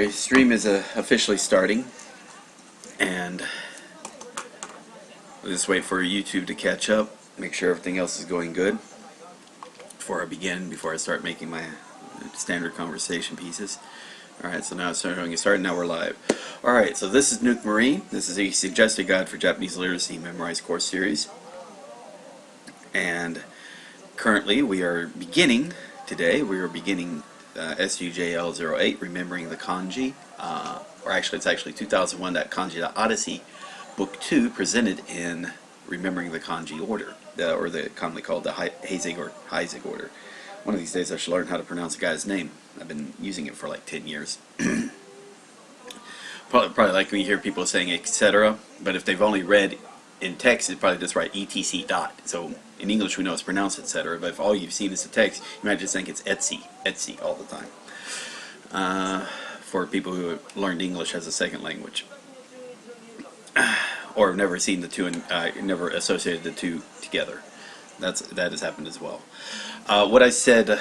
Stream is officially starting, and we'll just wait for YouTube to catch up, make sure everything else is going good before I start making my standard conversation pieces. Alright, so now it's starting to start, now we're live. Alright, so this is Nuke Marine. This is a suggested guide for Japanese literacy memorized course series. And currently we are beginning SGJL 08, Remembering the Kanji, or actually it's actually 2001, that Kanji the Odyssey, Book 2, presented in Remembering the Kanji order, or the commonly called the Heizig order. One of these days I should learn how to pronounce a guy's name. I've been using it for like 10 years. probably like when you hear people saying etc., but if they've only read in text, it's probably just write etc. dot. So in English we know it's pronounced etc., but if all you've seen is the text, you might just think it's Etsy all the time. For people who have learned English as a second language, or have never seen the two and never associated the two together, that has happened as well. What I said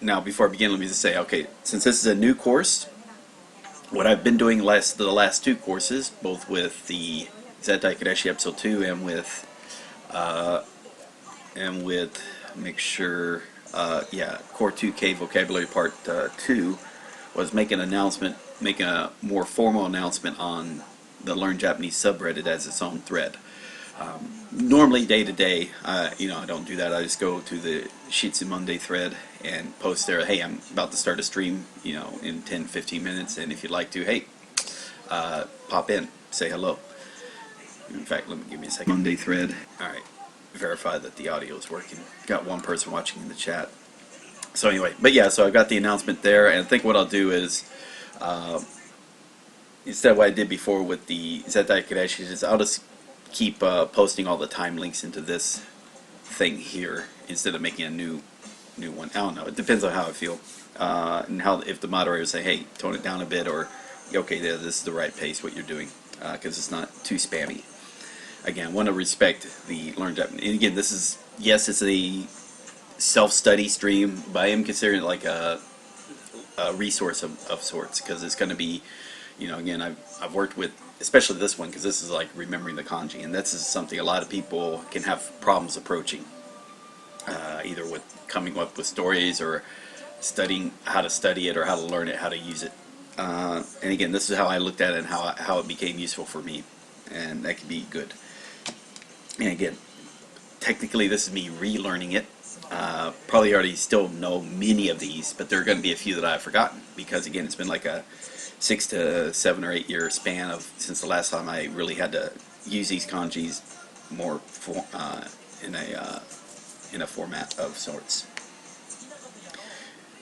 now, before I begin, let me just say, okay, since this is a new course, what I've been doing the last two courses, both with the Zettai Kadeshi Episode 2 and with make sure, Core 2K Vocabulary Part 2, was making a more formal announcement on the Learn Japanese subreddit as its own thread. Normally day to day, I don't do that. I just go to the Shitsu Monday thread and post there, hey, I'm about to start a stream, in 10-15 minutes, and if you'd like to, hey, pop in, say hello. In fact, give me a second. Monday thread. Alright, verify that the audio is working. Got one person watching in the chat. So anyway, but yeah, so I've got the announcement there, and I think what I'll do is, instead of what I did before with the Zettai Kadeshi, is I'll just keep posting all the time links into this thing here instead of making a new one. I don't know. It depends on how I feel, and if the moderators say, "Hey, tone it down a bit," or "Okay, this is the right pace what you're doing," because it's not too spammy. Again, I want to respect the Learn Japanese. And again, it's a self-study stream, but I am considering it like a resource of sorts, because it's going to be, again, I've worked with, especially this one, because this is like remembering the kanji, and this is something a lot of people can have problems approaching, either with coming up with stories or studying how to study it or how to learn it, how to use it. And again, this is how I looked at it and how it became useful for me, and that could be good. And again, technically this is me relearning it. Probably already still know many of these, but there are going to be a few that I've forgotten, because again, it's been like a 6 to 7 or 8 year span since the last time I really had to use these kanjis more in a format of sorts.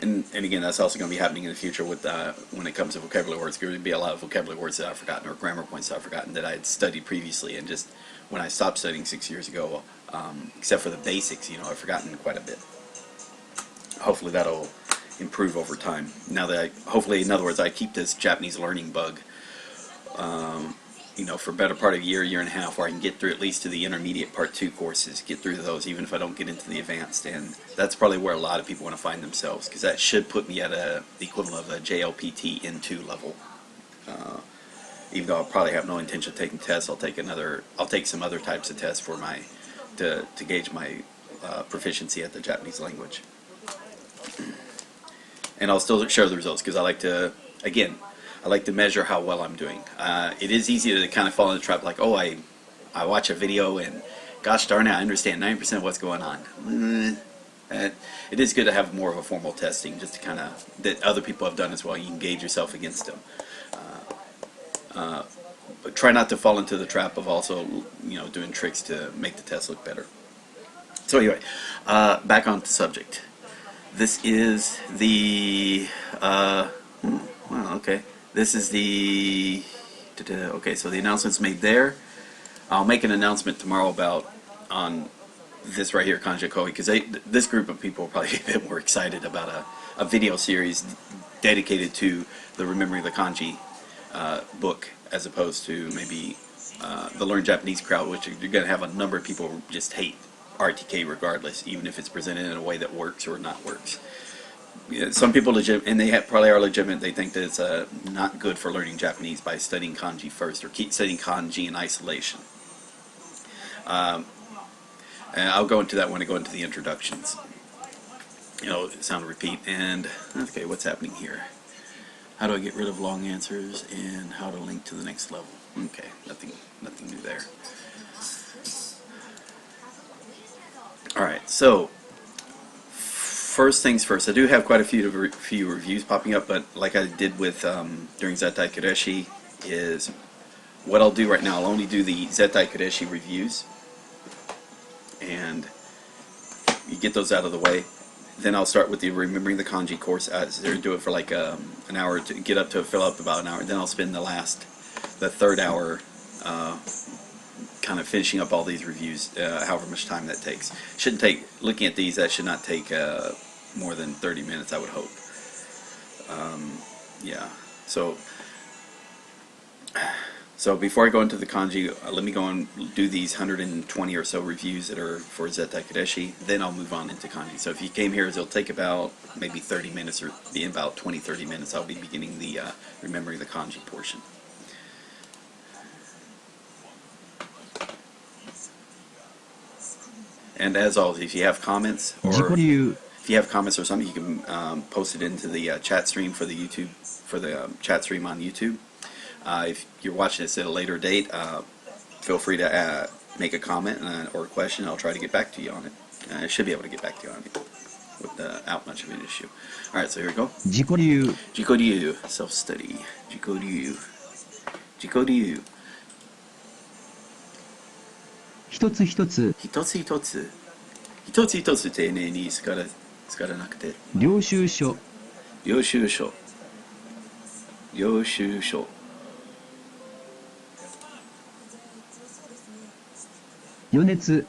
And again, that's also going to be happening in the future with when it comes to vocabulary words. There's going to be a lot of vocabulary words that I've forgotten, or grammar points that I've forgotten, that I had studied previously, and just when I stopped studying 6 years ago, except for the basics, I've forgotten quite a bit. Hopefully that'll improve over time. Now that hopefully, in other words, I keep this Japanese learning bug, for a better part of a year and a half, where I can get through at least to the intermediate Part 2 courses, get through those, even if I don't get into the advanced. And that's probably where a lot of people want to find themselves, because that should put me at the equivalent of a JLPT N2 level. Even though I'll probably have no intention of taking tests, I'll take some other types of tests for to gauge my proficiency at the Japanese language. And I'll still share the results, because I like to measure how well I'm doing. It is easy to kind of fall in the trap, like, oh, I watch a video and gosh darn it, I understand 90% of what's going on. It is good to have more of a formal testing, just to kind of, that other people have done as well. You can gauge yourself against them. But try not to fall into the trap of also, doing tricks to make the test look better. So anyway, back on the subject. This is the, okay. This is the, okay, so the announcement's made there. I'll make an announcement tomorrow on this right here, Kanji Koi, because this group of people will probably be a bit more excited about a video series dedicated to the Remembering the Kanji book, as opposed to maybe the Learn Japanese crowd, which you're going to have a number of people who just hate RTK regardless, even if it's presented in a way that works or not works. Yeah, some people legit, and probably are legitimate. They think that it's not good for learning Japanese by studying kanji first, or keep studying kanji in isolation. And I'll go into that when I go into the introductions. Sound repeat. And okay, what's happening here? How do I get rid of long answers and how to link to the next level? Okay, nothing new there. All right, so first things first. I do have quite a few reviews popping up, but like I did with during Zettai Kureshi, is what I'll do right now. I'll only do the Zettai Kureshi reviews, and you get those out of the way. Then I'll start with the remembering the kanji course. Do it for like an hour to get up to fill up about an hour. Then I'll spend the third hour, kind of finishing up all these reviews, however much time that takes. Shouldn't take, looking at these, that should not take more than 30 minutes, I would hope. Yeah, so before I go into the kanji, let me go and do these 120 or so reviews that are for Zettai Kureshi, then I'll move on into kanji. So if you came here, it'll take about maybe 30 minutes, or be about 20-30 minutes. I'll be beginning the remembering the kanji portion. And as always, if you have comments or something, you can post it into the chat stream for the YouTube, for the chat stream on YouTube. If you're watching this at a later date, feel free to make a comment or a question. I'll try to get back to you on it. I should be able to get back to you on it without much of an issue. All right, so here we go. Jikoryu, self-study. Jikoryu. 一つ一つ丁寧にすからなくて、領収書予熱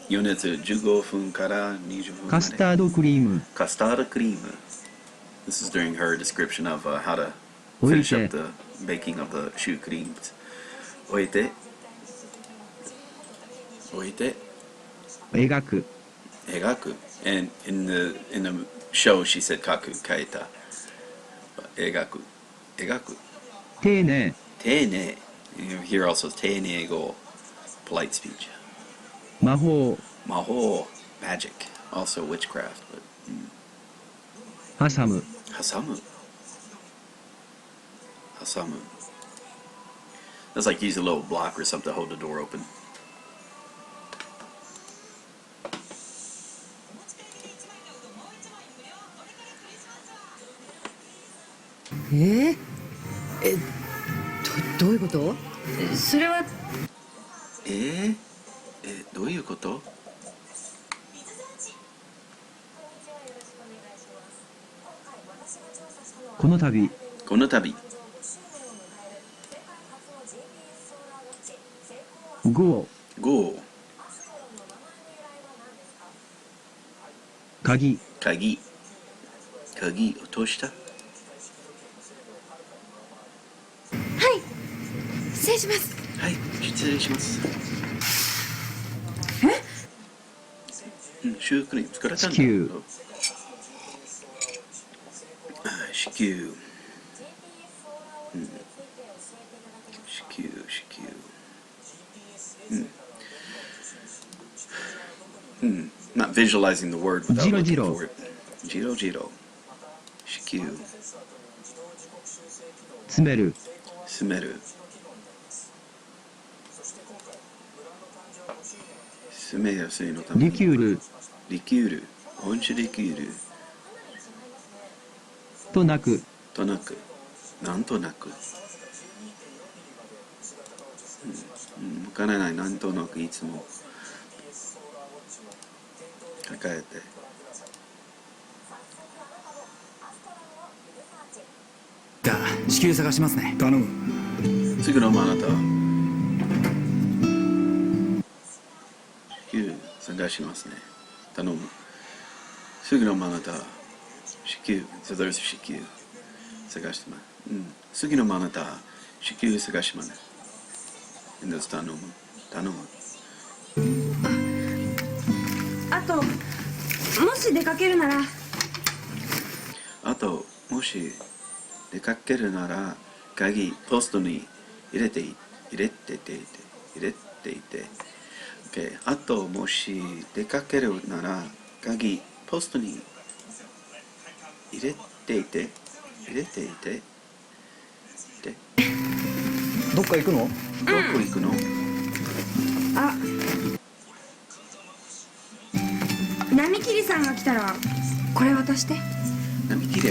15分から20分まで。カスタードクリーム。This is during her description of how to finish up the baking of the shoe creams. 置いて描く and in the show she said 描く描いた 描く丁寧 here also 丁寧語 polite speech 魔法 magic, also witchcraft, but 挟む That's like use a little block or something to hold the door open. Eh? どういうこと？それはどういうこと？この度5鍵落とした？はい失礼します。はい失礼します。シュークリーム作られたんだ。子宮Not visualizing the word without looking for it. ジロ子宮詰める詰めやすいのためにリキュールオンシュリキュールなんとなくわからないなんとなくいつも抱えてじゃあ至急探しますね。頼む。次のあなた至急探しますね。頼む。次のあなた至急So there's 至急探してます。次のあなた至急探しますね。And that's 頼む。あともし出かけるなら。あと、もし出かけるなら、鍵ポストに入れていて。OK。あと、もし出かけるなら、鍵ポストに入れていて。どっか行くの？どこ行くの？あ、波切さんが来たらこれ渡して。波切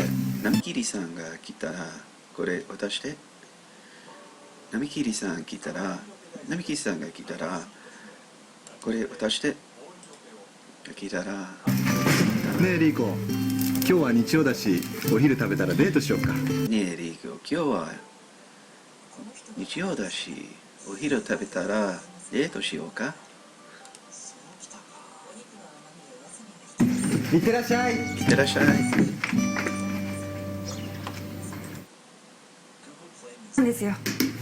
さんが来たらこれ渡して。波切さんが来たらこれ渡して。来たら。ねえリーコ、今日は日曜だしお昼食べたらデートしようか。ねえリーコ、今日は日曜だしお昼食べたらデートしようか。いってらっしゃい。いってらっしゃい。なんですよ。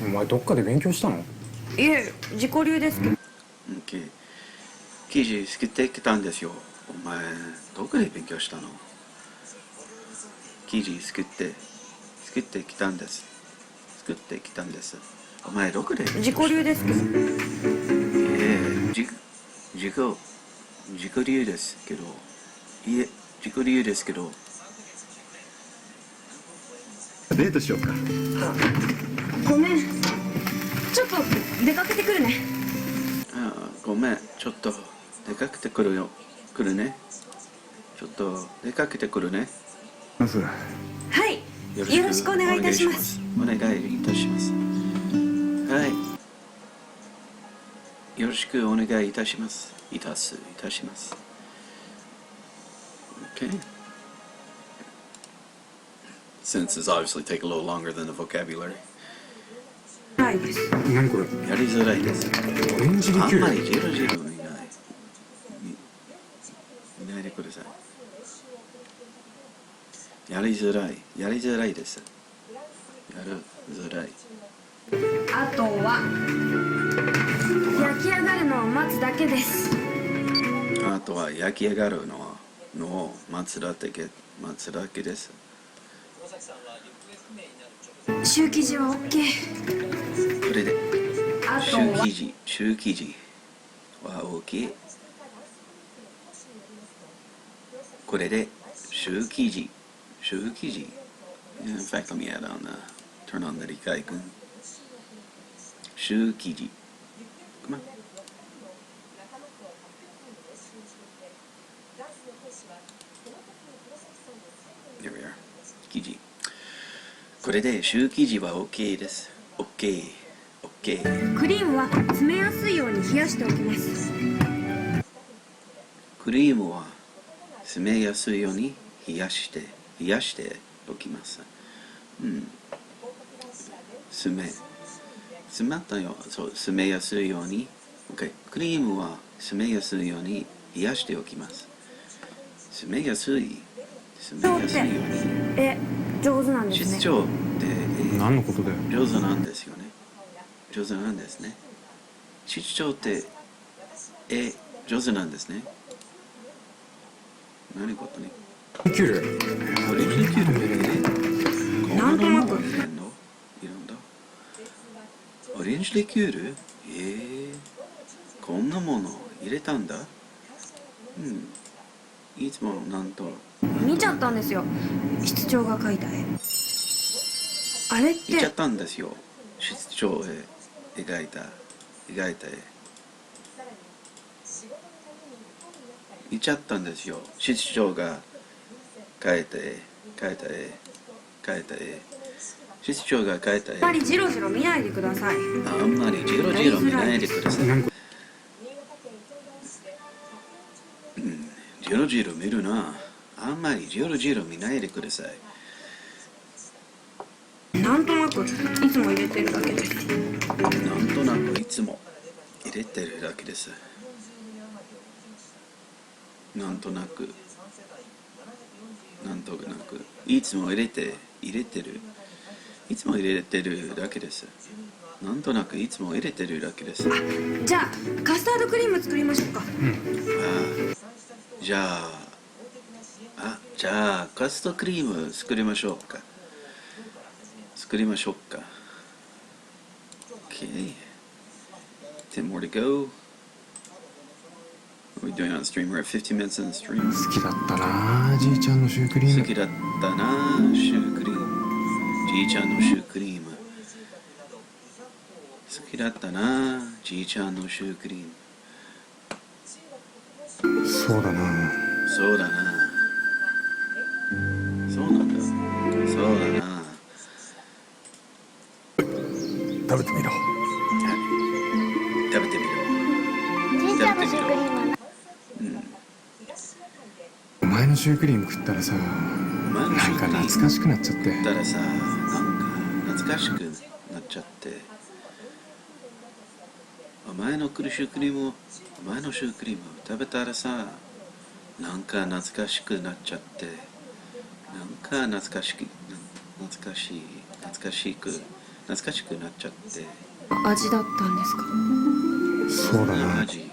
お前どっかで勉強したの？いえ、自己流ですけど。OK。記事作ってきたんですよ。お前どこで勉強したの？記事作ってきたんです。お前どこで自己流ですけど。自己流ですけど。自己流ですけど。デートしようか。ごめん。ちょっと出かけてくるね。ごめん、ちょっと出かけてくるね。まずはい。よろしくお願いいたします。お願いいたします。はい。よろしくお願いいたします。Okay. Sentences obviously take a little longer than the vocabulary. はいです。何これ？やりづらいです。オレンジリキュール。あんまりジロジロ見ないでください。やりづらいです。やるづらい。あとは焼き上がるのを待つだけです。あとは焼き上がるのを待つだけです。シュー生地は OK。これであとシューは生地は OK。これでシュー生地。In fact, let me turn on the 理解君。シュー生地。Come on. There we are. 生地。これでシュー生地は OK です。OK。クリームは詰めやすいように冷やしておきます。クリームは詰めやすいように冷やしておきます。詰まったよ。そう、詰めやすいように。OK。クリームは詰めやすいように冷やしておきます。詰めやすいように。上手なんですね。室長って、何のことだよ？上手なんですよね。室長って上手なんですね。何事ね。リキュール。オレンジリキュールなんとなく。オレンジリキュール？こんなもの入れたんだ。いつもなんと見ちゃったんですよ。室長が描いた絵。あれっ見ちゃてったんですよ。室長へ描いた絵。見ちゃったんですよ。室長が描いた絵。室長が描いた絵。あんまりジロジロ見ないでください。あんまりジロジロ見ないでください。ジロジロ見るな。あんまりジロジロ見ないでください。なんとなくいつも入れてるだけです。なんとなくいつも入れてるだけです。なんとなくいつも入れてる。いつも入れてるだけです。なんとなくいつも入れてるだけです。じゃあカスタードクリーム作りましょうか。じゃあじゃあカスタードクリーム作りましょうか。Okay. 10 more to go. What are we doing on stream? We're at 15 minutes on the stream. 好きだったなじいちゃんのシュークリーム。好きだったなシュークリーム。じいちゃんのシュークリーム。好きだったなじいちゃんのシュークリーム。そうだな。そうだな。そうなんだ。そうだな。食べてみろ。食べてみろ。じいちゃんのシュークリームはお前のシュークリーム食ったらさ、なんか懐かしくなっちゃって。たらさ、なんか懐かしくなっちゃって。お前のシュークリームを食べたらさ、なんか懐かしくなっちゃって。なんか懐かしくなっちゃって。味だったんですか？そうだな。味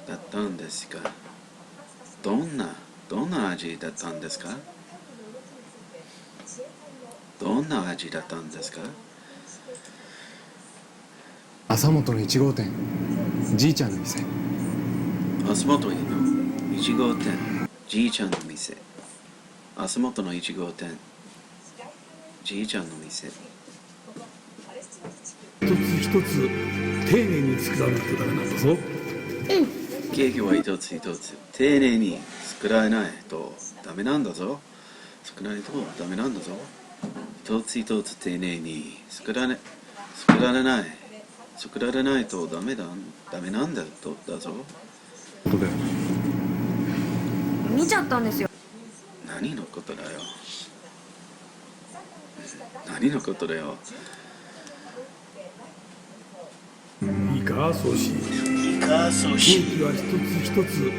だったんですか？どんな味だったんですか？どんな味だったんですか？朝本の1号店、じいちゃんの店。朝本の1号店、じいちゃんの店。朝本の1号店、じいちゃんの店。一つ一つ丁寧に作らないとダメなんだぞ。ケーキは一つ一つ丁寧に作らないとダメなんだぞ。一つ一つ丁寧に作られないとダメなんだぞ。ことだよ。見ちゃったんですよ。何のことだよ。いいかソシー。ケーキは一つ一つ。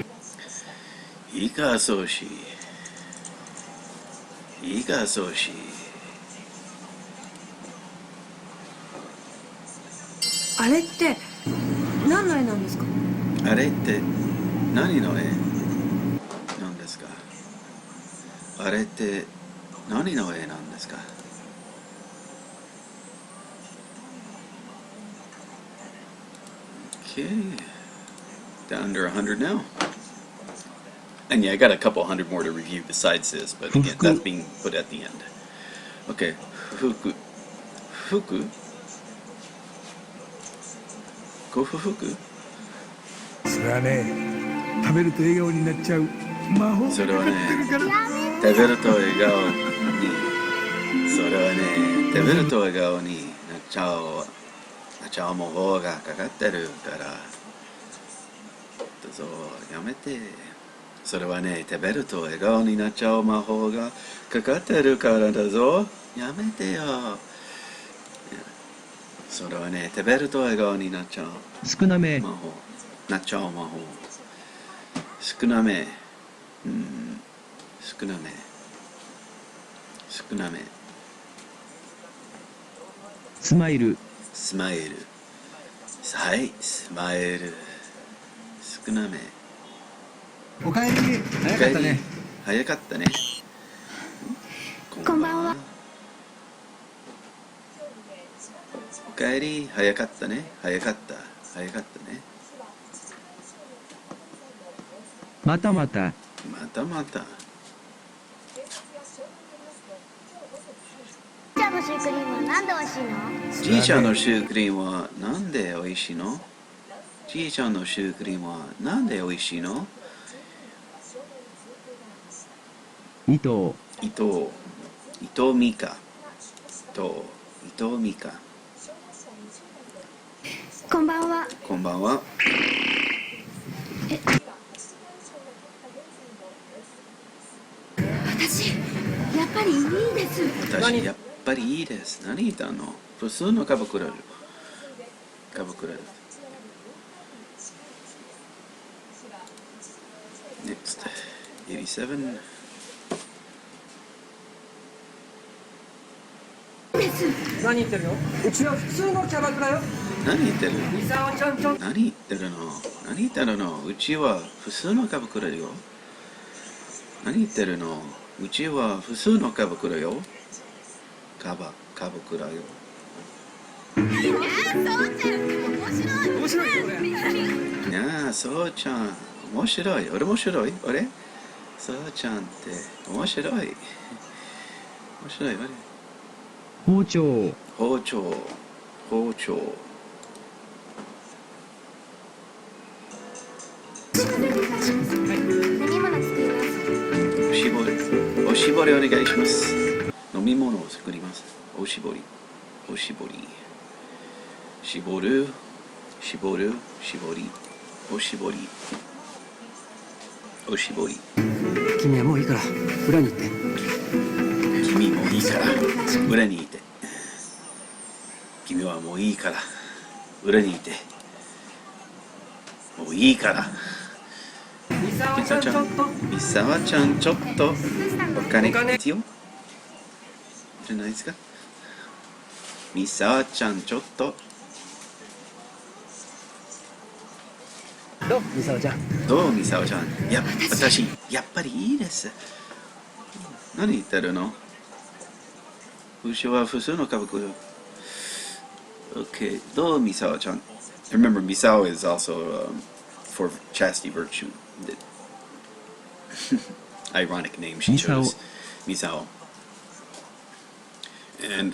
いいかソシあれって何の絵なんですか？あれって何の絵なんですか？あれって何の絵なんですか？Okay. Down under 100 now. And yeah, I got a couple hundred more to review besides this, but again, that's being put at the end. Okay. Fuku. Gofufuku? それはね、食べると笑顔になっちゃう魔法がかかってるから。食べると笑顔になっちゃう魔法がかかってるからどうぞやめて。それはね、食べると笑顔になっちゃう魔法がかかってるからだぞ。やめてよ。それはね、食べると笑顔になっちゃう少なめ魔法。少なめ。スマイルはい、スマイル。少なめ。おかえり早かったね。早かったね。こんばんは。おかえり早かったね。早かったね。またまたまたまた。じいちゃんのシュークリームはなんで美味しいの？じいちゃんのシュークリームはなんで美味しいの？じいちゃんのシュークリームはなんで美味しいの？伊藤美香。こんばんは。こんばんは。私やっぱりいいです。私やっぱりいいです。何言ったの？普通のカバクラル。Next 87。何言ってるの？うちは普通のキャバクラよ。何言ってるミサオちゃんちょん。何言ってるのうちは普通のカバクラよ。何言ってるの？うちは普通のカバクラよ。カバクラよ。面白いこれ。なあ、そうちゃん、面白い。俺面白い？俺？そうちゃんって面白い。面白い、俺。包丁、包丁。おしぼりお願いします。飲み物を作ります。おしぼり。絞る。君はもういいから裏に行って。君もいいから裏にいて。君はもういいから裏にいて。もういいから。ミサワちゃんちょっと。ミサワちゃんちょっとお金必要じゃないですか。ミサワちゃんちょっと。どうミサワちゃん。どうミサワちゃん。私やっぱりいいです。何言ってるの？牛は普通のカバクラ。Okay, どうミサワちゃん。Remember, Misao is also for chastity virtue. Ironic name she chose. Misao. And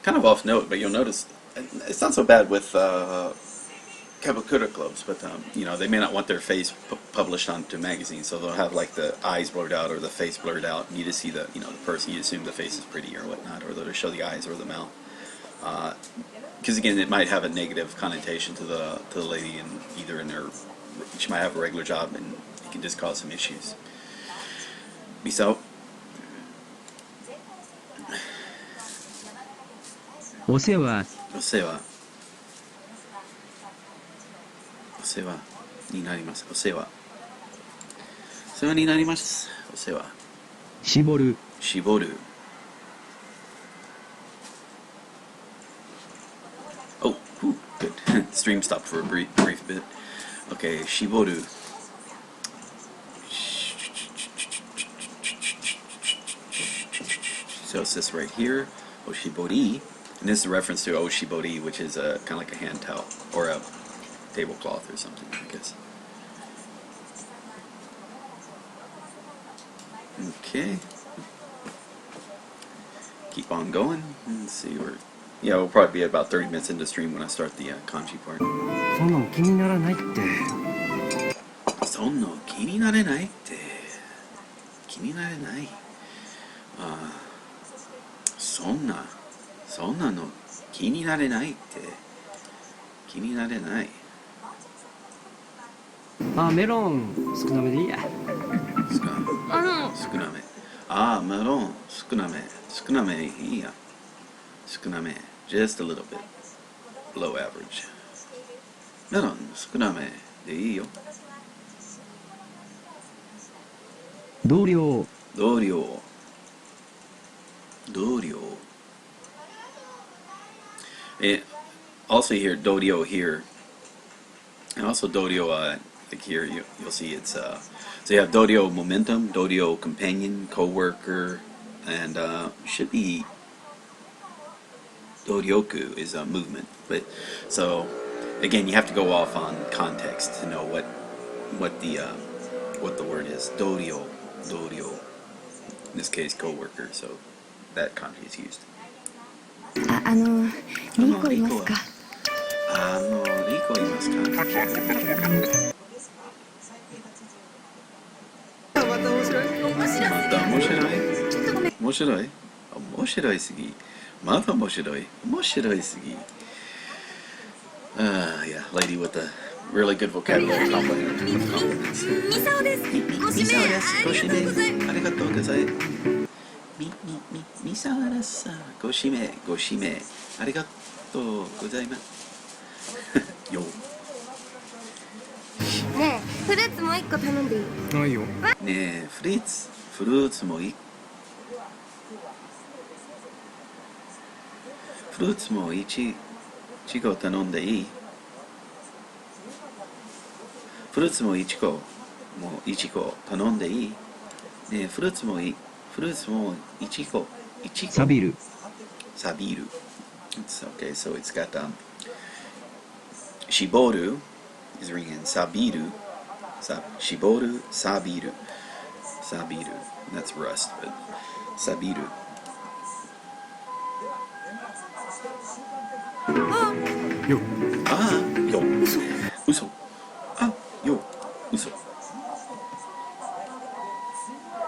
kind of off note, but you'll notice it's not so bad with Kabakura clubs, but they may not want their face published onto magazines, so they'll have like the eyes blurred out or the face blurred out, and you just see the the person. You assume the face is pretty or whatnot, or they'll just show the eyes or the mouth. Because again, it might have a negative connotation to the lady, and either in her, she might have a regular job, and it can just cause some issues. Miso. お世話、お世話になります。お世話になります。お世話。絞る、絞る。Oh, good. Stream stopped for a brief bit. Okay, 絞る。So it's this right here, oshibori, and this is a reference to oshibori, which is kind of like a hand towel or a tablecloth or something, I guess. Okay. Keep on going. Let's see where. Yeah, we'll probably be about 30 minutes into stream when I start the kanji part. そんなの気にならないって。そんな気になれないって。気になれない。そんなの気になれないって。気になれない。メロン少なめでいいや。少なめ。メロン少なめいいや。少なめ。Just a little bit below average. メロン少なめでいいよ。同僚、Also here, dorio here, and also dorio like here you'll see it's so you have dorio momentum, dorio companion, co-worker, and should be doryoku is a movement. But so again, you have to go off on context to know what the word is. Dorio. In this case, co-worker. So that kanji is used. リコいますか？リコいますか？また面白い。面白いすぎ。まだ面白いすぎ。Yeah, lady with a really good vocabulary compliments. ミサオです。ご指名ありがとうございます。ミサワラさん、ご指名、ありがとうございます。よ。ねえ、フルーツもう一個頼んでいい？ないよ。ねえ、フルーツも一個頼んでいい？フルーツも一個頼んでいい？フルーツもいい。フルーツもイチゴ。サビル、サビル。It's okay, so it's got shiboru is ringing sabiru. Shiboru, sabiru. Sabiru. That's rust, but sabiru. よああ、よ。嘘。あ、よ。嘘。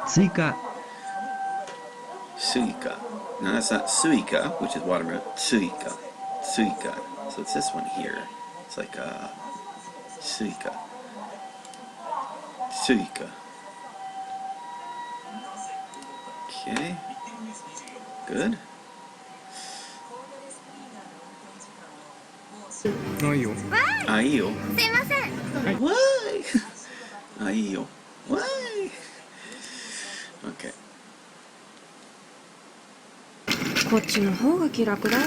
スイカ、Suika. No, that's not suika, which is watermelon. Suika. Suika. So it's this one here. It's like suika. Suika. Okay. Good. ないよ。あ、いいよ。すいません。 Why? あ、いいよ。Why? Okay. こっちの方が気楽だわ。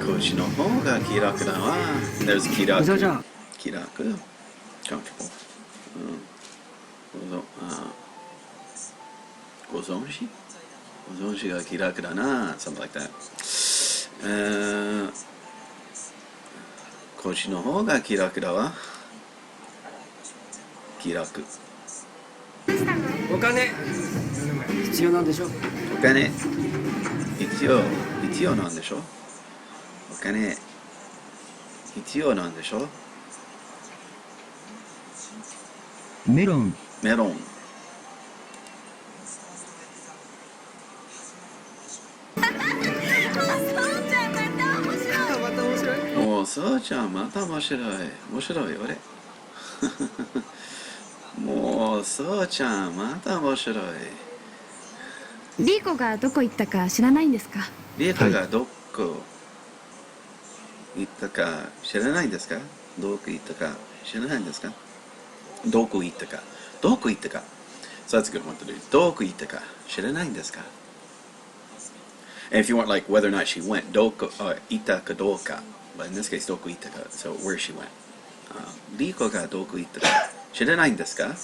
こっちの方が気楽だわ。There's 気楽。じゃあじゃあ気楽。Comfortable. ご存知？ご存知が気楽だな。Something like that. こっちの方が気楽だわ。気楽。お金必要なんでしょ。お金。必要なんでしょ？お金。必要なんでしょ？メロン、メロン。もうそうちゃんまた面白い。面白い俺。もうそうちゃんまた面白い。リーコがどこ行ったか知らないんですか？リエカがどこ行ったか知らないんですか？どこ行ったか知らないんですか？どこ行ったか。どこ行ったか。So that's a good one to do. どこ行ったか知らないんですか？ And if you want like whether or not she went, どこ行ったかどうか。But in this case, どこ行ったか. So where she went. リコがどこ行ったか知らないんですか？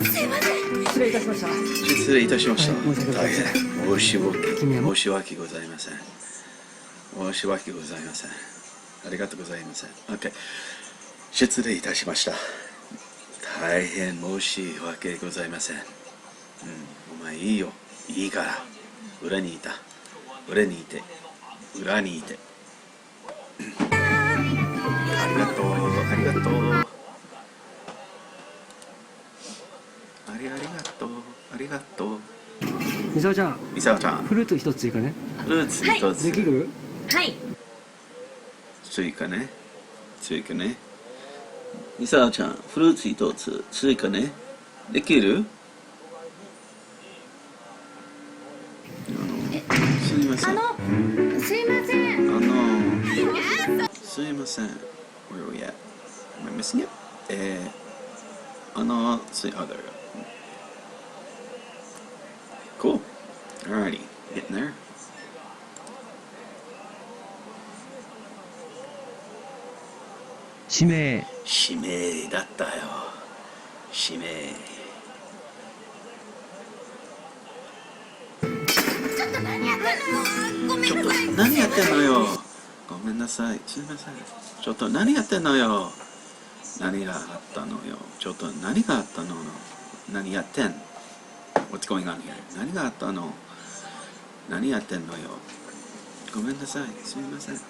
失礼いたしました。失礼いたしました。はい申し訳ございません大変申し君はもう申し訳ございません。申し訳ございません。ありがとうございません。OK。失礼いたしました。大変申し訳ございません。お前いいよ。いいから。裏にいた。裏にいて。裏にいて。ありがとう。ありがとう。ありがとう。ありがとう。みさおちゃん、ミサオちゃん。フルーツ一つ追加ね。フルーツ一つ。できる？はい。追加ね。追加ね。ミサオちゃん、フルーツ一つ追加ね。できる？すいません。すいません。すいません。Where are we at? Am I missing it? Oh, there we go. Cool. Alrighty. Getting there. 指名、指名だったよ。指名。ちょっと何やってんのよ。ごめんなさい。すいません。ちょっと何やってんのよ。何があったのよ。ちょっと何があったの。何やってん。What's going on here? 何があったの。何やってんのよ。ごめんなさい。すみません。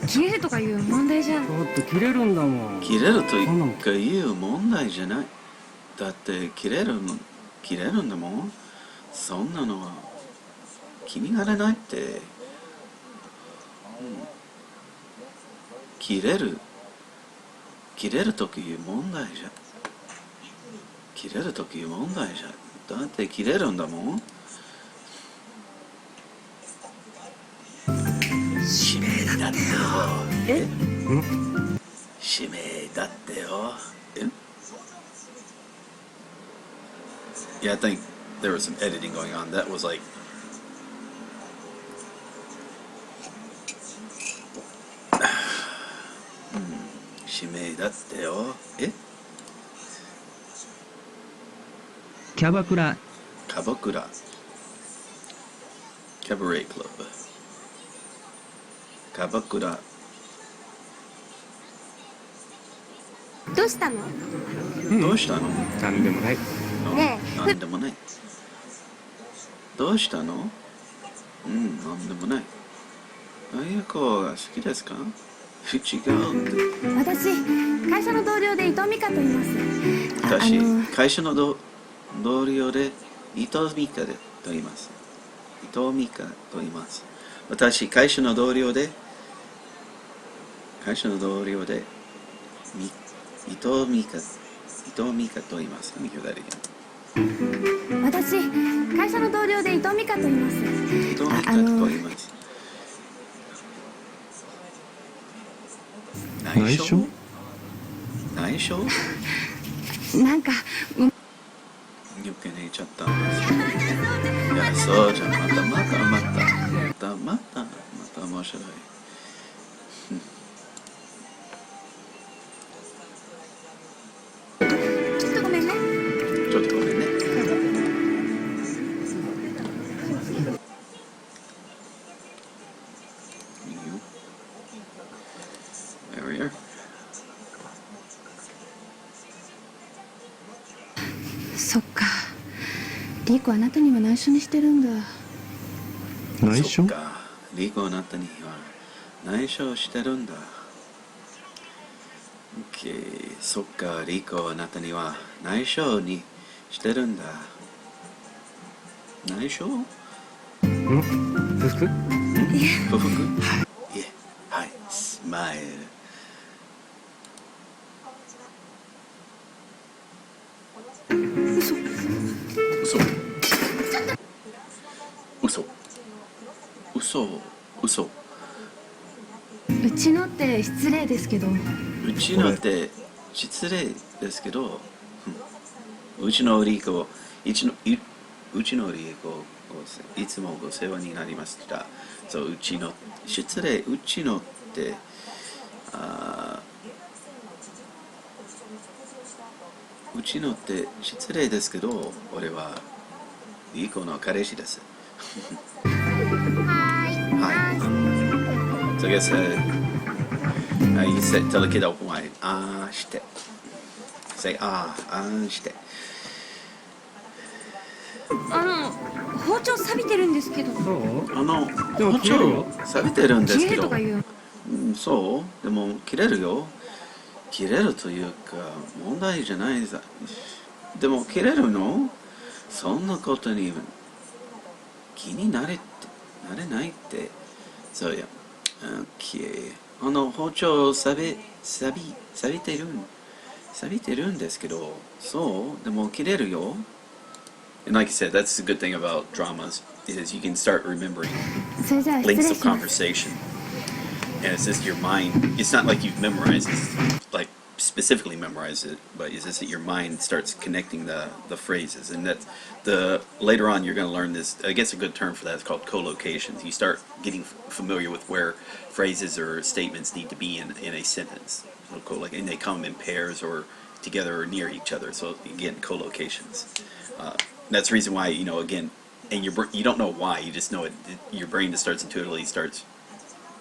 切れるとかいう問題じゃん。ちょっと切れるんだもん。切れるという問題じゃない。だって切れるんだもん。そんなのは気にならないって。切れるという問題じゃ。切れるという問題じゃ。だって切れるんだもん。指名だってよ。え？指名だってよ。Yeah, I think there was some editing going on. That was like だってよ。キャバクラ、キャバクラ。キャバレークラブ。キャバクラ。どうしたの？どうしたの？なんでもない。ねなんでもない。どうしたの？なんでもない。ああいう子が好きですか？違うって。私、会社の同僚で伊藤美香と言います。私、会社の同僚で伊藤美香と言います。伊藤美香と言います。私、会社の同僚で伊藤美香と言います。Let me hear that again. 私、会社の同僚で伊藤美香と言います。伊藤美香と言います。内緒？内緒？なんか、よく寝ちゃったんです。いや、そうじゃん。また面白い。ちょっとごめんね。ちょっとごめんね。There we are. そっか。リーコあなたには内緒にしてるんだ。内緒？そっか。リコあなたには内緒してるんだ。OK。そっか。リコあなたには内緒にしてるんだ。内緒？不服？不服？いえ。はい。スマイル。嘘。うちのって失礼ですけど。うちのって失礼ですけど、うちのリコ、いつもご世話になりました。そう、うちの失礼、うちのってうちのって失礼ですけど、俺はリコの彼氏です。はい。So I guess you said, tell the kid open wide. して。Say して。包丁錆びてるんですけど。そう？で包も切れるよ。丁錆びてるんです切れけど。るとか言う。そうでも切れるよ。切れるというか問題じゃないです。でも切れるの？そんなことに気になれないって。そうや。OK。包丁錆びてるんですけど、そうでも切れるよ。And like I said, that's the good thing about dramas is you can start remembering それじゃあ失礼 links of します。 conversation. And it's just your mind. It's not like you've memorized it, like specifically memorized it, but it's just that your mind starts connecting the phrases. And that later on you're going to learn this. I guess a good term for that is called collocations. You start getting familiar with where phrases or statements need to be in a sentence. So and they come in pairs or together or near each other. So again, collocations. That's the reason why, again, and you don't know why. You just know it. Your brain just starts intuitively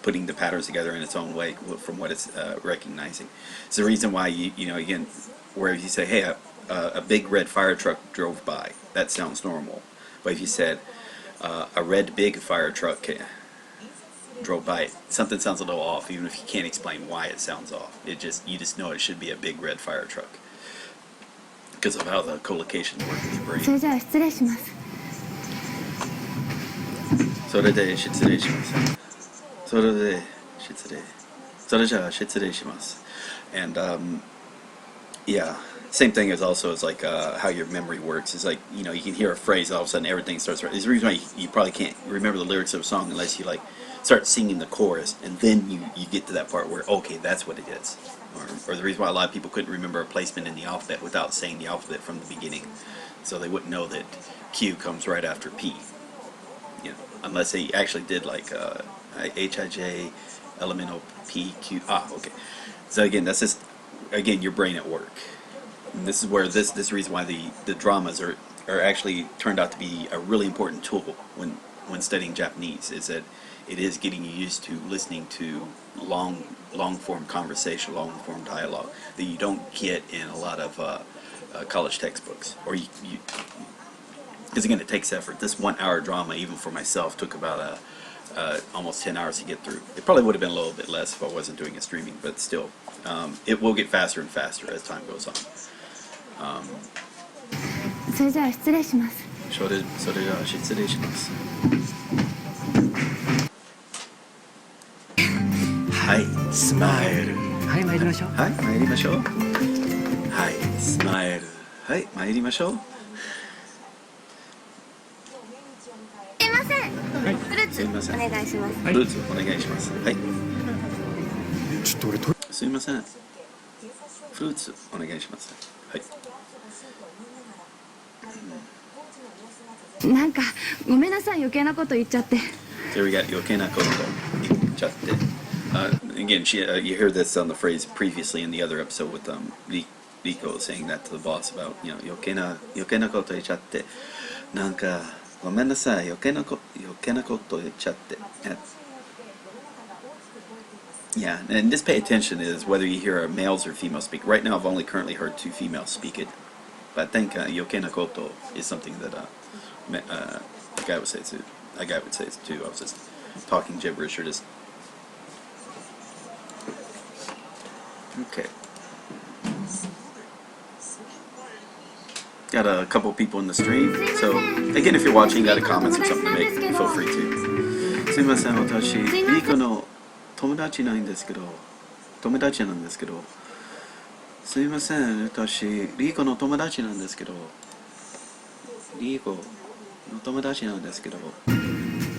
putting the patterns together in its own way from what it's recognizing. It's the reason why again, where you say, hey, a big red fire truck drove by, that sounds normal. But if you said a red big fire truck drove by, something sounds a little off, even if you can't explain why it sounds off. You just know it should be a big red fire truck because of how the collocations work in your brain. それじゃあ失礼します。それで失礼します。それじゃあ失礼します。And yeah, same thing as also is like how your memory works. It's like you can hear a phrase, all of a sudden everything starts. It's the reason why you probably can't remember the lyrics of a song unless you start singing the chorus, and then you get to that part where okay, that's what it is. Or the reason why a lot of people couldn't remember a placement in the alphabet without saying the alphabet from the beginning, so they wouldn't know that Q comes right after P. Unless they actually did like H I J elemental P Q. Okay. So again, that's just again, your brain at work. And this is where this reason why the dramas are actually turned out to be a really important tool when studying Japanese, is that it is getting you used to listening to long form conversation, long form dialogue that you don't get in a lot of college textbooks. Or because again, it takes effort. This 1 hour drama, even for myself, took about almost 10 hours to get through. It probably would have been a little bit less if I wasn't doing a streaming, but still, it will get faster and faster as time goes on. それじゃあ失礼します。それでは失礼します。はい、スマイル。はい、参りましょう。はい、参りましょう。はい、スマイル。はい、参りましょう。すいません。フルーツすいません。お願いします。フルーツお願いします。はい。ちょっと俺トイレすいません。フルーツお願いします。はい。なんかごめんなさい、余計なこと言っちゃって。So we got 余計なこと言っちゃって。Again, you heard this on the phrase previously in the other episode with Rico saying that to the boss about, 余計なこと言っちゃって。なんかごめんなさい、余計なこと言っちゃって。Yeah, and just pay attention is whether you hear a males or females speak. Right now, I've only currently heard 2 females speak it, but I think 余計なこと is something that a guy would say too. A guy would say it too. I was just talking gibberish or just. Okay. Got a couple people in the stream. So again, if you're watching, got a comments or something to make, feel free to. すみません、私リコの友達なんですけど。すみません、私リコの友達なんですけど。リコの友達なんですけど。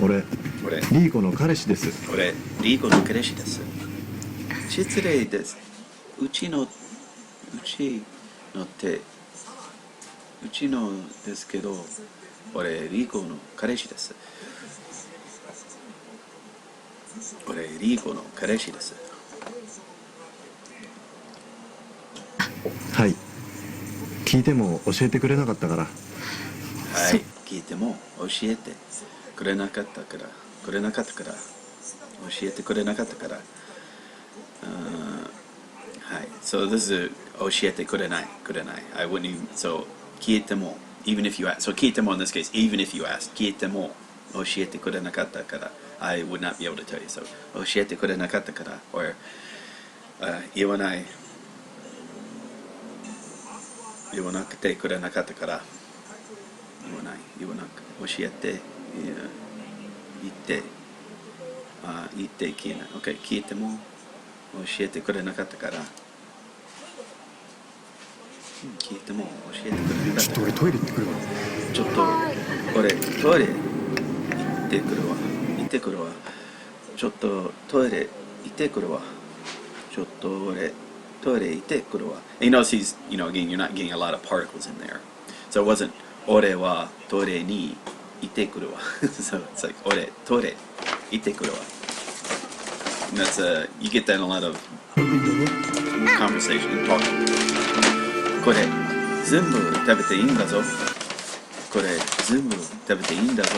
俺リーコの彼氏です。俺リーコの彼氏です。失礼です。うちのですけど、俺リーコの彼氏です。俺リーコの彼氏です。はい、聞いても教えてくれなかったから。はい、聞いても教えてくれなかったから教えてくれなかったから。はい、so this is 教えてくれない。I wouldn't even, so 聞いても even if you ask, so 聞いても in this case, even if you ask, 聞いても教えてくれなかったから。I would not be able to tell you. So 教えてくれなかったから or 言わなくてくれなかったから言わなく教えて言って聞いない OK 聞いても教えてくれなかったから聞いても教えてくれなかったからちょっと俺トイレ行ってくるわ。ちょっと俺トイレ行ってくるわちょっとトイレ行ってくるわちょっと俺トイレ行ってくるわ And you notice he's, again, you're not getting a lot of particles in there. So it wasn't 俺はトイレに行ってくるわSo it's like 俺トイレ行ってくるわ And that's you get that in a lot of conversation and talking. これ全部食べていいんだぞこれ全部食べていいんだぞ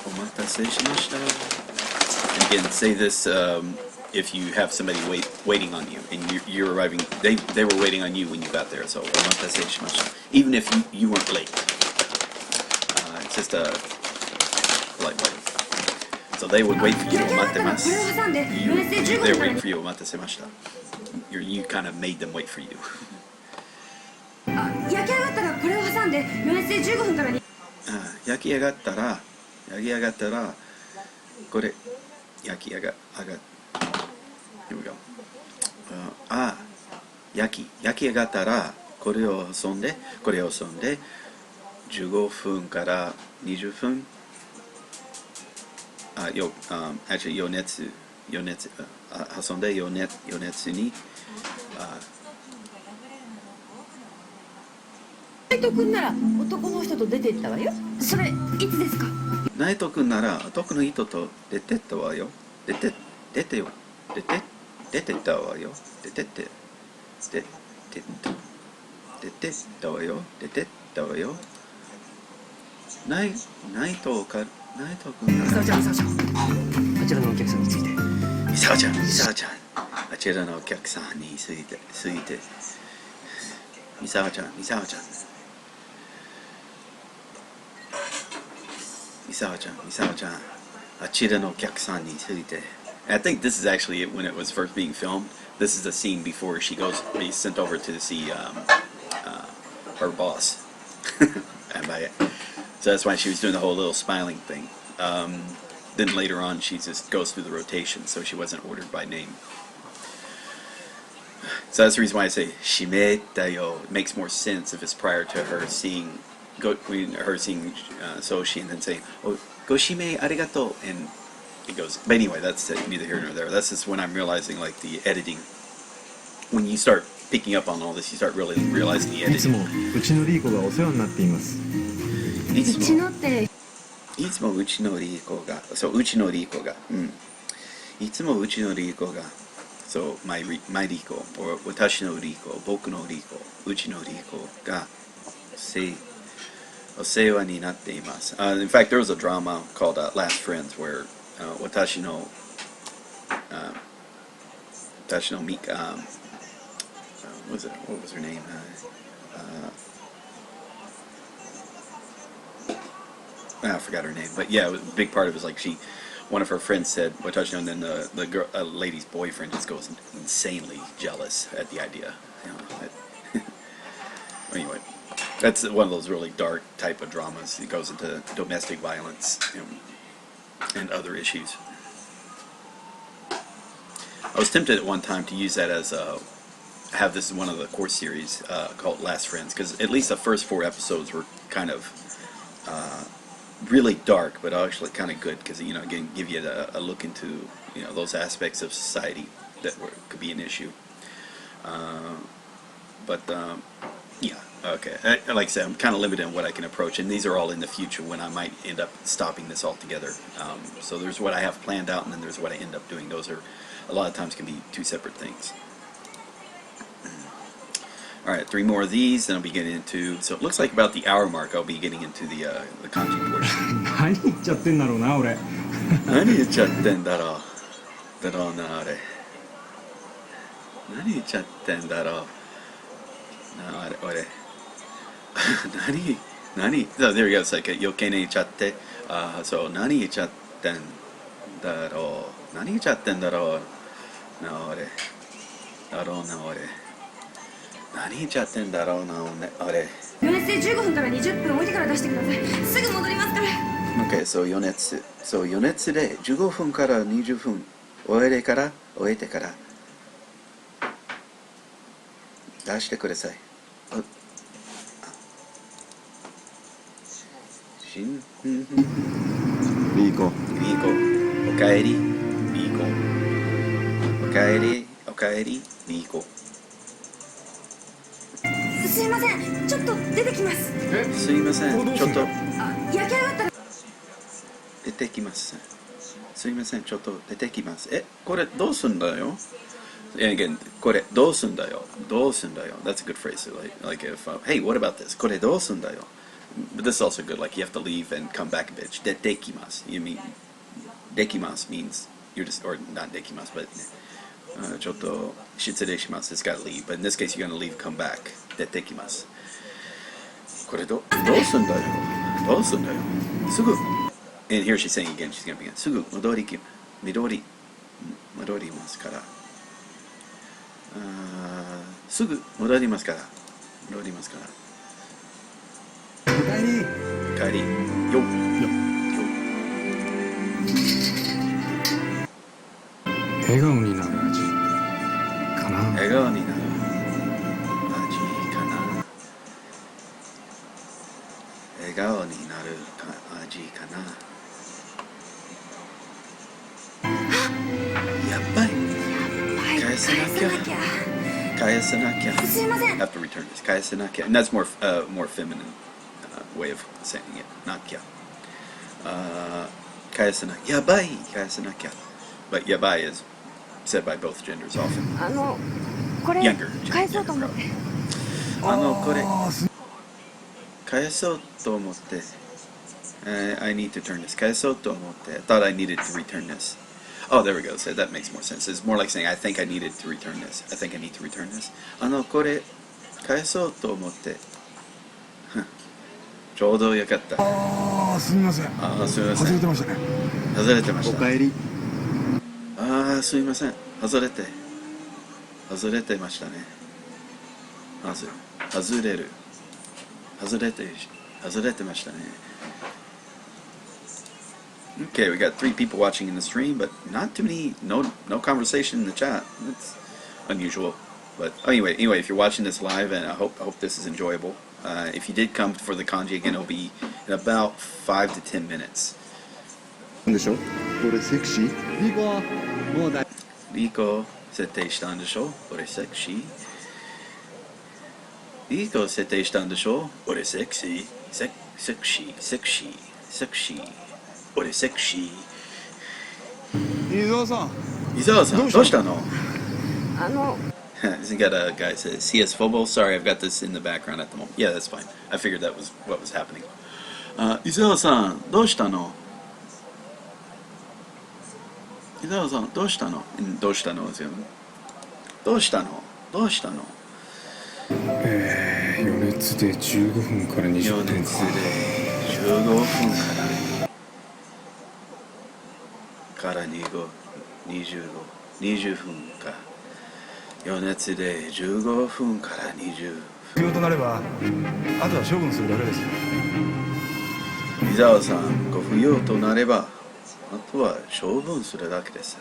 お待たせしました And again, say this if you have somebody waiting on you and you're arriving, they were waiting on you when you got there. So お待たせしました Even if you weren't late. It's just a polite way. So they would wait for you お待ってます They're waiting for you お待たせしました You kind of made them wait for you 焼き上がったらこれを挟んで余熱で15分からに。焼き上がったらこれ焼き上が Here we go 焼き上がったらこれを挟んで15分から20分actually 余熱挟んで余熱に斉藤君なら男の人と出て行ったわよ。それいつですか？ナイト君なら遠くの人と出てったわよ。出てよ。出てったわよ。出てったわよ。出てったわよ。ナイト君なら。ミサオちゃん、あちらのお客さんについて。ミサオちゃん、あちらのお客さんについて。ミサオちゃん。あちらのお客さんについて. I think this is actually it when it was first being filmed. This is the scene before she goes to be sent over to see her boss. So that's why she was doing the whole little smiling thing. Then later on, she just goes through the rotation, so she wasn't ordered by name. So that's the reason why I say "shimetayo." It makes more sense if it's prior to her seeing Soshi and then saying, "Oh, go shime arigato," and it goes. But anyway, that's neither here nor there. That's just when I'm realizing, like, the editing. When you start picking up on all this, you start really realizing the いつ editing. もうちのリーコがお世話になっています。いつうちのっていつもうちのリーコが、そう、うちのリーコが、いつもうちのリーコが、そう、my リーコ、私のリーコ、僕のリーコ、うちのリーコが、お世話になっています。In fact, there was a drama called Last Friends where 私のミカ、what was her name? I forgot her name, but yeah, a big part of it was like one of her friends said "watashi no," and then the girl, lady's boyfriend just goes insanely jealous at the idea. Anyway, that's one of those really dark type of dramas. It goes into domestic violence and other issues. I was tempted at one time to use that as have this in one of the course series called Last Friends, because at least the first 4 episodes were kind of really dark, but actually kind of good, because again, give you a look into those aspects of society that could be an issue. Yeah, okay. Like I said, I'm kind of limited on what I can approach, and these are all in the future when I might end up stopping this altogether. So there's what I have planned out, and then there's what I end up doing. Those are a lot of times can be 2 separate things. Alright, 3 more of these, then I'll be getting into, so it looks like about the hour mark I'll be getting into the kanji portion. 何言っちゃってんだろうな俺。何言っちゃってんだろうなあれ。何言っちゃってんだろうなあれ俺。何 So there we go, it's like 余計に言っちゃって、そう何言っちゃってんだろうな俺。何言っちゃってんだろうなあれ。余熱で15分から20分置いてから出してください。すぐ戻りますから。Okay, so 余熱で15分から20分終えてから出してください。リーコ、おかえり、リーコ。おかえり、リーコ。すいません、ちょっと出てきます。すいません、ちょっと焼き上がったら出てきます。すいません、ちょっと出てきます。これどうすんだよ。And again, これどうすんだよ。That's a good phrase. Like if, hey, what about this? これどうすんだよ。But this is also good. Like you have to leave and come back a bit. 出てきます。You mean できます means you're just, or not できます, but ちょっと失礼します。It's got to leave. But in this case, you're going to leave, come back. 出てきます。これどうすんだよ。すぐ。And here she's saying again, she's going to begin. すぐ戻りますから。すぐ戻りますから。帰り。よ。笑顔になる味かな。笑顔になる味かな。やっぱり返さなきゃ。すいません。 Have to return this. 返さなきゃ. And that's more feminine way of saying it. なきゃ。返さなやばい返さなきゃ but やばい is said by both genders often これ younger 返そうと思って。これ返そうと思って I need to turn this 返そうと思って I thought I needed to return this oh there we go so that makes more sense it's more like saying I think I needed to return this I think I need to return this これ返そうと思ってちょうどよかったすみませんすみません外れてましたね外れてましたおかえりすみません外れてましたね外れてましたね Okay, we got 3 people watching in the stream, but not too many, no conversation in the chat. That's unusual. But anyway, if you're watching this live, and I hope this is enjoyable. If you did come for the kanji again, it'll be in about 5 to 10 minutes. なんでしょこれセクシーリコもうだリコ設定したんでしょ俺セクシーリコ設定したんでしょ俺セクシーセクシー俺セクシー伊沢さん伊沢さんどうしたのHe's got a guy says he has FOMO. Sorry, I've got this in the background at the moment. Yeah, that's fine. I figured that was what was happening. 伊沢さんどうしたの伊沢さんどうしたのどうしたのですよどうしたの余熱で15分から20分か。余熱で15分から20分か余熱で15分から20分不要となればあとは処分するだけです伊沢さんご不要となればあとは処分するだけです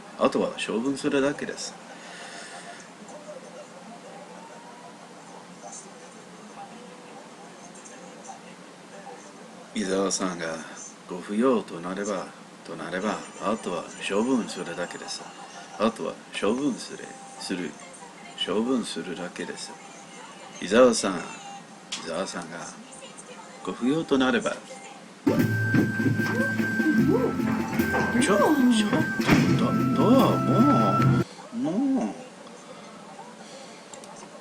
伊沢さんがご不要となればあとは処分するだけです伊沢さんがご不要となればちょっともう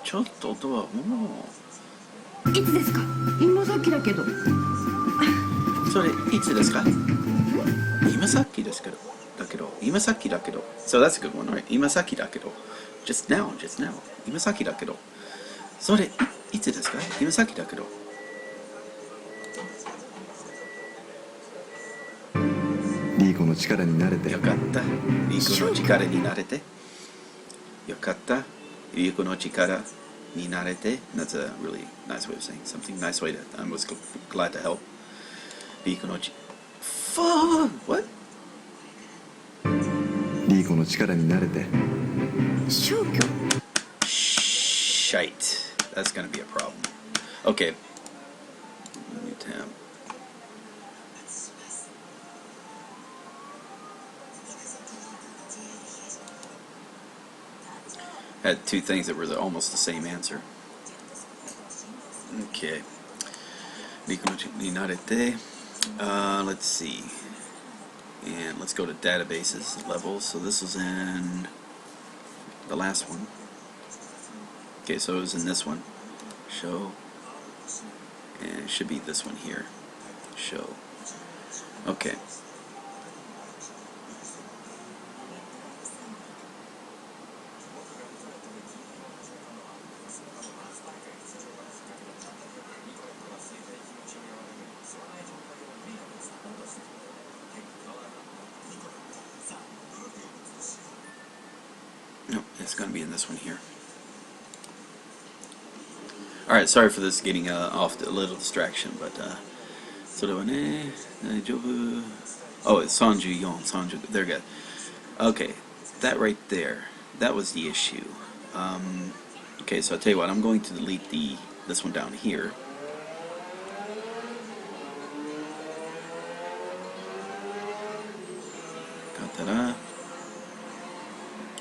ちょっとドアもいつですか今さっきだけどそれいつですか今さっきだけど So that's a good one, right? 今さっきだけど just now 今さっきだけどそれいつですか今さっきだけどリーコの力になれてよかったリーコの力になれてよかったリーコの力になれて That's a really nice way of saying something nice way to I was glad to help リーコのWhat? リーコの力になれて消去 Shite. That's gonna be a problem. Okay. New tab. Had 2 things that were almost the same answer. Okay. Let's see. And let's go to databases levels. So this was in the last one. Okay, so it was in this one. Show. And it should be this one here. Show. Okay. No, it's going to be in this one here. Alright, sorry for this getting off a little distraction, but oh, it's Sanju, there we go. Okay, that right there, that was the issue. Okay, so I'll tell you what, I'm going to delete this one down here.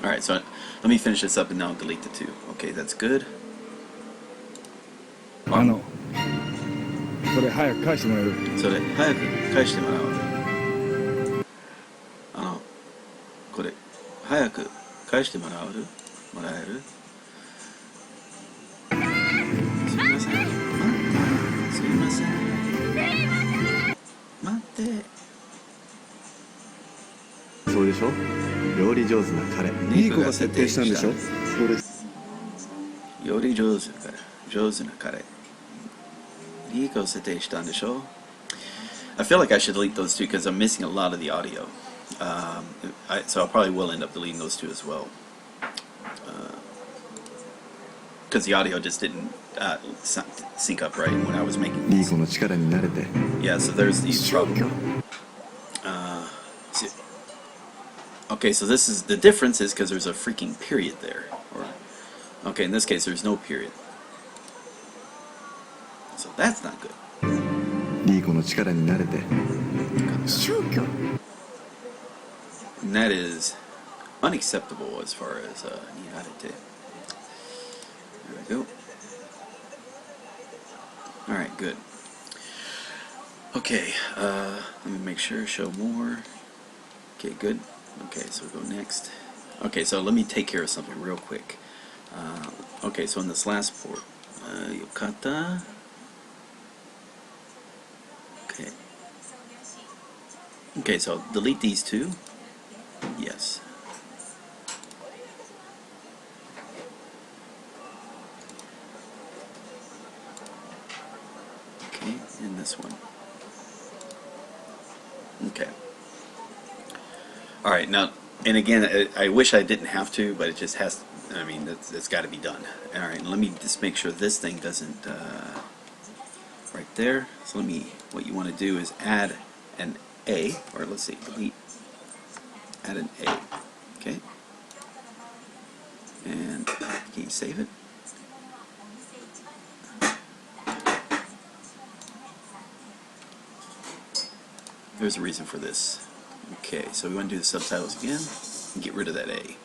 Alright, so let me finish this up and now delete the 2. Okay, that's good. それ早く返してもらえるそれ早く返してもらおうこれ早く返してもらえる？すいません。すいません。待って。そうでしょ。料理上手な彼。いい子が設定したんでしょ。そうです。料理上手な彼。いい子設定したんでしょ。I feel like I should delete those two because I'm missing a lot of the audio. So I probably will end up deleting those two as well. Because the audio just didn't sync up right when I was making いい these. 子の力に慣れて。 Yeah, so there's the problem. Okay, so this is the difference is because there's a freaking period there. Okay, in this case, there's no period. So that's not good. いい子の力に慣れて。 And that is unacceptable as far as Nirarete. There we go. Alright, good. Okay, let me make sure, show more. Okay, good. Okay, so we'll go next. Okay, so let me take care of something real quick. Okay, so in this last port, Yokata. Okay. Okay, so I'll delete these two. Yes. Okay, and this one. Okay. Alright, now, and again, I wish I didn't have to, but it just has, I mean, it's got to be done. Alright, let me just make sure this thing doesn't, right there. So what you want to do is add an A, or let's see, delete, add an A, okay? And can you save it? There's a reason for this. Okay, so we want to do the subtitles again and get rid of that A.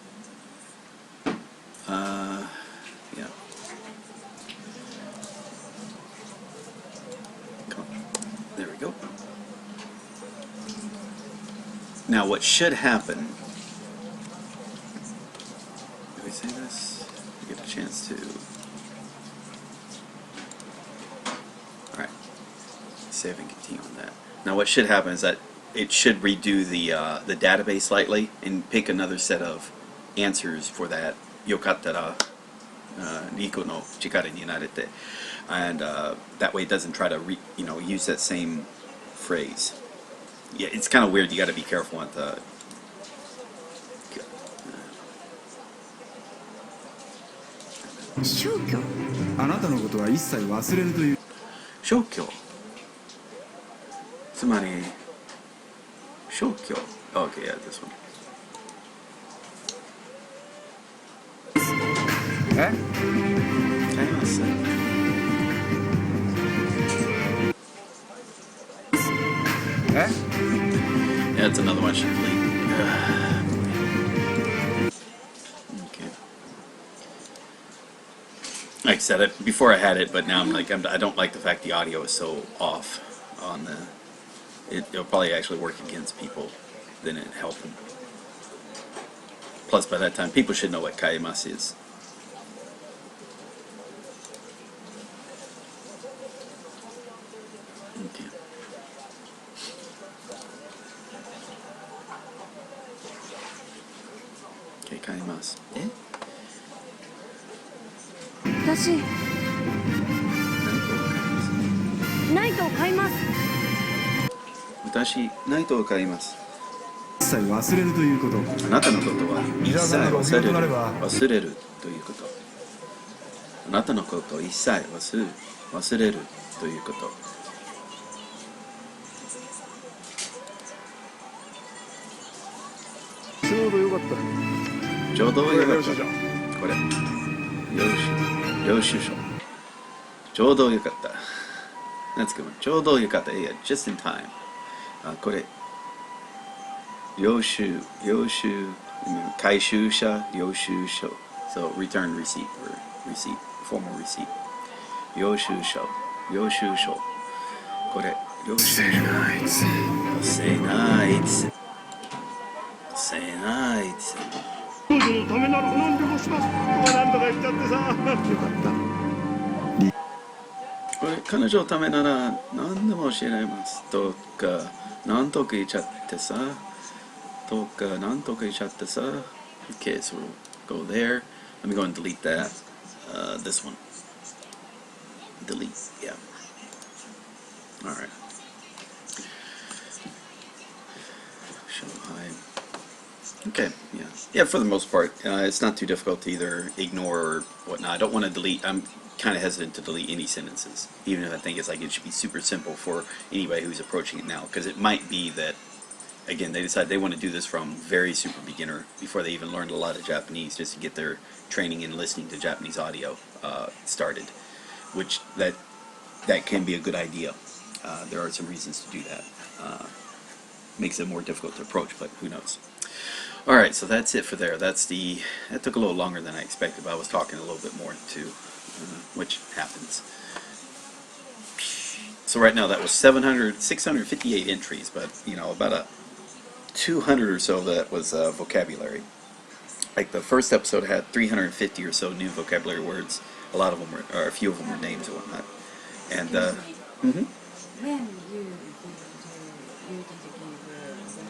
Yeah. Come on. There we go. Now what should happen, do we say this? We get a chance to. Alright. Save and continue on that. Now what should happen is that it should redo the database slightly and pick another set of answers for that yokattara, Riko no chikara ni narete, and that way it doesn't try to use that same phrase. Yeah, it's kind of weird. You got to be careful with the. 消去あなたのことは一切忘れるという消去つまり消去 Okay, yeah, this one. え買います。え Yeah, it's another one I should delete. Okay. Like I said, before I had it, but now I don't like the fact the audio is so off on the. It'll probably actually work against people than it help them. Plus, by that time, people should know what kaimasu is. Okay. Okay, kaimasu. Eh? 私ナイトを買います。私、ナイトを買います。一切忘れるということあなたのことは一切忘れるということ。あなたのことを一切忘れるということ。ちょうどよかったちょうどよかった。これ。領収書。ちょうどよかった。That's good one. ちょうどよかった。Yeah, just in time. これ。領収、回収者、領収書。So, return receipt or receipt, formal receipt. 領収書。これ、領収書。Say nights. せないですよ。彼女のためなら何でもします。なんとか言っちゃってさ。よかった。これ彼女のためなら何でも教えられますとかなんとか言っちゃってさとかなんとか言っちゃってさ Okay, so we'll go there. Let me go and delete that. This one. Delete, yeah. Alright. Show hide. Okay, yeah. Yeah, for the most part, it's not too difficult to either ignore or whatnot. I don't want to delete. I'm kind of hesitant to delete any sentences, even if I think it's like it should be super simple for anybody who's approaching it now, because it might be that, again, they decide they want to do this from very super beginner before they even learned a lot of Japanese, just to get their training in listening to Japanese audio started, which that can be a good idea. There are some reasons to do that. Makes it more difficult to approach, but who knows. Alright, so that's it for there. That took a little longer than I expected, but I was talking a little bit more too, which happens. So right now that was 658 entries, but you know, about 200 or so that was vocabulary. Like the first episode had 350 or so new vocabulary words. A lot of them were, or a few of them were names and whatnot. And When you did give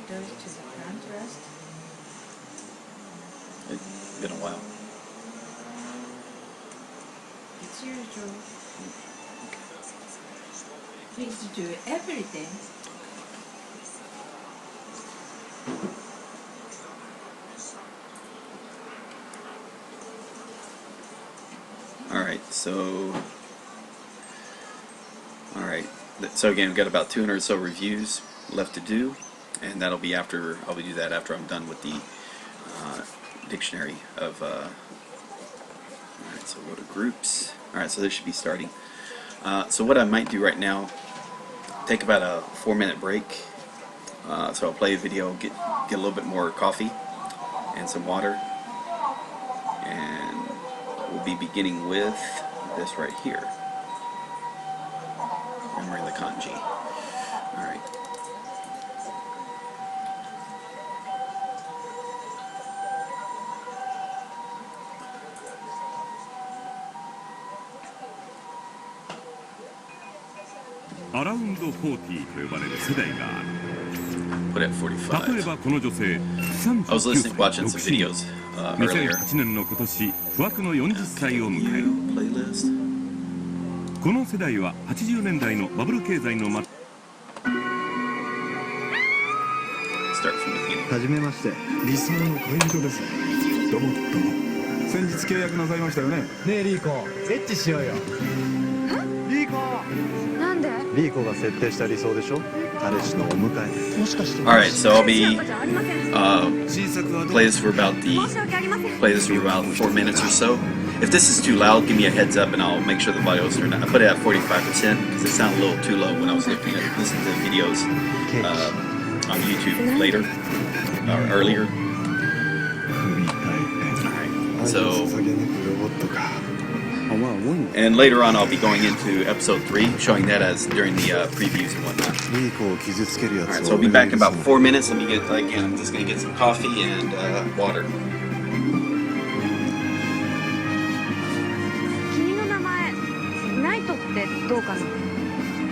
letters to the contrast? It's been a while. It's usual. Please do everything. Alright, so again, we've got about 200 or so reviews left to do, and that'll be after, I'll do that after I'm done with the dictionary of, alright, so go to groups. Alright, so this should be starting. So what I might do right now, take about a 4-minute break, so I'll play a video, get a little bit more coffee and some water, and we'll be beginning with this right here. Remembering the kanji. Alright. Around 40と呼ばれる世代がある。 Put it at 45. 例えばこの女性 I was listening, 39 watching 歳 some 独身 videos earlier. 2008年の今年不惑の40歳を迎える。 Playlist. この世代は80年代のバブル経済の真 Start from the beginning. はじめまして。理想の恋人です。どうもどうも。先日契約なさいましたよね。ねえリーコ、エッチしようよ。リーコ。なんで？リーコが設定した理想でしょ。彼氏のお迎え。もしかして。 Alright, so I'll be 新作はどう？ play this for about 4 minutes or so. If this is too loud, give me a heads up and I'll make sure the volume is turned down. I put it at 45% because it sounded a little too low when I was listening to the videos on YouTube later or earlier. Alright, so and later on I'll be going into episode 3, showing that as during the previews and whatnot. Alright, so I'll be back in about 4 minutes. Let me get, again, I'm just going to get some coffee and water. 君の名前ナイトってどうかな。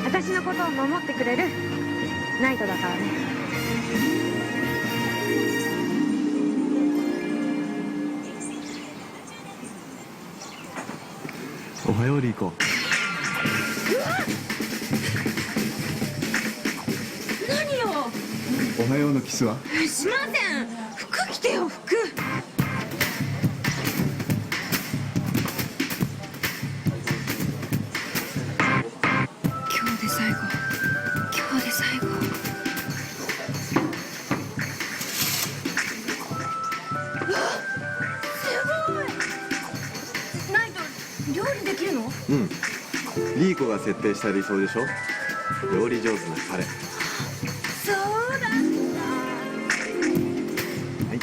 私のことを守ってくれるナイトだからね。おはようリーコ。何よ。おはようのキスは？しません。服着てよ服。今日で最後。今日で最後。料理できるの？うん。リーコが設定した理想でしょ。料理上手な彼。そうだった。はい。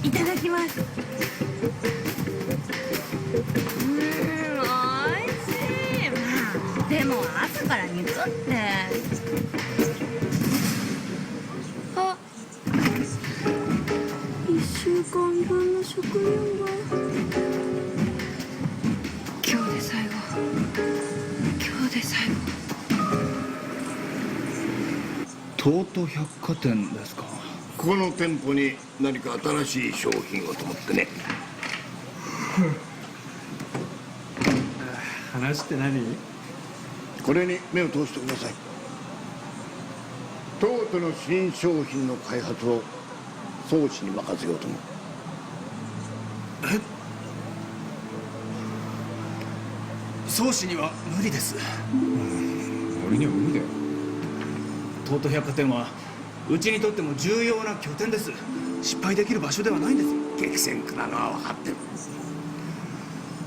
いただきます。おいしい。まあでも朝から肉って。あ、間分の食料が今日で最後今日で最後東都百貨店ですか。ここの店舗に何か新しい商品をと思ってね。話って何？これに目を通してください。東都の新商品の開発を宗師に任せようと思う。宗師には無理です。俺には無理だよ。東都百貨店はうちにとっても重要な拠点です。失敗できる場所ではないんですよ。激戦区なのは分かってる。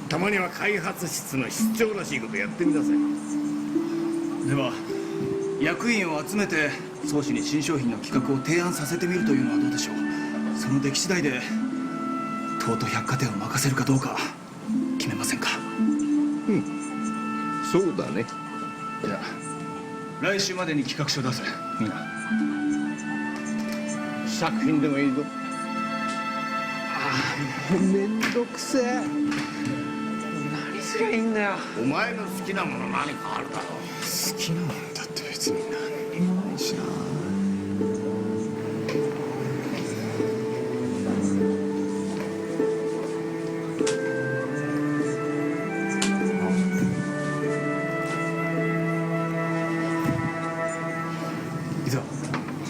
たまには開発室の室長らしいことやってみなさい。では役員を集めて宗師に新商品の企画を提案させてみるというのはどうでしょう。その出来次第で東都百貨店を任せるかどうか決めませんか。そうだね。じゃあ来週までに企画書を出せ。みんな試作品でもいいぞ。めんどくせえ。何すりゃいいんだよ。お前の好きなもの何かあるだろう。好きなもんだって別に何もないしな。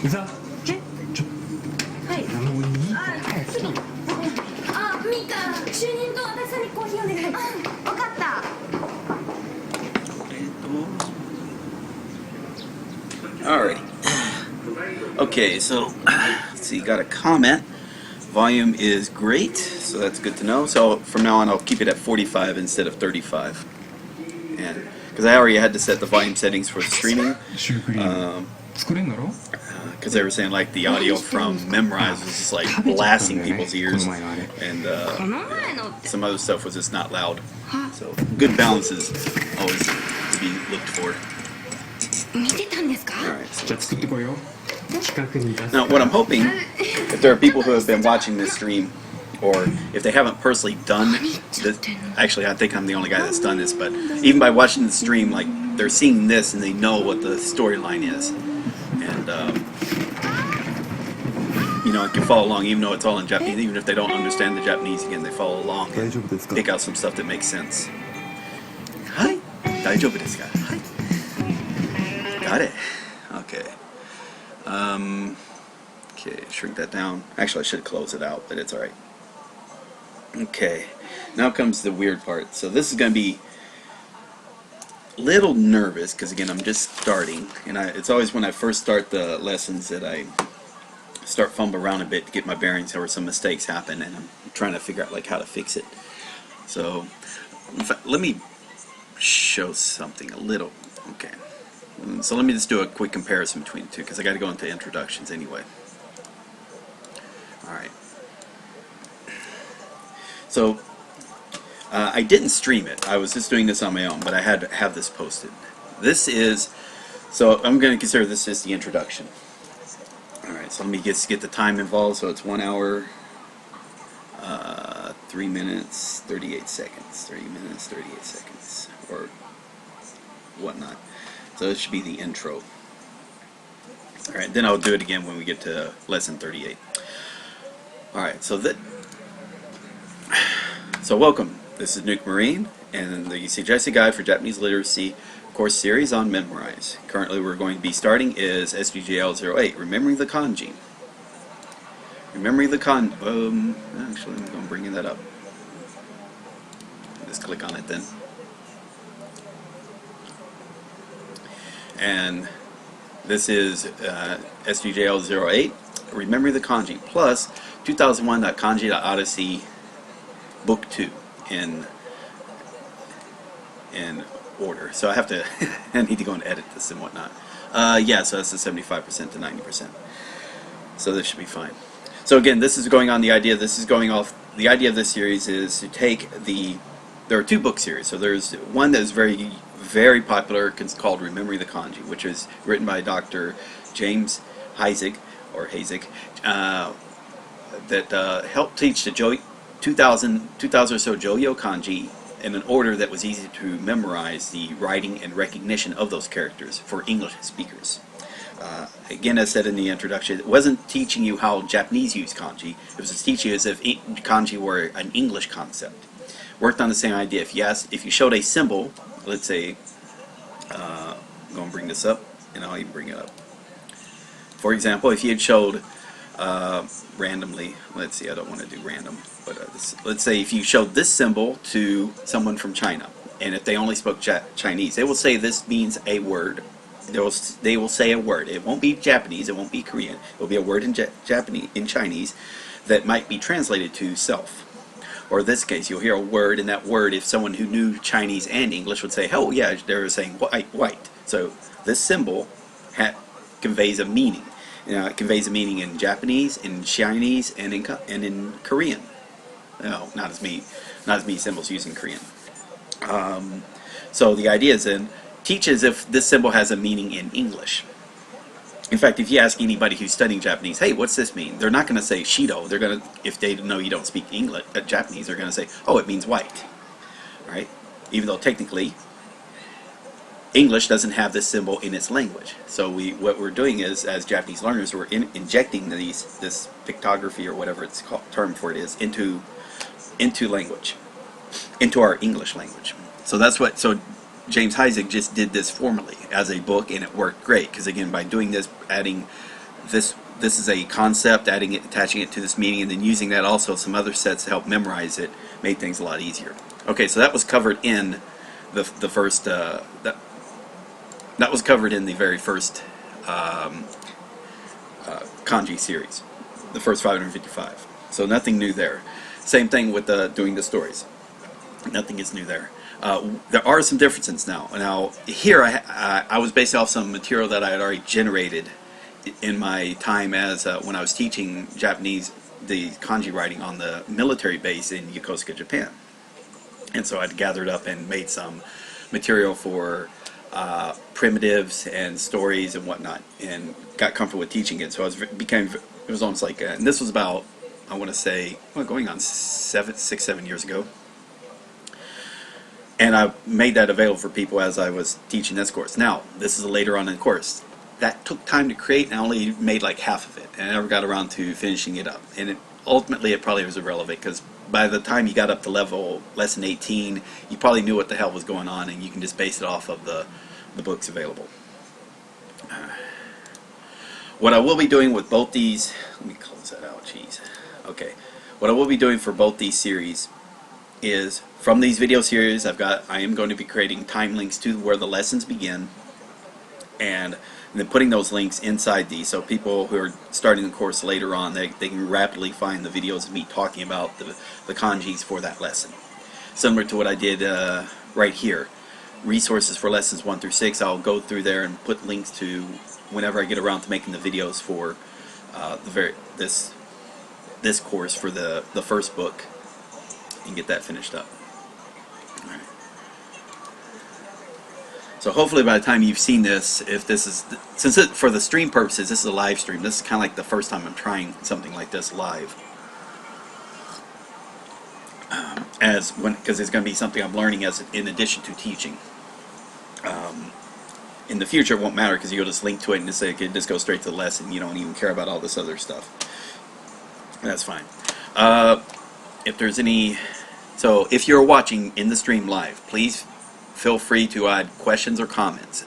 いざはいもういいから早く来い。あ、ミカ主任と私さんにコーヒーお願い。分かった。Alrighty. Okay, so let's see, got a comment. Volume is great, so that's good to know. So from now on, I'll keep it at 45 instead of 35. And because I already had to set the volume settings for the streaming. シュークリーム作れんだろ。Because they were saying like the audio from Memrise was just like blasting people's ears, and some other stuff was just not loud. So good balance is always to be looked for. 見てたんですか。 Alright, so じゃあ作ってこいよ。企画に出す。 now what I'm hoping, if there are people who have been watching this stream, or if they haven't personally done this, actually I think I'm the only guy that's done this, but even by watching the stream, like they're seeing this and they know what the storyline is, and you know, can follow along even though it's all in Japanese. Even if they don't understand the Japanese, again, they follow along and pick out some stuff that makes sense. Hi, 大丈夫ですか? Hi. Got it. Okay. Okay, shrink that down. Actually, I should close it out, but it's alright. Okay, now comes the weird part. So this is going to be a little nervous, because again, I'm just starting. And it's always when I first start the lessons that I start fumbling around a bit to get my bearings, or some mistakes happen, and I'm trying to figure out like how to fix it. So, in fact, let me show something a little. Okay. So let me just do a quick comparison between the two, because I got to go into introductions anyway. Alright. So, I didn't stream it. I was just doing this on my own, but I had to have this posted. This is, so I'm going to consider this as the introduction. Alright, so let me just get the time involved. So it's 1 hour, 3 minutes, 38 seconds. 3 minutes, 38 seconds, or whatnot. So this should be the intro. Alright, then I'll do it again when we get to lesson 38. Alright, so welcome. This is Nuke Marine, and the suggested guide for Japanese literacy course series on Memrise. Currently we're going to be starting is SGJL 08, Remembering the Kanji. Remembering the Kanji. Actually, I'm going to bring that up. Just click on it then. And this is SGJL 08, Remembering the Kanji, plus 2001.kanji.odyssey book 2 in order. So I have to, I need to go and edit this and whatnot. Yeah, so that's the 75% to 90%. So this should be fine. So again, this is going on the idea, this is going off, the idea of this series is to take there are 2 book series. So there's one that is very, very popular, called Remembering the Kanji, which is written by Dr. James Heisig, or Hazig, that helped teach the 2,000 or so Joyo kanji in an order that was easy to memorize the writing and recognition of those characters for English speakers. Again, as said in the introduction, it wasn't teaching you how Japanese use kanji. It was teaching you as if kanji were an English concept. Worked on the same idea. If you showed a symbol, let's say, I'm going to bring this up, and I'll even bring it up. For example, if you had showed randomly, let's see, I don't want to do random, but let's say if you showed this symbol to someone from China, and if they only spoke Chinese, they will say this means a word. They will say a word. It won't be Japanese, it won't be Korean. It will be a word in Chinese that might be translated to self. Or in this case, you'll hear a word, and that word, if someone who knew Chinese and English would say, oh yeah, they're saying white. So this symbol conveys a meaning. It conveys a meaning in Japanese, in Chinese, and in Korean. No, not as many symbols used in Korean. So the idea is then, teach as if this symbol has a meaning in English. In fact, if you ask anybody who's studying Japanese, hey, what's this mean? They're not going to say Shido. They're going to, if they know you don't speak English, Japanese, they're going to say, oh, it means white, right? Even though technically, English doesn't have this symbol in its language. So what we're doing is, as Japanese learners, we're injecting this pictography or whatever it's called, term for it is, into language, into our English language. So that's what. So James Heisig just did this formally as a book, and it worked great because again, by doing this, adding this is a concept, attaching it to this meaning, and then using that also some other sets to help memorize it, made things a lot easier. Okay, so that was covered in the first that was covered in the very first kanji series, the first 555. So nothing new there. Same thing with doing the stories. Nothing is new there. There are some differences now. Now here I was based off some material that I had already generated in my time as when I was teaching Japanese, the kanji writing on the military base in Yokosuka, Japan. And so I'd gathered up and made some material for primitives and stories and whatnot, and got comfortable with teaching it. So it was almost like, and this was about, I want to say, going on 6-7 years ago. And I made that available for people as I was teaching this course. Now, this is later on in the course. That took time to create, and I only made like half of it, and I never got around to finishing it up. And ultimately, it probably was irrelevant, because by the time you got up to lesson 18, you probably knew what the hell was going on, and you can just base it off of the books available. What I will be doing with both these, let me close that out, jeez. Okay, what I will be doing for both these series is, from these video series, I am going to be creating time links to where the lessons begin, and then putting those links inside these, so people who are starting the course later on, they can rapidly find the videos of me talking about the kanjis for that lesson. Similar to what I did right here. Resources for lessons 1 through 6, I'll go through there and put links to whenever I get around to making the videos for this course for the first book, and get that finished up. Alright. So hopefully by the time you've seen this, for the stream purposes, this is a live stream. This is kind of like the first time I'm trying something like this live. Because it's going to be something I'm learning in addition to teaching. In the future, it won't matter, because you'll just link to it and just go straight to the lesson. You don't even care about all this other stuff. That's fine. If there's any, so if you're watching in the stream live, please feel free to add questions or comments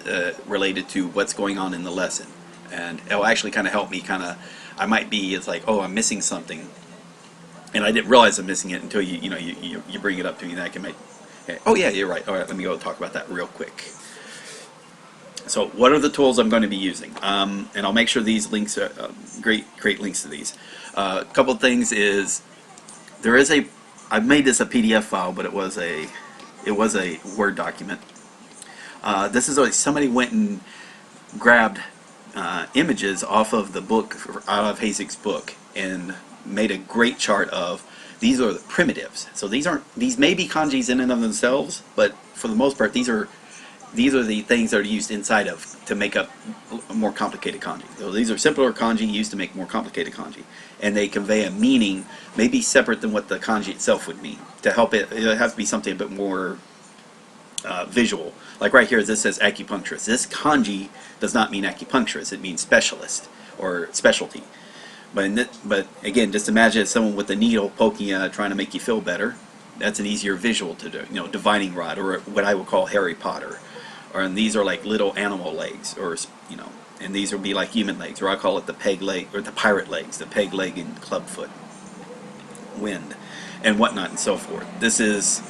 related to what's going on in the lesson, and it'll actually kind of help me. I might be, it's like, oh, I'm missing something, and I didn't realize I'm missing it until you bring it up to me, and I can make, oh yeah, you're right. All right, let me go talk about that real quick. So what are the tools I'm going to be using? And I'll make sure these links are great links to these. A couple of things is, I've made this a PDF file, but it was a Word document. This is always, somebody went and grabbed images off of the book, out of Heisig's book, and made a great chart of, these are the primitives. So these may be kanjis in and of themselves, but for the most part, these are these are the things that are used inside of to make up a more complicated kanji. So these are simpler kanji used to make more complicated kanji, and they convey a meaning maybe separate than what the kanji itself would mean. To help it, it has to be something a bit more visual. Like right here, this says acupuncturist. This kanji does not mean acupuncturist; it means specialist or specialty. But again, just imagine someone with a needle poking you, trying to make you feel better. That's an easier visual to do. You know, divining rod, or what I would call Harry Potter. And these are like little animal legs, or you know, and these would be like human legs, or I call it the peg leg, or the pirate legs, the peg leg and club foot, wind, and whatnot, and so forth. This is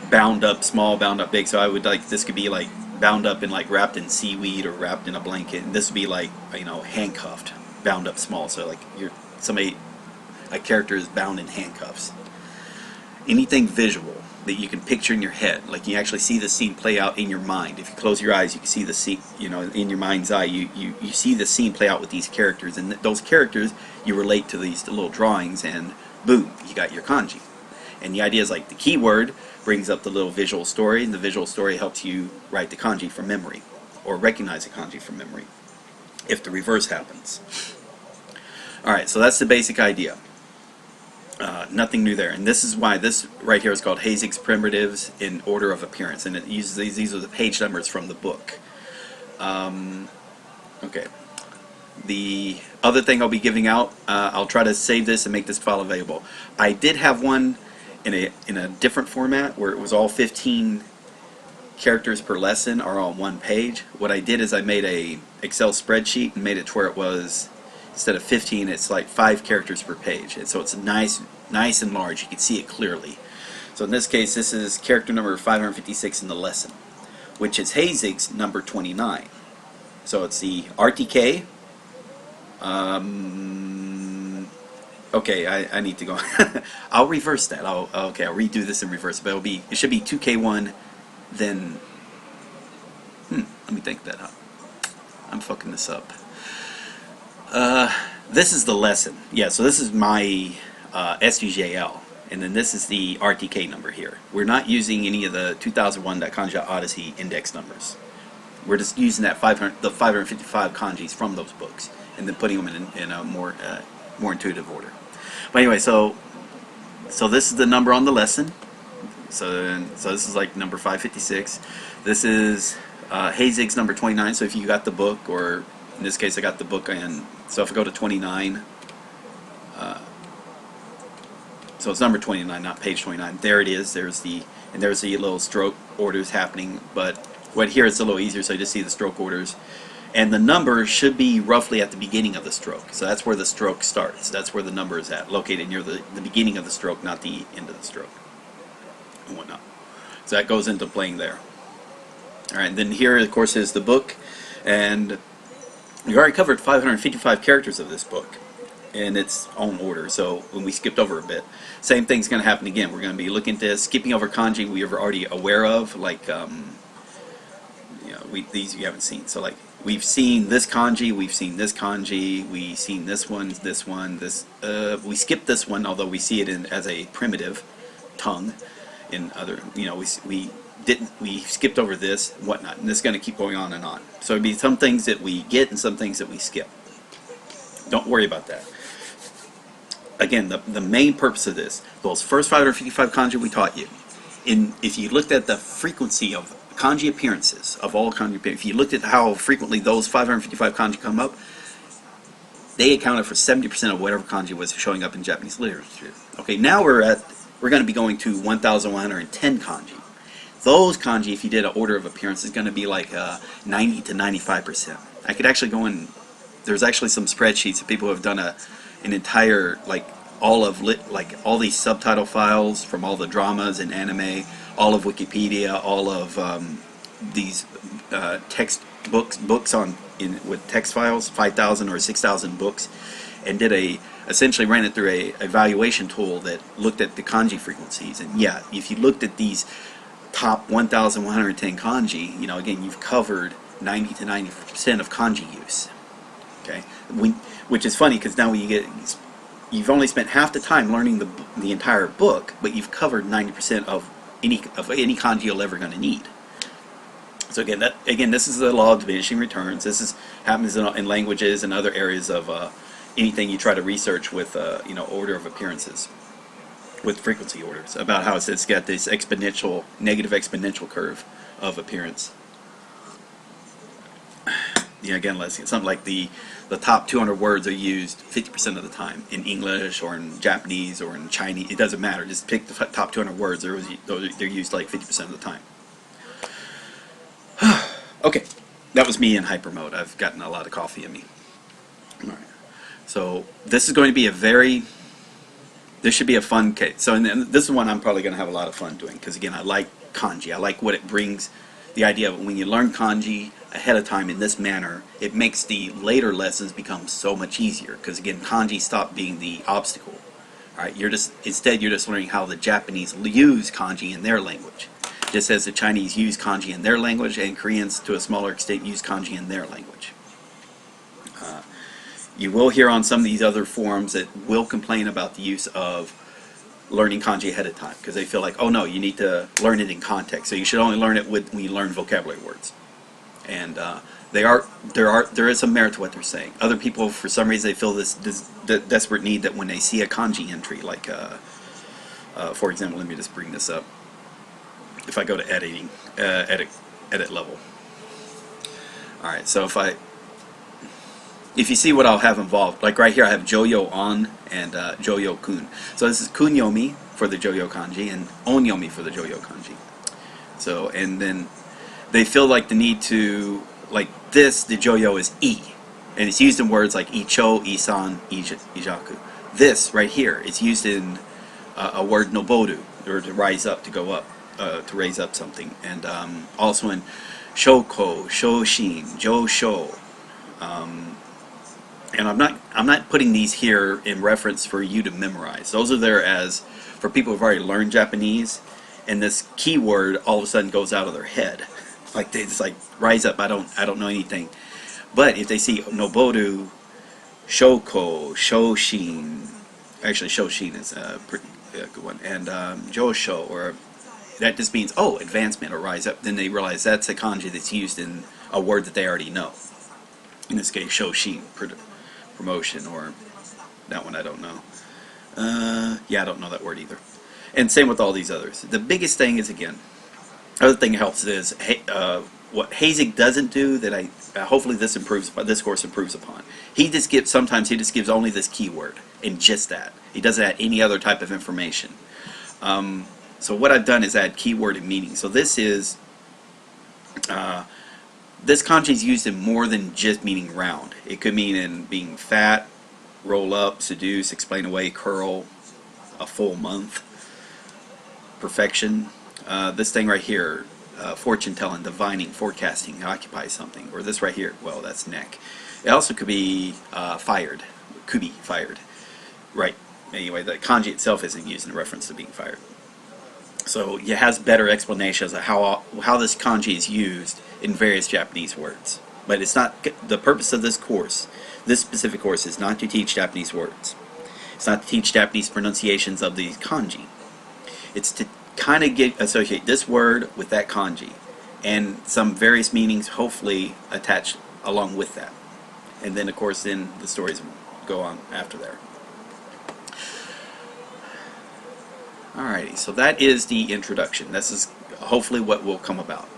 bound up small, bound up big. So I would like this could be like bound up and like wrapped in seaweed or wrapped in a blanket, and this would be like, you know, handcuffed, bound up small. So like a character is bound in handcuffs. Anything visual that you can picture in your head, like you actually see the scene play out in your mind. If you close your eyes, you can see the scene, you know, in your mind's eye. You see the scene play out with these characters, and those characters you relate to these little drawings, and boom, you got your kanji. And the idea is like the keyword brings up the little visual story, and the visual story helps you write the kanji from memory, or recognize the kanji from memory, if the reverse happens. Alright, so that's the basic idea. Nothing new there. And this is why this right here is called Hazig's Primitives in Order of Appearance. And it uses these are the page numbers from the book. Okay. The other thing I'll be giving out, I'll try to save this and make this file available. I did have one in a different format where it was all 15 characters per lesson are on one page. What I did is I made a Excel spreadsheet and made it to where it was, instead of 15, it's like 5 characters per page, and so it's nice and large. You can see it clearly. So in this case, this is character number 556 in the lesson, which is Hazig's number 29. So it's the RTK. Okay, I need to go. I'll reverse that. I'll redo this in reverse, but it should be 2K1, then. Let me think that up. I'm fucking this up. This is the lesson. Yeah, so this is my SGJL, and then this is the RTK number here. We're not using any of the 2001 Kanji Odyssey index numbers. We're just using the 555 kanjis from those books, and then putting them in a more intuitive order. But anyway, so this is the number on the lesson. So this is like number 556. This is Hazig's number 29. So if you got the book, or in this case I got the book, and so if I go to 29, so it's number 29, not page 29. There it is. There's the little stroke orders happening. But what here is a little easier, so you just see the stroke orders, and the number should be roughly at the beginning of the stroke. So that's where the stroke starts. That's where the number is at, located near the beginning of the stroke, not the end of the stroke, and whatnot. So that goes into playing there. All right, and then here, of course, is the book, and we already covered 555 characters of this book in its own order. So when we skipped over a bit, same thing's going to happen again. We're going to be looking at this, skipping over kanji we are already aware of, like these you haven't seen. So like we've seen this kanji, we've seen this kanji, we've seen this one, this. We skipped this one, although we see it as a primitive tongue. In other, we skipped over this, whatnot, and this is going to keep going on and on. So it'd be some things that we get and some things that we skip. Don't worry about that. Again, the main purpose of this, those first 555 kanji we taught you, if you looked at the frequency of kanji appearances, of all kanji appearances, if you looked at how frequently those 555 kanji come up, they accounted for 70% of whatever kanji was showing up in Japanese literature. Okay, now we're going to be going to 1,110 kanji. Those kanji, if you did an order of appearance, is going to be like 90 to 95%. I could actually go in. There's actually some spreadsheets of people who have done an entire all these subtitle files from all the dramas and anime, all of Wikipedia, all of these text books with text files, 5,000 or 6,000 books, and essentially ran it through a evaluation tool that looked at the kanji frequencies. And yeah, if you looked at these top 1,110 kanji, again, you've covered 90 to 90% of kanji use. Okay, which is funny because now you've only spent half the time learning the entire book, but you've covered 90% of any kanji you're ever going to need. So again, this is the law of diminishing returns. This happens in languages and other areas of anything you try to research with order of appearances, with frequency orders, about how it's got this negative exponential curve of appearance. Again, let's see, something like the top 200 words are used 50% of the time in English or in Japanese or in Chinese. It doesn't matter. Just pick the top 200 words. They're used like 50% of the time. Okay, that was me in hyper mode. I've gotten a lot of coffee in me. All right. So this is going to be this should be a fun case. So and this is one I'm probably going to have a lot of fun doing, because again, I like kanji. I like what it brings. The idea of when you learn kanji ahead of time in this manner, it makes the later lessons become so much easier, because again, kanji stopped being the obstacle. All right, instead you're just learning how the Japanese use kanji in their language, just as the Chinese use kanji in their language, and Koreans to a smaller extent use kanji in their language. You will hear on some of these other forums that will complain about the use of learning kanji ahead of time, because they feel like, oh no, you need to learn it in context, so you should only learn it when you learn vocabulary words. And there is some merit to what they're saying. Other people, for some reason, they feel this desperate need that when they see a kanji entry, like for example, let me just bring this up. If I go to editing, edit level. All right, so if you see what I'll have involved, like right here I have Joyo on and Joyo kun. So this is kun yomi for the Joyo kanji and on yomi for the Joyo kanji. So, and then they feel like the need to, like this, the Joyo is I, and it's used in words like icho, isan, ijaku. This right here is used in a word noboru, or to rise up, to go up, to raise up something, and also in shoko, shoshin, josho. And I'm not putting these here in reference for you to memorize. Those are there as for people who've already learned Japanese, and this keyword all of a sudden goes out of their head, like they just like rise up. I don't know anything, but if they see noboru, shoko, shoshin, actually shoshin is a pretty good one, and josho, or that just means advancement or rise up. Then they realize that's a kanji that's used in a word that they already know. In this case, shoshin, promotion, or that one I don't know. Yeah, I don't know that word either. And same with all these others. The biggest thing is, again, other thing that helps is what Hazing doesn't do that hopefully this course improves upon. Sometimes he just gives only this keyword and just that. He doesn't add any other type of information. So what I've done is add keyword and meaning. So this is this kanji is used in more than just meaning round. It could mean in being fat, roll up, seduce, explain away, curl, a full month, perfection. This thing right here, fortune telling, divining, forecasting, occupy something. Or this right here, well, that's neck. It also could be fired, could be fired. Right. Anyway, the kanji itself isn't used in reference to being fired. So it has better explanations of how this kanji is used in various Japanese words. But it's not the purpose of this course. This specific course is not to teach Japanese words. It's not to teach Japanese pronunciations of these kanji. It's to kind of associate this word with that kanji, and some various meanings hopefully attached along with that. And then of course then the stories go on after there. Alrighty, so that is the introduction. This is hopefully what will come about.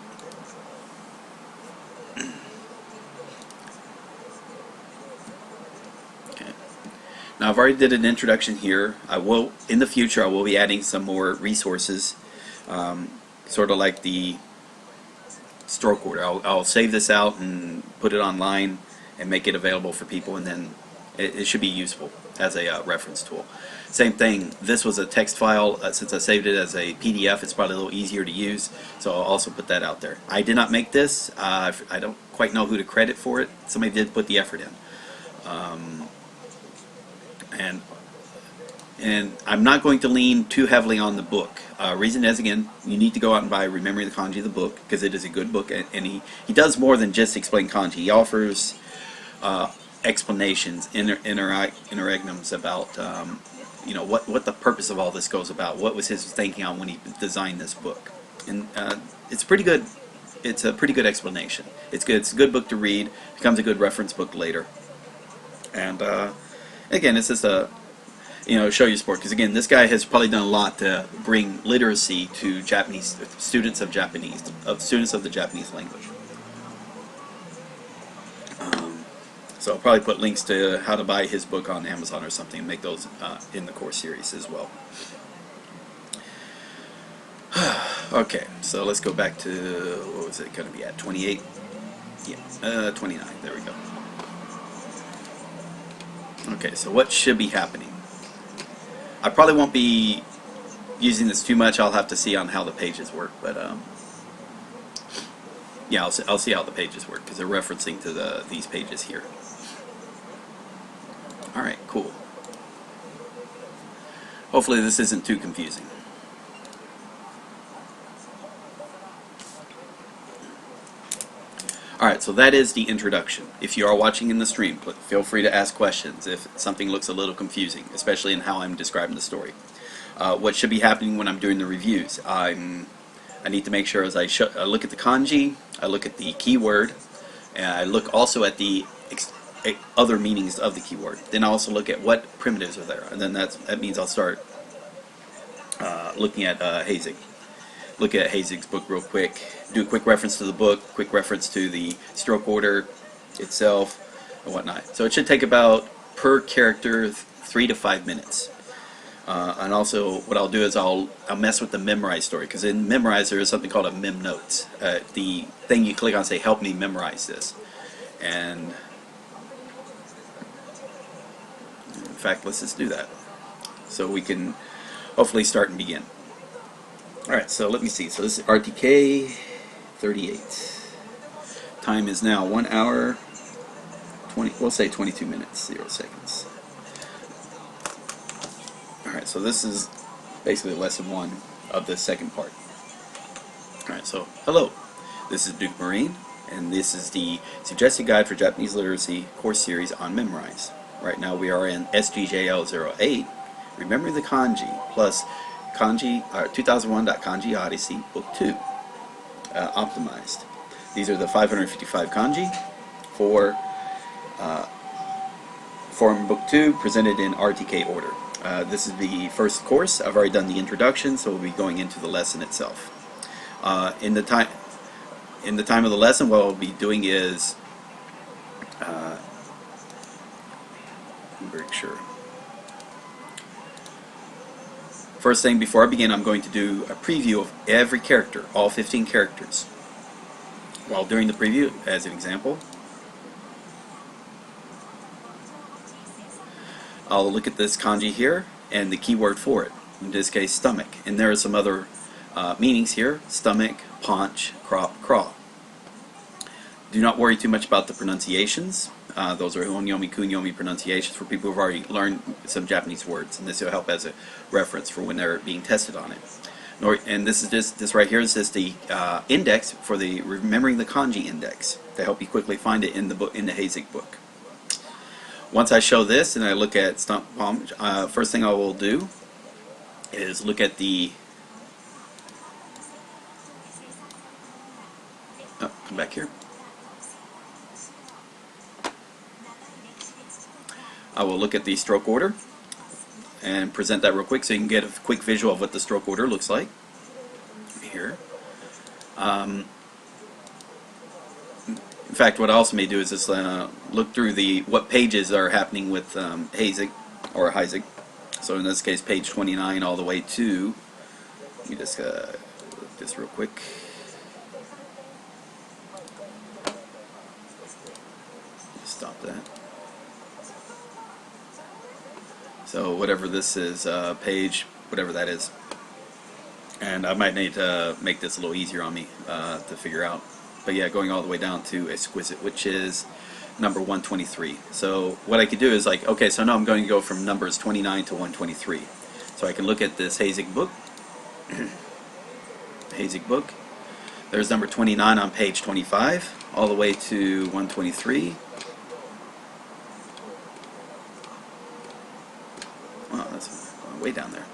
Okay. Now I've already did an introduction here. In the future I will be adding some more resources, sort of like the stroke order. I'll save this out and put it online and make it available for people, and then it should be useful as a reference tool. Same thing, this was a text file. Since I saved it as a PDF, it's probably a little easier to use, so I'll also put that out there. I did not make this. I don't quite know who to credit for it. Somebody did put the effort in. And I'm not going to lean too heavily on the book. Reason is, again, you need to go out and buy Remembering the Kanji, the book, because it is a good book, and he does more than just explain kanji. He offers explanations, interregnums about what the purpose of all this goes about. What was his thinking on when he designed this book, and it's pretty good. it's a pretty good explanation. It's good. It's a good book to read. Becomes a good reference book later. And again, it's just a show your sport, because again, this guy has probably done a lot to bring literacy to Japanese students of students of the Japanese language. So I'll probably put links to how to buy his book on Amazon or something and make those in the course series as well. Okay, so let's go back to, what was it going to be at, 28? Yeah, 29, there we go. Okay, so what should be happening? I probably won't be using this too much. I'll have to see on how the pages work, but yeah, I'll see how the pages work, because they're referencing to these pages here. Alright, cool. Hopefully this isn't too confusing. Alright, so that is the introduction. If you are watching in the stream, feel free to ask questions if something looks a little confusing, especially in how I'm describing the story. What should be happening when I'm doing the reviews? I need to make sure as I look at the kanji, I look at the keyword, and I look also at the other meanings of the keyword. Then I also look at what primitives are there, and then that means I'll start looking at Hazig. Look at Hazig's book real quick, do a quick reference to the book, quick reference to the stroke order itself, and whatnot. So it should take about, per character, 3 to 5 minutes. And also, what I'll do is I'll mess with the memorize story, because in memorize there is something called a mem notes. The thing you click on say, help me memorize this. And in fact, let's just do that, so we can hopefully start and begin. Alright, so let me see. So this is RTK 38. Time is now 1 hour, we'll say 22 minutes, 0 seconds. Alright, so this is basically lesson 1 of the second part. Alright, so hello. This is Duke Marine, and this is the Suggested Guide for Japanese Literacy course series on Memorize. Right now we are in SGJL 08, Remembering the Kanji, plus Kanji 2001.Kanji Odyssey, Book 2, optimized. These are the 555 kanji for Book 2, presented in RTK order. This is the first course. I've already done the introduction, so we'll be going into the lesson itself. In the time of the lesson, what I'll be doing is, very sure. First thing, before I begin, I'm going to do a preview of every character, all 15 characters. While doing the preview, as an example, I'll look at this kanji here and the keyword for it, in this case stomach. And there are some other meanings here: stomach, paunch, crop, craw. Do not worry too much about the pronunciations. Those are honyomi, kunyomi pronunciations for people who've already learned some Japanese words, and this will help as a reference for when they're being tested on it. And this is this right here is just the index for the Remembering the Kanji index to help you quickly find it in the book, in the Hazig book. Once I show this and I look at stomach, paunch, first thing I will do is look at the. Oh, come back here. I will look at the stroke order and present that real quick so you can get a quick visual of what the stroke order looks like here. In fact, what I also may do is just look through what pages are happening with Hazig or Hazig. So in this case, page 29 all the way to. Let me just look this real quick. Stop that. So whatever this is, page, whatever that is. And I might need to make this a little easier on me to figure out. But yeah, going all the way down to Exquisite, which is number 123. So what I could do is like, okay, so now I'm going to go from numbers 29 to 123. So I can look at this Hazig book. Hazig book. There's number 29 on page 25, all the way to 123. Wow, that's way down there.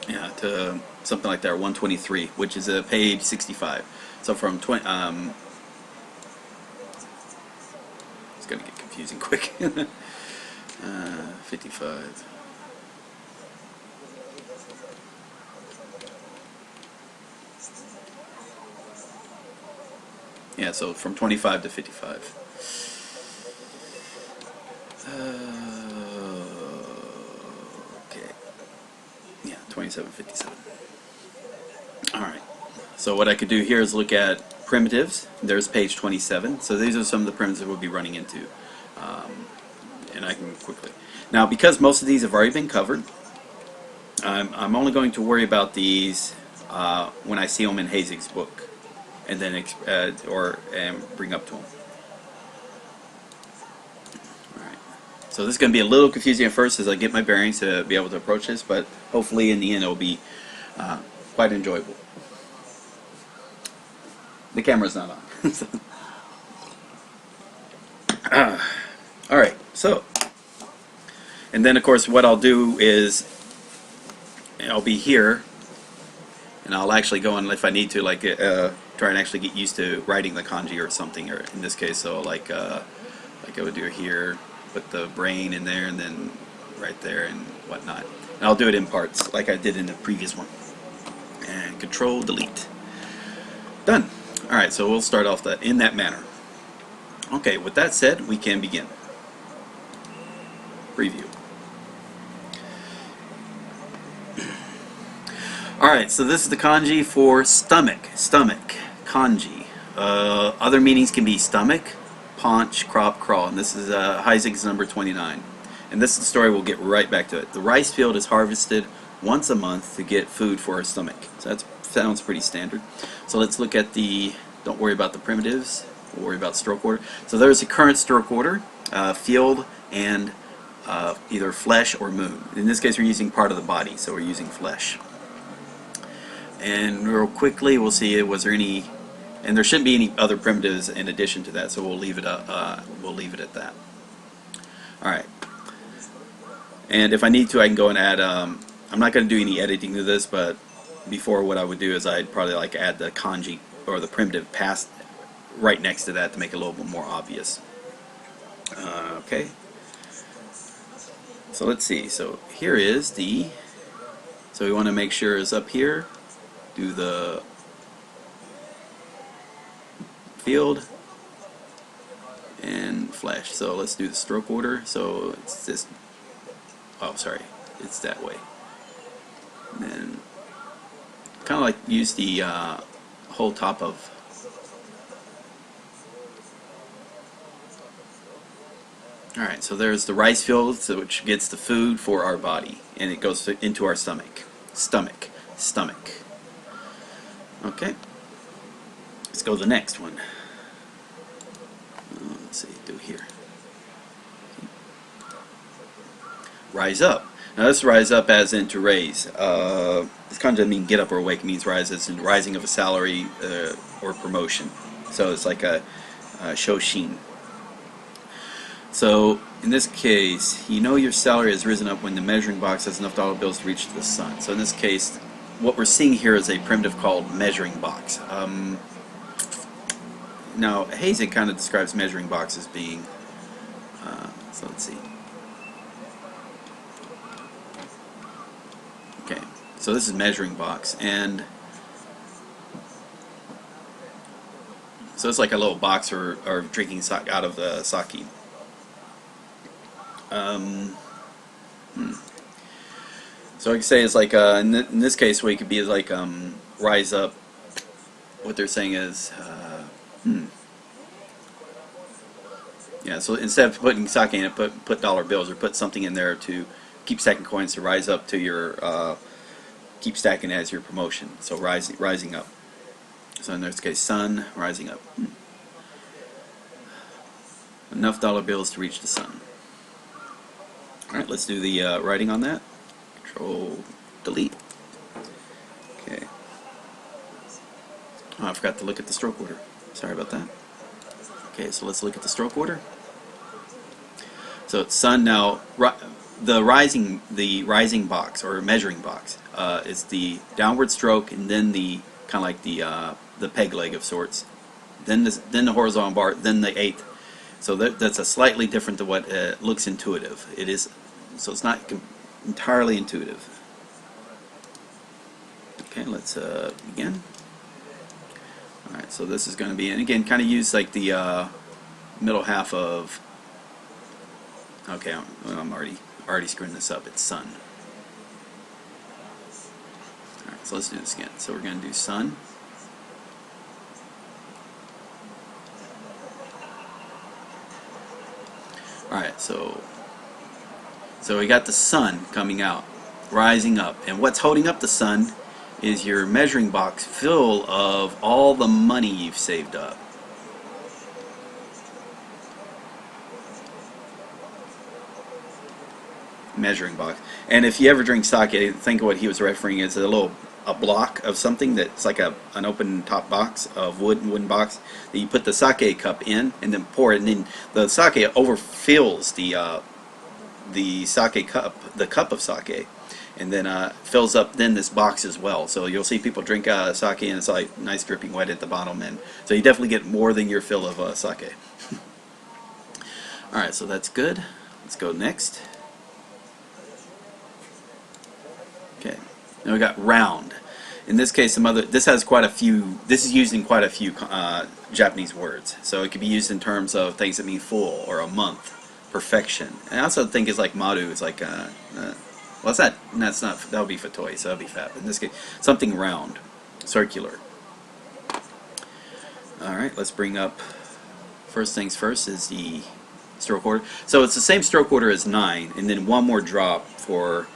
Yeah, to something like that, 123, which is page 65. So from 20, it's gonna get confusing quick. 55. Yeah, so from 25 to 55. Okay. Yeah, 27, 57. Alright. So what I could do here is look at primitives. There's page 27. So these are some of the primitives we'll be running into. And I can quickly. Now, because most of these have already been covered, I'm only going to worry about these when I see them in Hazig's book, and then bring up to them. All right. So this is going to be a little confusing at first as I get my bearings to be able to approach this, but hopefully in the end it will be quite enjoyable. The camera's not on. All right. So, and then of course what I'll do is I'll be here, and I'll actually go and if I need to, like try and actually get used to writing the kanji or something, or in this case, so like I would do here, put the brain in there, and then right there and whatnot. And I'll do it in parts, like I did in the previous one. And Control Delete. Done. All right, so we'll start off in that manner. Okay, with that said, we can begin. Preview. Alright, so this is the kanji for stomach. Stomach. Kanji. Other meanings can be stomach, paunch, crop, crawl. And this is Heisig's number 29. And this is the story, we'll get right back to it. The rice field is harvested once a month to get food for our stomach. So that sounds pretty standard. So let's look at don't worry about the primitives, we'll worry about stroke order. So there's a current stroke order, field, and either flesh or moon. In this case we're using part of the body, so we're using flesh. And real quickly we'll see, was there any, and there shouldn't be any other primitives in addition to that, so we'll leave it at that. Alright. And if I need to, I can go and add, I'm not going to do any editing to this, but before what I would do is I'd probably like add the kanji or the primitive past right next to that to make it a little bit more obvious. Okay. So let's see. So here is so we want to make sure it's up here. Do the field and flesh. So let's do the stroke order. So it's this. Oh, sorry. It's that way. And then kind of like use the whole top of. Alright, so there's the rice field, which gets the food for our body, and it goes into our stomach. Stomach. Okay. Let's go to the next one. Let's see, do here. Rise up. Now this rise up as in to raise. This kanji doesn't mean get up or awake, it means rise as in rising of a salary or promotion. So it's like a shoshin. So in this case, you know your salary has risen up when the measuring box has enough dollar bills to reach the sun. So in this case, what we're seeing here is a primitive called measuring box. Now Hazig kind of describes measuring box as being, so let's see. Okay, so this is measuring box, and so it's like a little box or drinking out of the sake. So I could say it's like in this case, we could be like rise up. What they're saying is, yeah. So instead of putting sake in it, put dollar bills or put something in there to keep stacking coins to rise up to your keep stacking as your promotion. So rising up. So in this case, sun rising up. Enough dollar bills to reach the sun. Alright, let's do the writing on that. Control Delete. Okay. Oh, I forgot to look at the stroke order. Sorry about that. Okay, so let's look at the stroke order. So it's sun now. The rising box or measuring box is the downward stroke, and then the kind of like the peg leg of sorts, then the horizontal bar, then the eighth. So that's a slightly different to what looks intuitive. It is, so it's not entirely intuitive. Okay, let's begin. All right, so this is going to be, and again, kind of use like the middle half of. Okay, I'm already screwing this up. It's sun. All right, so let's do this again. So we're going to do sun. All right, so we got the sun coming out, rising up, and what's holding up the sun is your measuring box full of all the money you've saved up. Measuring box. And if you ever drink sake, think of what he was referring as a block of something that's like an open top box of wooden box that you put the sake cup in and then pour it, and then the sake overfills the sake cup, the cup of sake, and then fills up then this box as well. So you'll see people drink sake and it's like nice dripping wet at the bottom, and so you definitely get more than your fill of sake. Alright, so that's good. Let's go next. Okay, now we got round. In this case, this has quite a few. This is used in quite a few Japanese words. So it could be used in terms of things that mean full or a month, perfection. And I also think it's like maru. It's like well, that's not. That would be fatoi. So that would be fat. But in this case, something round, circular. All right, let's bring up. First things first is the stroke order. So it's the same stroke order as 9, and then one more drop for.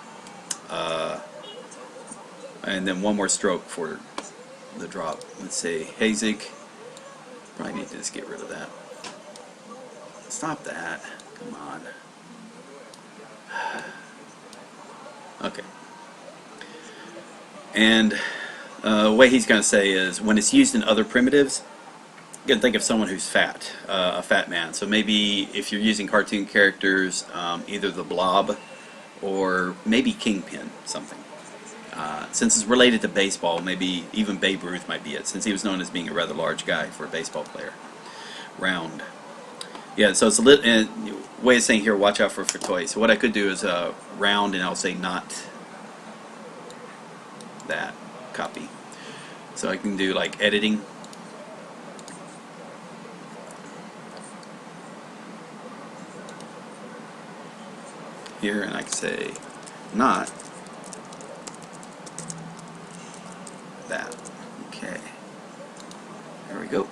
And then one more stroke for the drop. Let's say Hazig. Probably need to just get rid of that. Stop that. Come on. Okay. And the way he's going to say is when it's used in other primitives, you can think of someone who's fat, a fat man. So maybe if you're using cartoon characters, either the Blob or maybe Kingpin, something. Since it's related to baseball, maybe even Babe Ruth might be it, since he was known as being a rather large guy for a baseball player. Round. Yeah, so it's a way of saying here, watch out for fatoi. So what I could do is round, and I'll say not that. Copy. So I can do like editing. Here, and I can say not that. Okay. There we go.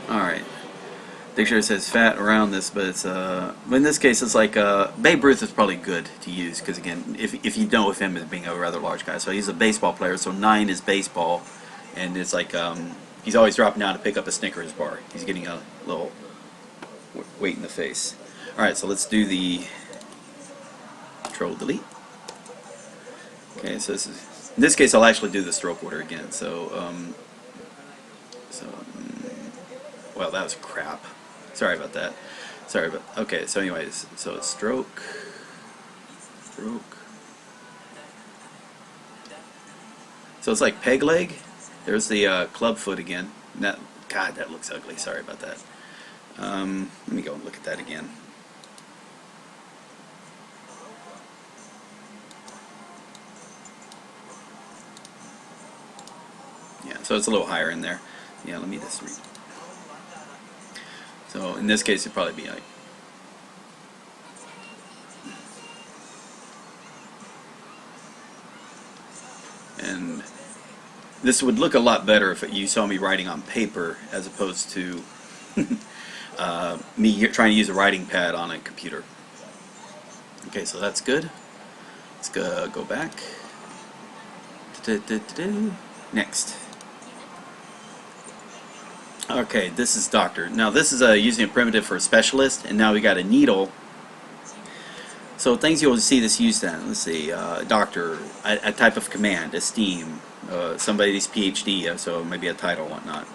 Alright. Dictionary says fat around this, but it's but in this case it's like Babe Ruth is probably good to use, because again, if you know of him as being a rather large guy, so he's a baseball player, so 9 is baseball, and it's like he's always dropping down to pick up a Snickers bar. He's getting a little weight in the face. Alright, so let's do the Control Delete. Okay, so in this case I'll actually do the stroke order again. So well, that was crap. Sorry about that. Sorry, but okay. So anyways, so it's stroke. So it's like peg leg. There's the club foot again. God, that looks ugly. Sorry about that. Let me go and look at that again. Yeah, so it's a little higher in there. Yeah, let me just read. So in this case, it'd probably be like. And this would look a lot better if you saw me writing on paper as opposed to me trying to use a writing pad on a computer. Okay, so that's good. Let's go back. Next. Okay, this is doctor. Now this is using a primitive for a specialist, and now we got a needle. So things you'll see this used in, let's see, doctor, a type of command, esteem, somebody's PhD, so maybe a title, whatnot.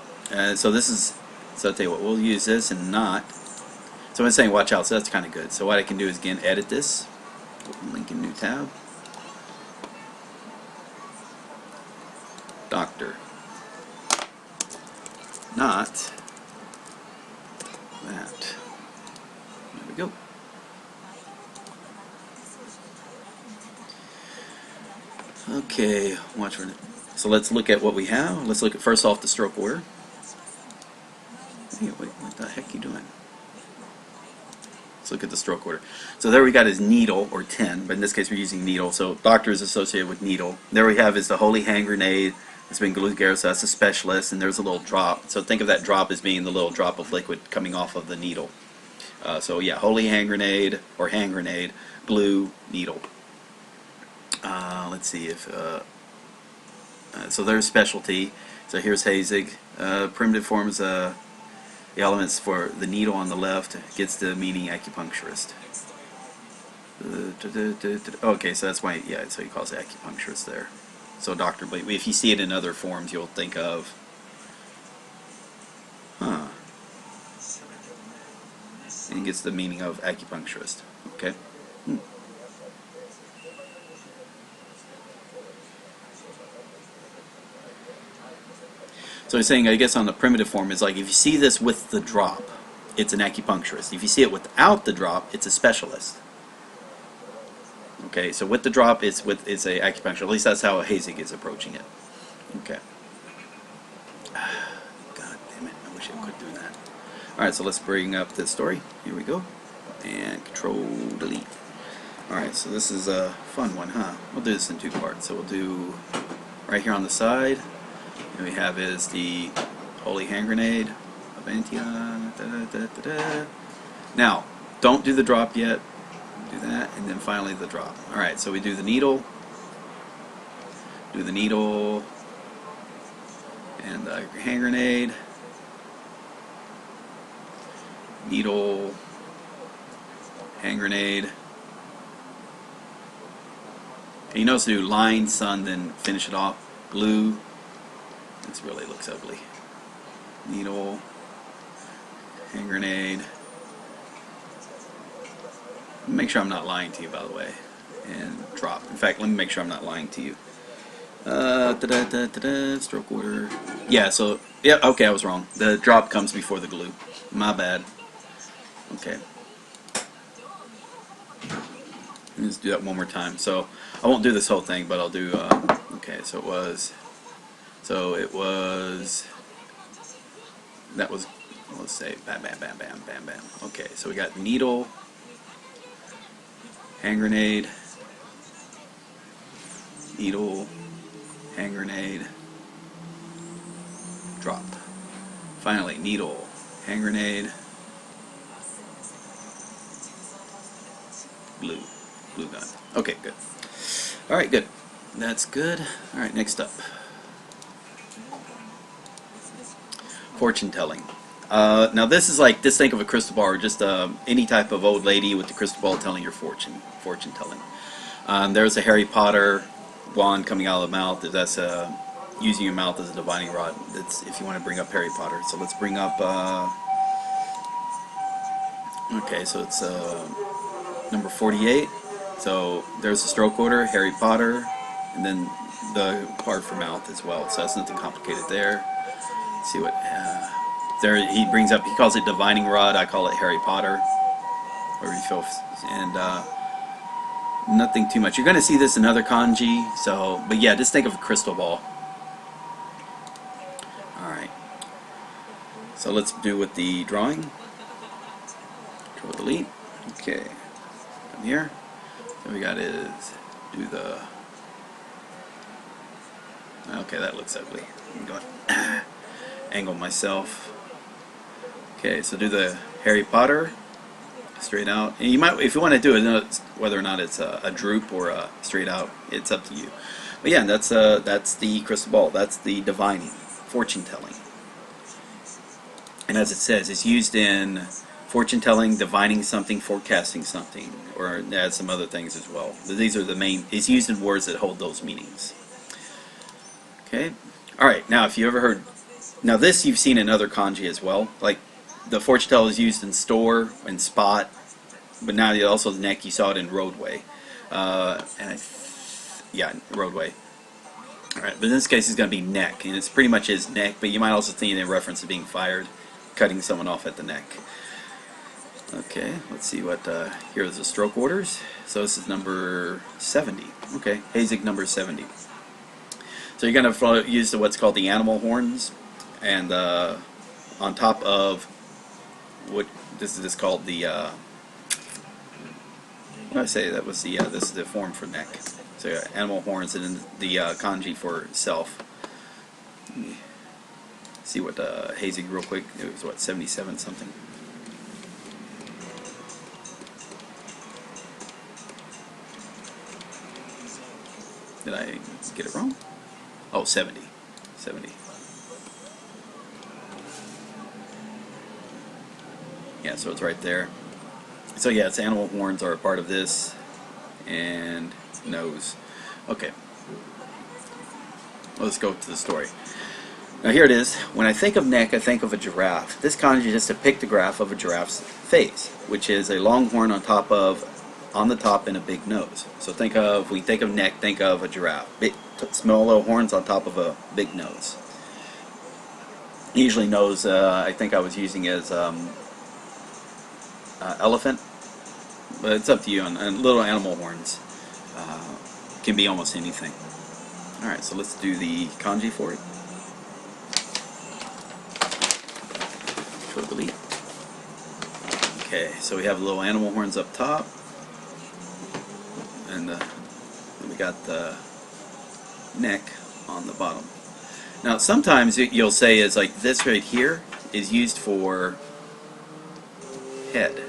So this is, so I'll tell you what, we'll use this and not. So it's saying watch out, so that's kind of good. So what I can do is again edit this, link in new tab, doctor, not that. There we go. Okay, watch for it. So let's look at what we have. Let's look at first off the stroke order. Hey, wait, what the heck are you doing? Let's look at the stroke order. So there we got is needle, or 10, but in this case we're using needle. So doctor is associated with needle. There we have is the holy hand grenade. It's been glued, so that's a specialist, and there's a little drop. So think of that drop as being the little drop of liquid coming off of the needle. So yeah, holy hand grenade, or hand grenade, glue, needle. Let's see if... so there's specialty. So here's Hazig. Primitive forms... the elements for the needle on the left gets the meaning acupuncturist. Okay, so that's why, yeah, so he calls it acupuncturist there. So Dr. Blake, if you see it in other forms, you'll think of, and it gets the meaning of acupuncturist. Okay. So he's saying, I guess on the primitive form, is like if you see this with the drop, it's an acupuncturist. If you see it without the drop, it's a specialist. Okay, so with the drop, it's a acupuncturist. At least that's how Hazig is approaching it. Okay. God damn it! I wish I could do that. All right, so let's bring up the story. Here we go, and Control Delete. All right, so this is a fun one, huh? We'll do this in 2 parts. So we'll do right here on the side. And we have is the holy hand grenade. Now, don't do the drop yet. Do that, and then finally the drop. All right, so we do the needle. Do the needle and the hand grenade. Needle, hand grenade. And you notice do line, sun, then finish it off. Glue. This really looks ugly. Needle, hand grenade. Make sure I'm not lying to you, by the way. And drop. In fact, let me make sure I'm not lying to you. Stroke order. Yeah, so, yeah, okay, I was wrong. The drop comes before the glue. My bad. Okay. Let's do that one more time. So, I won't do this whole thing, but I'll do, okay, so it was, that was, let's say, bam, bam, bam, bam, bam, bam. Okay, so we got needle, hand grenade, needle, hand grenade, drop. Finally, needle, hand grenade, glue gun. Okay, good. Alright, good. That's good. Alright, next up. Fortune telling. Now this is like, just think of a crystal ball, or just any type of old lady with the crystal ball telling your fortune telling. There's a Harry Potter wand coming out of the mouth. That's using your mouth as a divining rod. That's if you want to bring up Harry Potter. So let's bring up, okay, so it's number 48. So there's the stroke order, Harry Potter, and then the part for mouth as well. So that's nothing complicated there. Let's see what there he brings up. He calls it divining rod. I call it Harry Potter. Or you feel, and nothing too much. You're going to see this in other kanji. So, but yeah, just think of a crystal ball. All right. So let's do with the drawing. Control Delete. Okay. Come here. So we got is do the. Okay, that looks ugly. I'm going to angle myself. Okay, so do the Harry Potter straight out. And you might, if you want to do it, whether or not it's a droop or a straight out, it's up to you. But yeah, that's the crystal ball. That's the divining, fortune telling. And as it says, it's used in fortune telling, divining something, forecasting something, or add some other things as well. But these are the main. It's used in words that hold those meanings. Okay. All right. Now, if you ever heard, now this you've seen in other kanji as well. Like the fortune teller is used in store and spot, but now also the neck, you saw it in roadway. Yeah, roadway. Alright, but in this case it's going to be neck, and it's pretty much his neck, but you might also think in reference to being fired, cutting someone off at the neck. Okay, let's see what, here's the stroke orders. So this is number 70. Okay, Hazig number 70. So you're going to use what's called the animal horns, and on top of what this is called the, what did I say? That was the, this is the form for neck. So yeah, animal horns, and then the kanji for self. Let me see what Hazig real quick. It was what, 77 something. Did I get it wrong? Oh, 70. 70. Yeah, so it's right there. So yeah, it's animal horns are a part of this, and nose. Okay. Let's go to the story. Now here it is. When I think of neck, I think of a giraffe. This kanji is just a pictograph of a giraffe's face, which is a long horn on the top and a big nose. So think of, when you think of neck, think of a giraffe. Big, small little horns on top of a big nose. Usually nose, I think I was using as elephant, but it's up to you. And little animal horns can be almost anything. Alright, so let's do the kanji for it. Control delete. Okay, so we have little animal horns up top, and we got the neck on the bottom. Now sometimes you'll say is like this right here is used for head.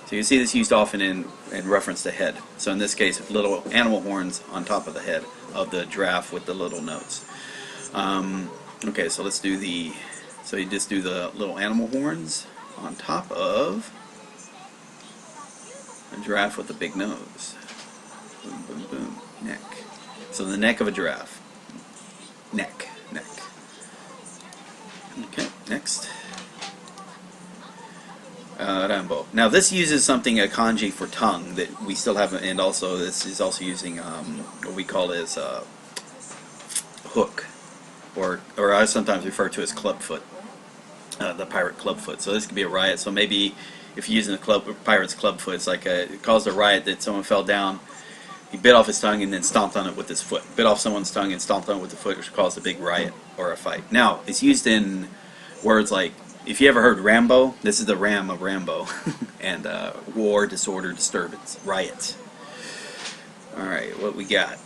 So you see this used often in reference to head. So in this case, little animal horns on top of the head of the giraffe with the little nose. Okay, so let's do the, so you just do the little animal horns on top of a giraffe with a big nose. Boom, boom, boom. Neck. So the neck of a giraffe. Neck. Neck. Okay, next. Rambo. Now this uses something, a kanji for tongue, that we still haven't, and also this is also using what we call as hook, or I sometimes refer to as clubfoot, the pirate clubfoot. So this could be a riot. So maybe if you're using a pirate's clubfoot, it's like it caused a riot that someone fell down, he bit off his tongue and then stomped on it with his foot. Bit off someone's tongue and stomped on it with the foot, which caused a big riot or a fight. Now it's used in words like, if you ever heard Rambo, this is the Ram of Rambo, and war, disorder, disturbance, riots. Alright, what we got?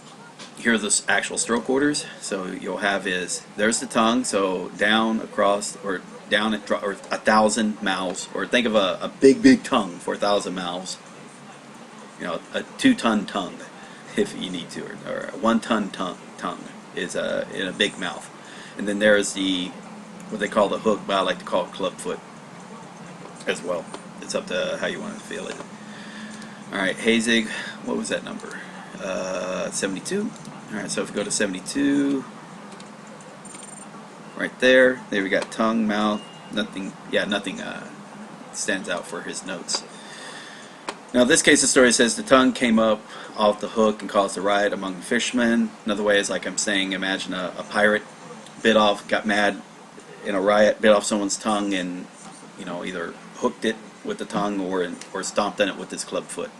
Here are the actual stroke orders. So you'll have is, there's the tongue, so down, across, or down, or 1,000 mouths, or think of a big tongue for 1,000 mouths. You know, a 2-ton tongue, if you need to, or a 1-ton tongue is in a big mouth. And then there's the, what they call the hook, but I like to call it clubfoot as well. It's up to how you want to feel it. Alright, Hazig, what was that number? 72. Alright, so if we go to 72, right there we got tongue, mouth, nothing, yeah, nothing stands out for his notes. Now in this case the story says the tongue came up off the hook and caused a riot among the fishermen. Another way is like I'm saying, imagine a pirate bit off, got mad in a riot, bit off someone's tongue, and you know, either hooked it with the tongue or stomped on it with his club foot.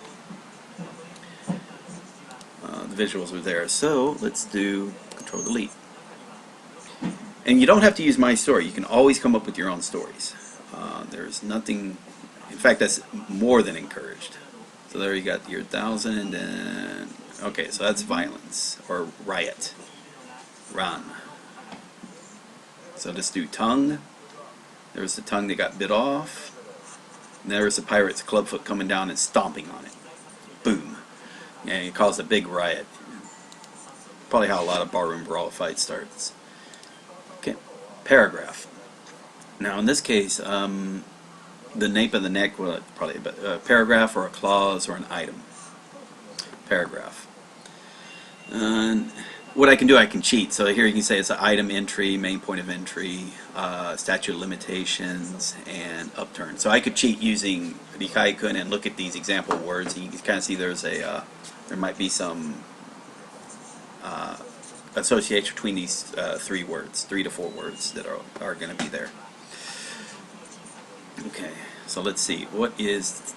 The visuals are there, so let's do Control Delete. And you don't have to use my story. You can always come up with your own stories. There's nothing. In fact, that's more than encouraged. So there you got your 1,000, and then okay, so that's violence or riot. Run. So just do tongue. There's the tongue that got bit off. And there's the pirate's clubfoot coming down and stomping on it. Boom. And it caused a big riot. Probably how a lot of barroom brawl fights starts. Okay. Paragraph. Now in this case, the nape of the neck, well, probably a paragraph or a clause or an item. Paragraph. what I can do, I can cheat. So here you can say it's an item entry, main point of entry, statute of limitations, and upturn. So I could cheat using Rikaikun and look at these example words, and you can kind of see there's a there might be some association between these 3 words, 3 to 4 words that are going to be there. Okay, so let's see. What is...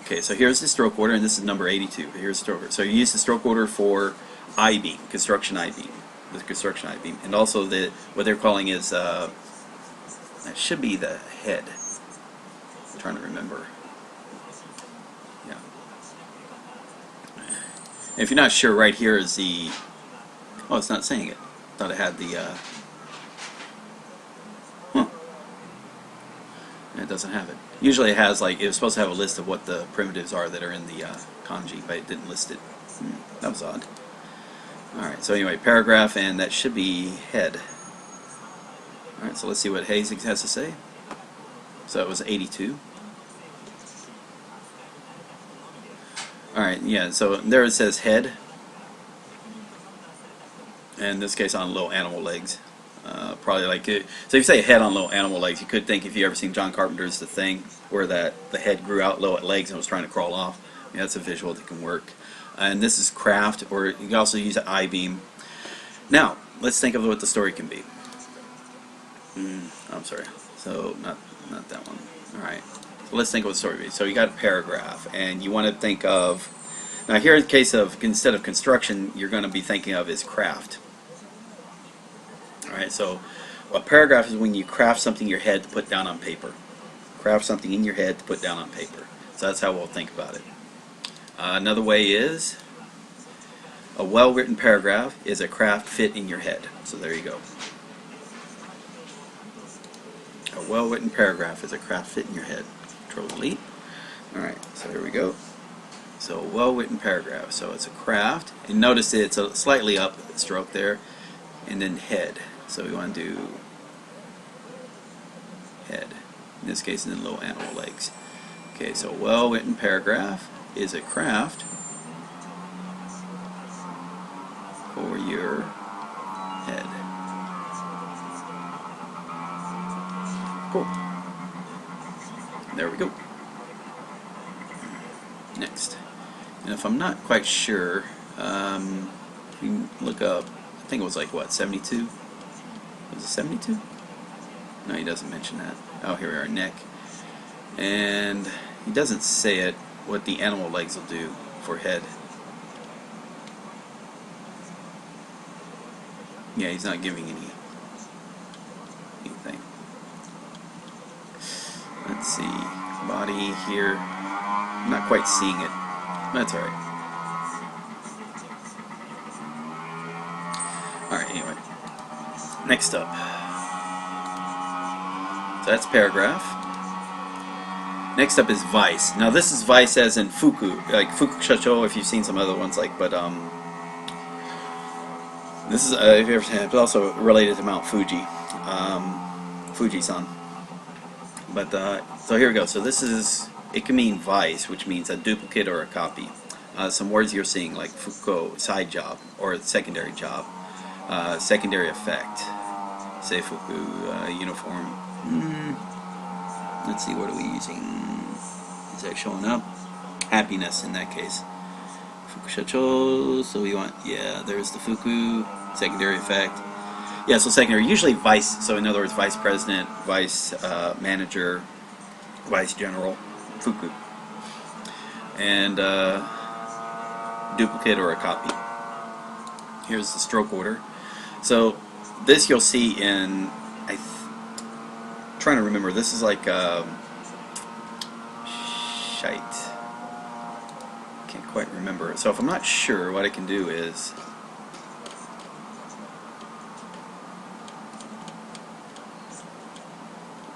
Okay, so here's the stroke order, and this is number 82. Here's the stroke order. So you use the stroke order for I-beam, construction I-beam, the construction I-beam, and also what they're calling is that should be the head. I'm trying to remember. Yeah. And if you're not sure, right here is the... Oh, it's not saying it. Thought it had the... It doesn't have it. Usually it has, like, it was supposed to have a list of what the primitives are that are in the kanji, but it didn't list it. That was odd. Alright, so anyway, paragraph, and that should be head. Alright, so let's see what Hayes has to say. So it was 82. Alright, yeah, so there it says head. In this case on little animal legs. Probably like it. So if you say head on little animal legs, you could think, if you ever seen John Carpenter's The Thing, where the head grew out low at legs and was trying to crawl off. Yeah, that's a visual that can work. And this is craft, or you can also use an I-beam. Now, let's think of what the story can be. I'm sorry. So not that one. All right. So let's think of what the story can be. So you got a paragraph, and you want to think of. Now here in the case of, instead of construction, you're going to be thinking of is craft. Alright, so a paragraph is when you craft something in your head to put down on paper. Craft something in your head to put down on paper. So that's how we'll think about it. Another way is a well-written paragraph is a craft fit in your head. So there you go. A well-written paragraph is a craft fit in your head. Control-Delete. Alright, so here we go. So well-written paragraph. So it's a craft. And notice it's a slightly up stroke there. And then head. So we want to do head. In this case, and then little animal legs. Okay, so well-written paragraph is a craft for your head. Cool. There we go. Next. And if I'm not quite sure, you can look up, I think it was like, what, 72? Was it 72? No, he doesn't mention that. Oh, here we are, neck. And he doesn't say it, what the animal legs will do for head. Yeah, he's not giving anything. Let's see. Body here. I'm not quite seeing it. That's alright. Alright, anyway. Next up. So that's paragraph. Next up is vice. Now this is vice as in fuku, like fuku shacho if you've seen some other ones, like, but this is if you ever seen it, it's also related to Mount Fuji, Fuji-san. But so here we go. So this is, it can mean vice, which means a duplicate or a copy. Some words you're seeing like fuko, side job, or secondary job, secondary effect, seifuku, uniform. Let's see, what are we using? Is that showing up? Happiness in that case. Fuku shacho, so we want, yeah, there's the fuku, secondary effect. Yeah, so secondary, usually vice, so in other words, vice president, vice manager, vice general, fuku. And duplicate or a copy. Here's the stroke order. So this you'll see in, trying to remember, this is like shite. Can't quite remember. So if I'm not sure, what I can do is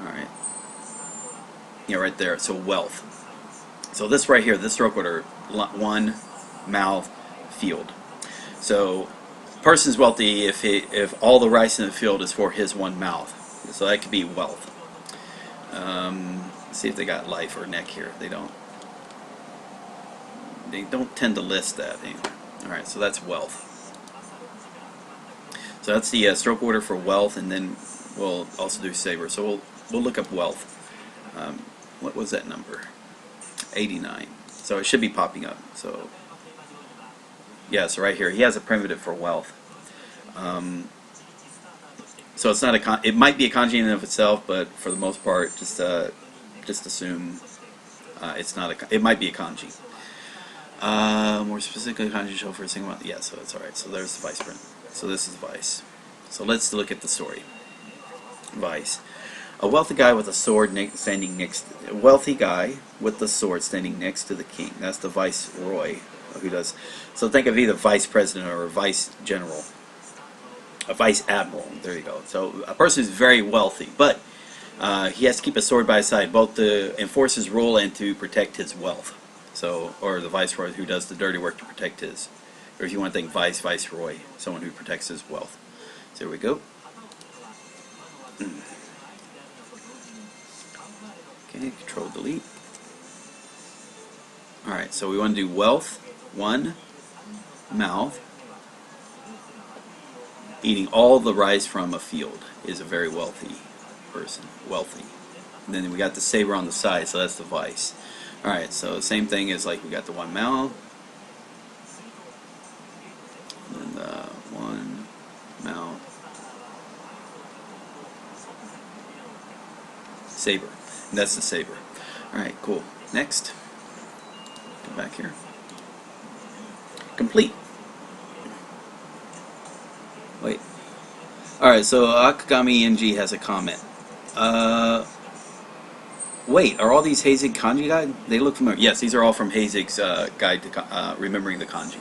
alright. Yeah, right there. So wealth. So this right here, this stroke order, one, mouth, field. So person's wealthy if all the rice in the field is for his one mouth. So that could be wealth. See if they got life or neck here. They don't tend to list that. Anyway. Alright, so that's wealth. So that's the stroke order for wealth, and then we'll also do saber. So we'll look up wealth. What was that number? 89. So it should be popping up. So yeah, so right here he has a primitive for wealth. So it's not a it might be a kanji in and of itself, but for the most part, just assume it's not a. It might be a kanji. More specifically, kanji show for a single one. Yeah, so it's all right. So there's the vice print. So this is vice. So let's look at the story. Vice. A wealthy guy with a sword standing next. A wealthy guy with the sword standing next to the king. That's the viceroy who does. So think of either vice president or a vice general. A vice admiral. There you go. So a person who's very wealthy, but he has to keep a sword by his side, both to enforce his rule and to protect his wealth. So, or the viceroy who does the dirty work to protect his, or if you want to think viceroy, someone who protects his wealth. So here we go. Okay, Control Delete. All right, so we want to do wealth. One, mouth. Eating all the rice from a field is a very wealthy person. Wealthy. And then we got the saber on the side, so that's the vice. Alright, so same thing as like we got the one mouth. And the one mouth. Saber. And that's the saber. Alright, cool. Next. Come back here. Complete. Wait. Alright, so Akagami NG has a comment. Wait, are all these Hazig kanji guide? They look familiar. Yes, these are all from Hazig's guide to remembering the kanji.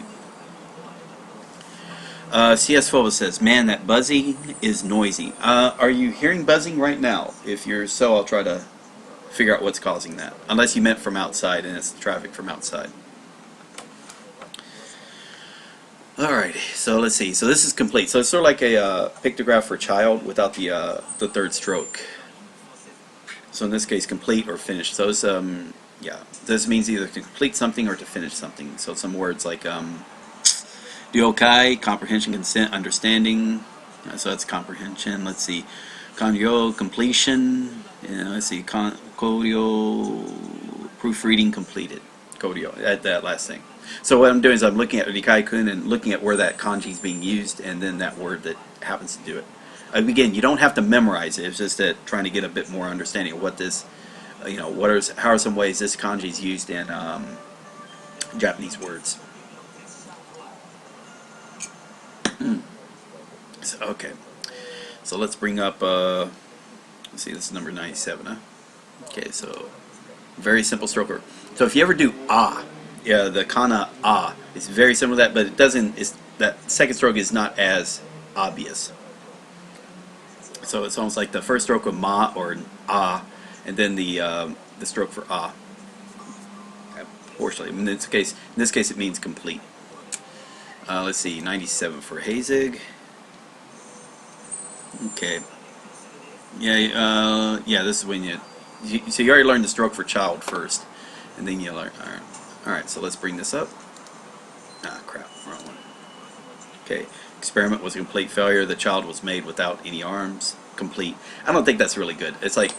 CS Foba says, man, that buzzing is noisy. Are you hearing buzzing right now? If you're so, I'll try to figure out what's causing that. Unless you meant from outside and it's the traffic from outside. Alrighty, so let's see. So this is complete. So it's sort of like a pictograph for child without the third stroke. So in this case, complete or finished. So it's, yeah, this means either to complete something or to finish something. So some words like ryokai, comprehension, consent, understanding. So that's comprehension. Let's see, kanryo, completion. Let's see, koryo, proofreading, completed. Koryo, that last thing. So what I'm doing is I'm looking at Rikai-kun and looking at where that kanji is being used, and then that word that happens to do it. Again, you don't have to memorize it. It's just that trying to get a bit more understanding of what this, how are some ways this kanji is used in Japanese words. So, okay, so let's bring up. Let's see, this is number 97. Huh? Okay, so very simple stroker. So if you ever do yeah, the kana it's very similar to that, but it doesn't. That second stroke is not as obvious. So it's almost like the first stroke of ma or and then the stroke for Fortunately, in this case, it means complete. Let's see, 97 for Hazig. Okay. Yeah, yeah. This is when so you already learned the stroke for child first, and then you learn. All right. So let's bring this up. Ah, crap, wrong one. Okay. Experiment was a complete failure. The child was made without any arms. Complete. I don't think that's really good. It's like,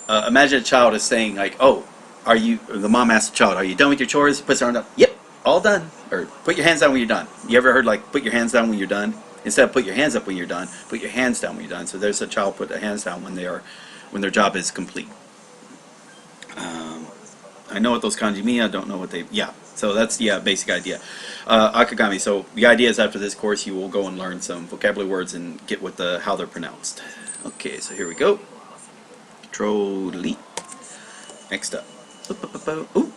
imagine a child is saying like, "Oh, are you?" The mom asks the child, "Are you done with your chores?" He puts her hand up. Yep, all done. Or put your hands down when you're done. You ever heard like, "Put your hands down when you're done"? Instead of "put your hands up when you're done," put your hands down when you're done. So there's a child put their hands down when their job is complete. I know what those kanji mean. I don't know what they. Yeah. So that's the basic idea. Akagami. So the idea is after this course you will go and learn some vocabulary words and get what how they're pronounced. Okay, so here we go. Control Delete. Next up. Ooh.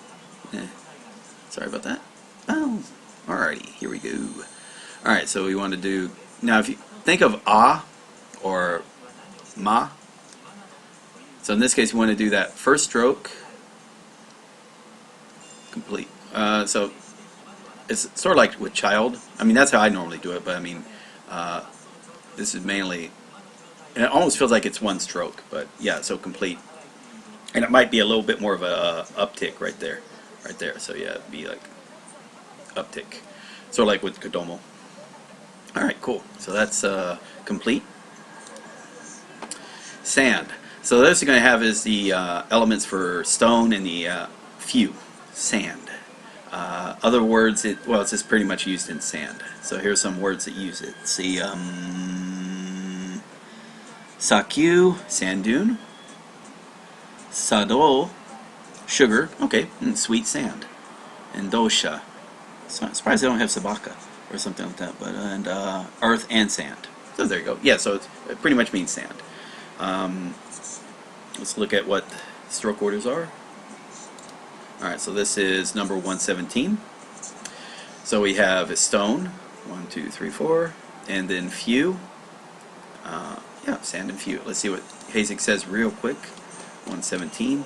Sorry about that. Oh. Alrighty, here we go. Alright, so we want to do now. If you think of or ma. So in this case, we want to do that first stroke. Complete. So it's sort of like with child. I mean, that's how I normally do it, but I mean, this is mainly, and it almost feels like it's one stroke, but yeah, so complete. And it might be a little bit more of a uptick right there. So yeah, it'd be like uptick. Sort of like with kodomo. Alright, cool. So that's complete. Sand. So this you're going to have is the elements for stone and the few. Sand. Other words, it's just pretty much used in sand. So here's some words that use it. See, sakyu, sand dune. Sado, sugar. Okay, and sweet sand. And dosha. So I'm surprised they don't have sabaka or something like that. But and earth and sand. So there you go. Yeah, so it pretty much means sand. Let's look at what stroke orders are. Alright, so this is number 117. So we have a stone, 1, 2, 3, 4, and then few. Yeah, sand and few. Let's see what Hazek says real quick. 117.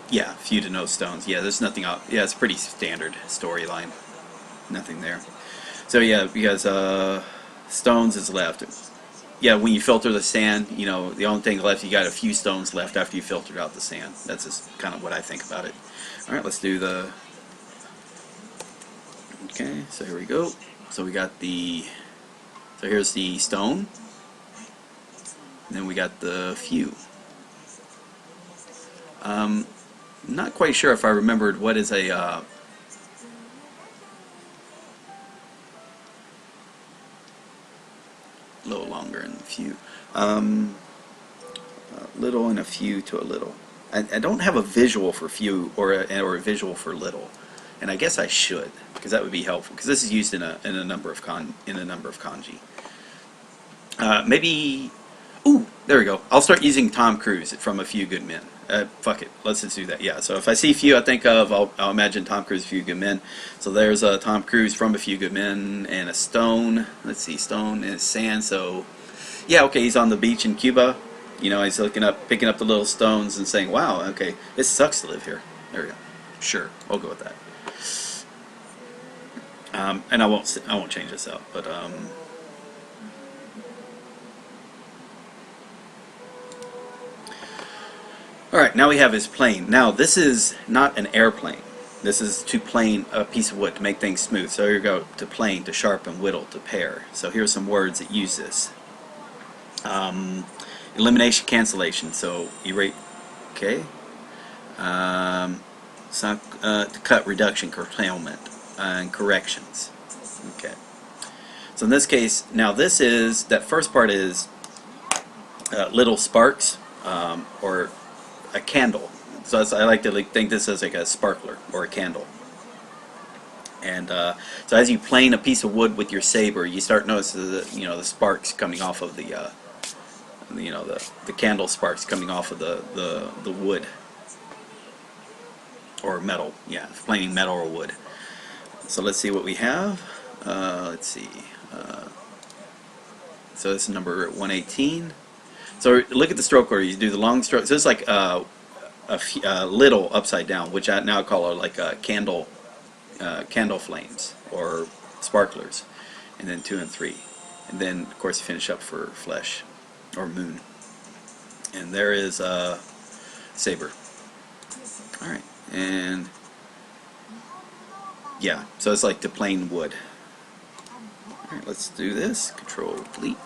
Yeah, few to no stones. Yeah, there's nothing out. Yeah, it's pretty standard storyline. Nothing there. So yeah, because stones is left. Yeah, when you filter the sand, you know, the only thing left, you got a few stones left after you filtered out the sand. That's just kind of what I think about it. Alright, let's do the... Okay, so here we go. So we got the... So here's the stone. And then we got the few. Not quite sure if I remembered what is a... little longer and a few. A little and a few to a little. I don't have a visual for few or a visual for little, and I guess I should, because that would be helpful. Because this is used in a number of kanji. Maybe. Ooh, there we go. I'll start using Tom Cruise from A Few Good Men. Fuck it, let's just do that. Yeah. So if I see few, I think of I'll imagine Tom Cruise, A Few Good Men. So there's Tom Cruise from A Few Good Men, and a stone. Let's see, stone and sand. So yeah, okay, he's on the beach in Cuba. You know, he's picking up the little stones and saying, "Wow, okay, it sucks to live here." There we go. Sure, I'll go with that. And I won't change this out, but Alright, now we have his plane. Now, this is not an airplane. This is to plane a piece of wood to make things smooth. So here you go, to plane, to sharpen, whittle, to pare. So here's some words that use this. Elimination, cancellation. So erase, okay. To cut, reduction, curtailment, and corrections. Okay. So in this case, now this is, that first part is little sparks, or a candle. So I like to think this as like a sparkler or a candle. And so as you plane a piece of wood with your saber, you start noticing the sparks coming off of the the candle sparks coming off of the wood or metal. Yeah, planing metal or wood. So let's see what we have. Let's see. So this is number 118. So look at the stroke order. You do the long stroke. So it's like a little upside down, which I now call like candle flames or sparklers, and then 2 and 3, and then of course you finish up for flesh or moon. And there is saber. All right, and yeah, so it's like the plain wood. All right, let's do this. Control delete.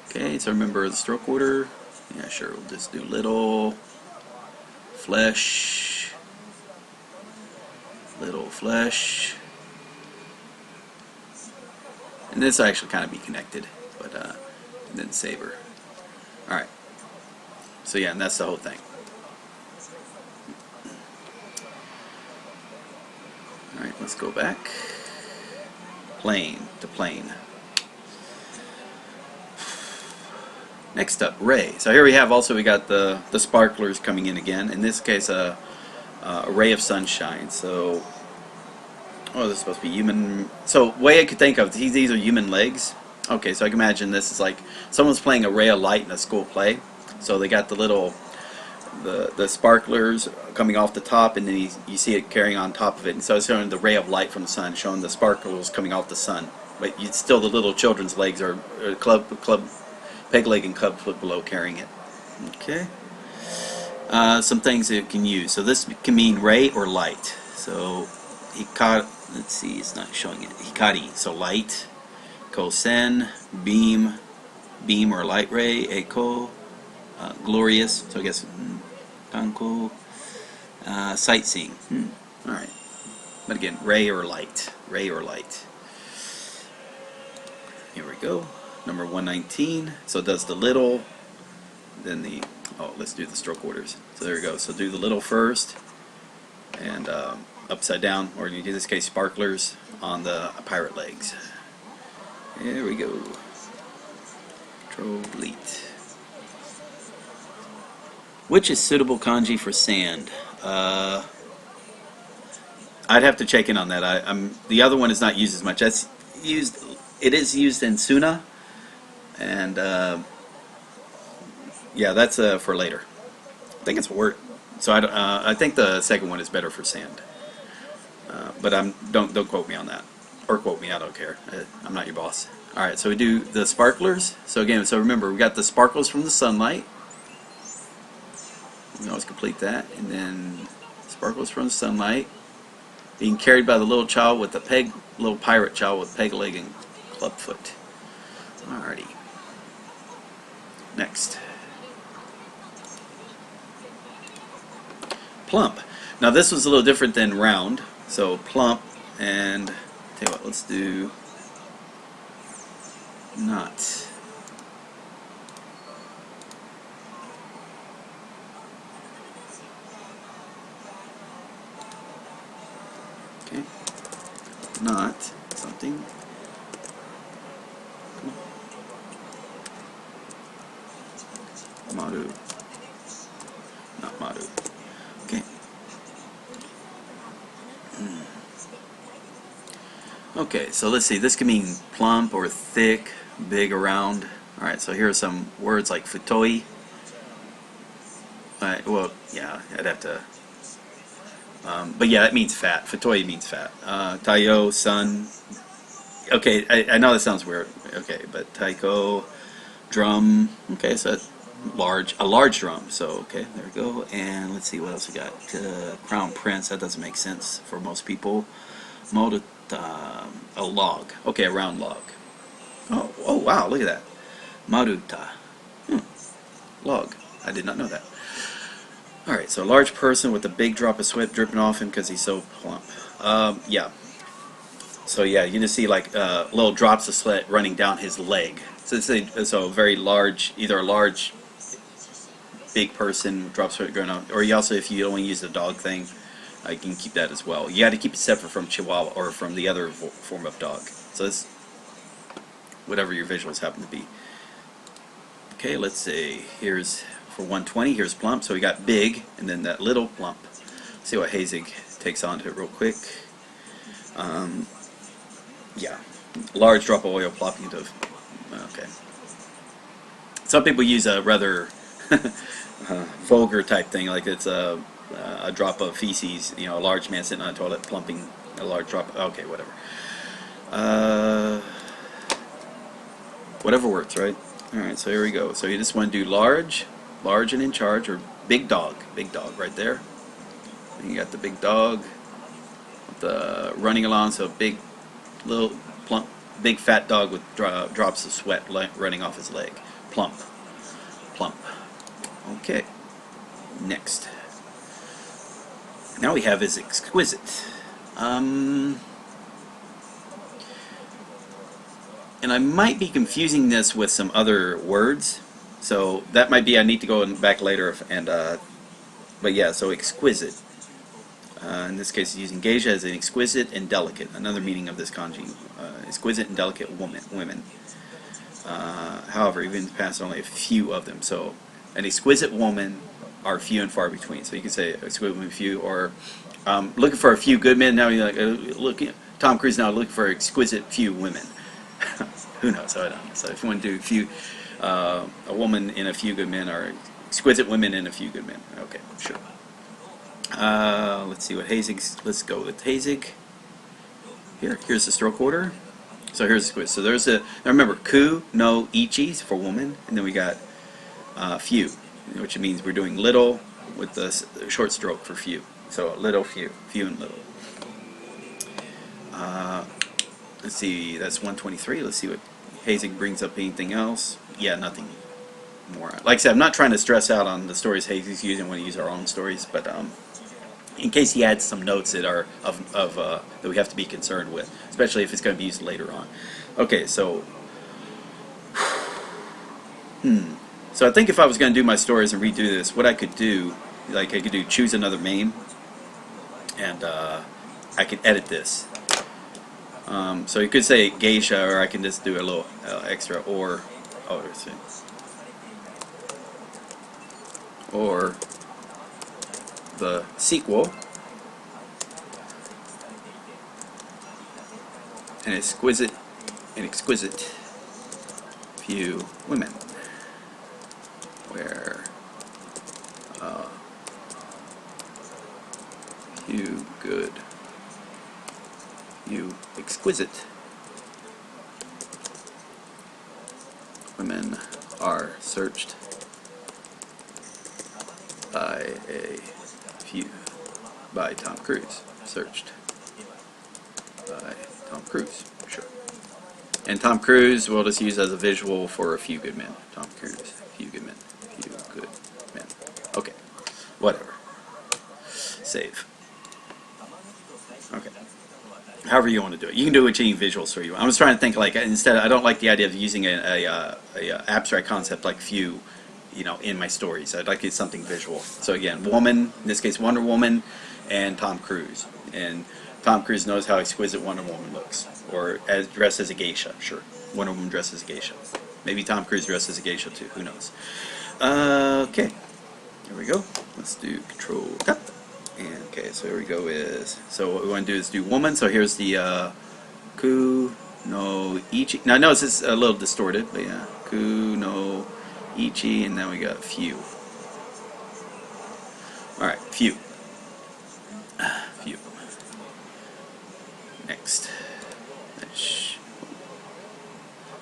Okay, so remember the stroke order. Yeah, sure, we'll just do little, flesh, little flesh, and this will actually kind of be connected, but and then saber. Alright, so yeah, and that's the whole thing. Alright, let's go back. Plane to plane. Next up, ray. So here we got the sparklers coming in again. In this case, a ray of sunshine. So, oh, this is supposed to be human. So, way I could think of these are human legs. Okay, so I can imagine this is like someone's playing a ray of light in a school play. So they got the little the sparklers coming off the top, and then you see it carrying on top of it. And so it's showing the ray of light from the sun, showing the sparkles coming off the sun. But still, the little children's legs are peg leg and club foot below carrying it. Okay. some things that you can use. So this can mean ray or light. So let's see, it's not showing it. Hikari, so light. Kosen, beam or light ray. Eiko, glorious. So I guess kanko, sightseeing. All right. But again, ray or light. Ray or light. Here we go. Number 119. So it does the little, then the, let's do the stroke orders. So there we go. So do the little first, and upside down, or in this case, sparklers on the pirate legs. There we go. Troblete. Which is suitable kanji for sand? I'd have to check in on that. The other one is not used as much. That's used. It is used in Suna, and yeah, that's for later. I think it's word. So I think the second one is better for sand. But don't quote me on that, or quote me. I don't care. I'm not your boss. All right. So we do the sparklers. So again, remember we got the sparkles from the sunlight. We can always complete that, and then sparkles from the sunlight, being carried by the little child with the little pirate child with peg leg and club foot. Alrighty. Next. Plump. Now this was a little different than round. So plump, and tell you what, let's do not. Okay. Not something. Maru. Not Maru. Okay. Okay, so let's see. This can mean plump or thick, big or round. Alright, so here are some words like futoi. Well, yeah, I'd have to. But yeah, it means fat. Futoi means fat. Taiyo, sun. Okay, I know that sounds weird. Okay, but taiko, drum. Okay, so that's a large drum. So okay, there we go. And let's see what else we got. Crown prince. That doesn't make sense for most people. A log. Okay, a round log. Oh wow, look at that. Maruta. Log. I did not know that. Alright, so a large person with a big drop of sweat dripping off him because he's so plump. Yeah. So yeah, you can just see like little drops of sweat running down his leg. So very large, either a large, big person, drops of sweat going on, or you also, if you only use the dog thing, you can keep that as well. You got to keep it separate from Chihuahua or from the other form of dog. So it's whatever your visuals happen to be. Okay, let's see. Here's for 120. Here's plump. So we got big, and then that little plump. Let's see what Hazig takes onto it real quick. Yeah, large drop of oil plopping into. Okay. Some people use a rather vulgar type thing, like it's a drop of feces. You know, a large man sitting on a toilet plumping a large drop. Okay, whatever. Whatever works, right? All right. So here we go. So you just want to do large and in charge, or big dog right there. And you got the big dog with the running along, so big, little plump, big fat dog with drops of sweat running off his leg. Plump. Okay. Next. Now we have is exquisite. And I might be confusing this with some other words. So that might be, I need to go back later and but yeah, so exquisite. In this case, using geisha as an exquisite and delicate. Another meaning of this kanji, exquisite and delicate women. However, even in the past, only a few of them. So an exquisite woman are few and far between. So you can say exquisite women, few, or looking for a few good men. Now you're like, look, Tom Cruise now looking for exquisite few women. Who knows? I don't know. So if you want to do few. A woman in a few good men, or exquisite women in a few good men. Okay, sure. Let's see what Hazig. Let's go with Hazig. Here's the stroke order. So here's the quiz. So there's a. Now remember, ku no ichi for woman, and then we got few, which means we're doing little, with the short stroke for few. So little, few, few and little. Let's see, that's 123. Let's see what Hazing brings up. Anything else? Yeah, nothing more. Like I said, I'm not trying to stress out on the stories Hazing's using when we use our own stories, but in case he adds some notes that are that we have to be concerned with, especially if it's going to be used later on. Okay, so so I think if I was going to do my stories and redo this, what I could do, like I could do choose another name, and I could edit this. So you could say geisha, or I can just do a little extra, or let's see, or the sequel, an exquisite few women, where few good, few exquisite women are searched by a few, by Tom Cruise, searched by Tom Cruise, sure. And Tom Cruise we'll just use as a visual for a few good men. Tom Cruise, few good men, few good men. Okay, whatever. Save. Okay. However you want to do it. You can do any visual story you want. I was trying to think, like, instead, I don't like the idea of using a abstract concept like few, you know, in my stories. I'd like it something visual. So again, woman, in this case Wonder Woman, and Tom Cruise. And Tom Cruise knows how exquisite Wonder Woman looks. Or dressed as a geisha, sure. Wonder Woman dressed as a geisha. Maybe Tom Cruise dressed as a geisha too, who knows. Okay, here we go. Let's do Control Cut. And okay, so here we go so what we want to do is do woman. So here's the ku no ichi. Now I know this is a little distorted, but yeah, ku no ichi, and then we got few. All right, few. Few. Next.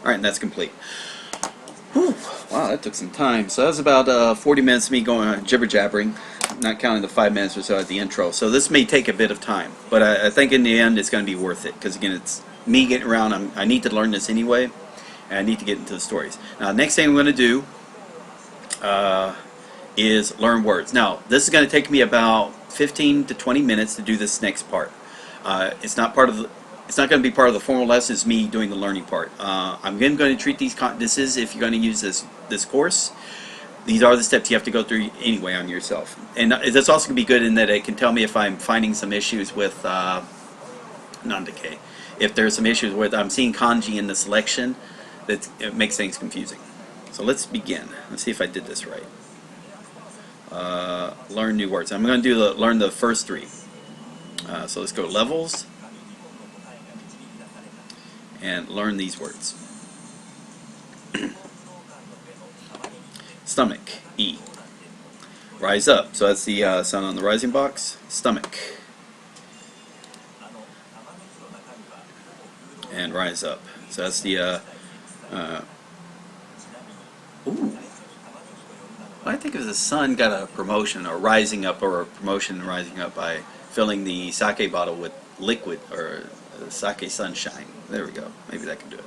All right, and that's complete. Whew. Wow, that took some time. So that was about 40 minutes of me going jibber jabbering, not counting the 5 minutes or so at the intro. So this may take a bit of time, but I think in the end it's going to be worth it, because again, it's me getting around. I need to learn this anyway, and I need to get into the stories. Now, the next thing I'm going to do is learn words. Now, this is going to take me about 15 to 20 minutes to do this next part. It's not part of the It's not going to be part of the formal lesson. It's me doing the learning part. I'm again going to treat these. This is if you're going to use this course. These are the steps you have to go through anyway on yourself. And that's also going to be good in that it can tell me if I'm finding some issues with non-decay. If there's some issues with I'm seeing kanji in the selection, it makes things confusing. So let's begin. Let's see if I did this right. Learn new words. I'm going to do learn the first three. So let's go levels. And learn these words. Stomach, E. Rise up, so that's the sound on the rising box. Stomach. And rise up. So that's the, ooh. I think if the sun got a promotion, or rising up, or a promotion and rising up by filling the sake bottle with liquid, or sake sunshine. There we go. Maybe that can do it.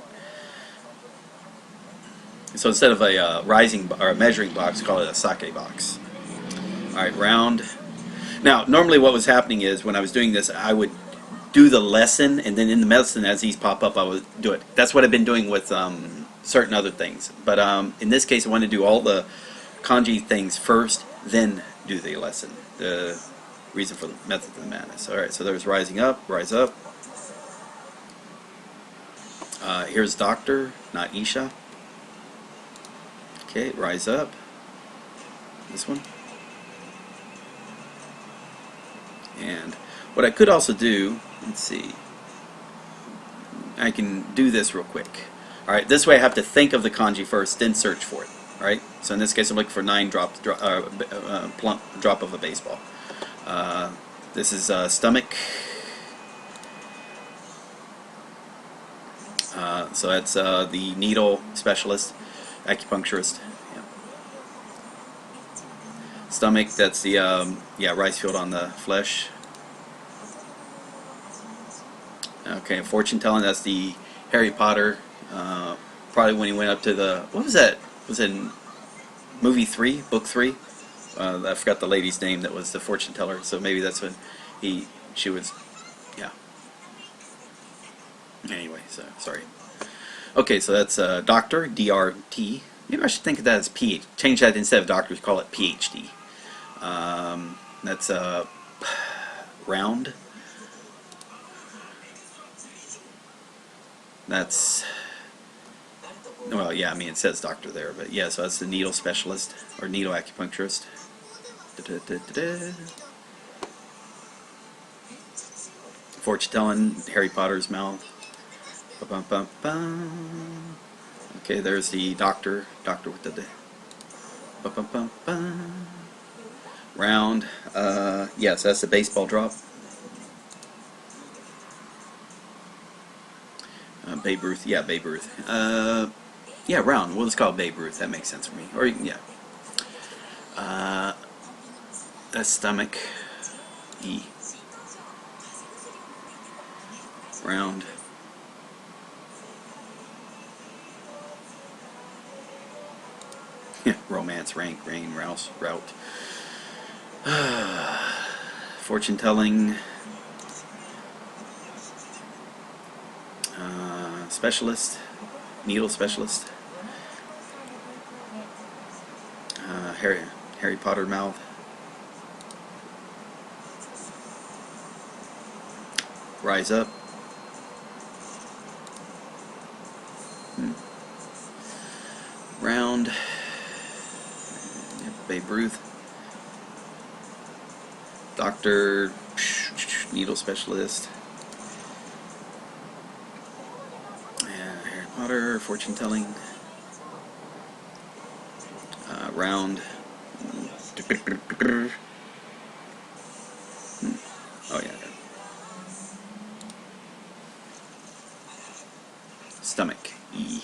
So instead of a rising or a measuring box, call it a sake box. All right, round. Now, normally what was happening is when I was doing this, I would do the lesson, and then in the lesson, as these pop up, I would do it. That's what I've been doing with certain other things. But in this case, I want to do all the kanji things first, then do the lesson. The reason for the method of the madness. All right, so there's rising up, rise up. Here's doctor, not Isha. Okay, rise up. This one. And what I could also do, let's see, I can do this real quick. Alright, this way I have to think of the kanji first, then search for it. Alright, so in this case I'm looking for 9 plump drop of a baseball. This is stomach. So that's the needle specialist, acupuncturist. Yeah. Stomach, that's the yeah, rice field on the flesh. Okay, fortune telling, that's the Harry Potter. Probably when he went up to the, what was that? Was it movie 3, book 3? I forgot the lady's name that was the fortune teller. So maybe that's when she was, yeah. Anyway, so sorry. Okay, so that's doctor, DRT. Maybe I should think of that as PhD. Change that instead of doctors, call it PhD. That's round. That's, well, yeah, I mean, it says doctor there, but yeah, so that's the needle specialist, or needle acupuncturist. Fortune telling, Harry Potter's mouth. Ba-bum-bum-bum. Okay, there's the doctor with the ba-bum-bum-bum. Round, yes, that's the baseball drop. Babe Ruth, yeah, Babe Ruth. Yeah, round. We'll just call it Babe Ruth. That makes sense for me. Or yeah. That's stomach. E. Round. Romance, rank, rain, rouse, route. Fortune telling. Specialist, needle specialist. Harry Potter mouth. Rise up. Round. Babe Ruth. Doctor, needle specialist. Harry Potter, fortune telling. Round. Oh yeah. Stomach. E.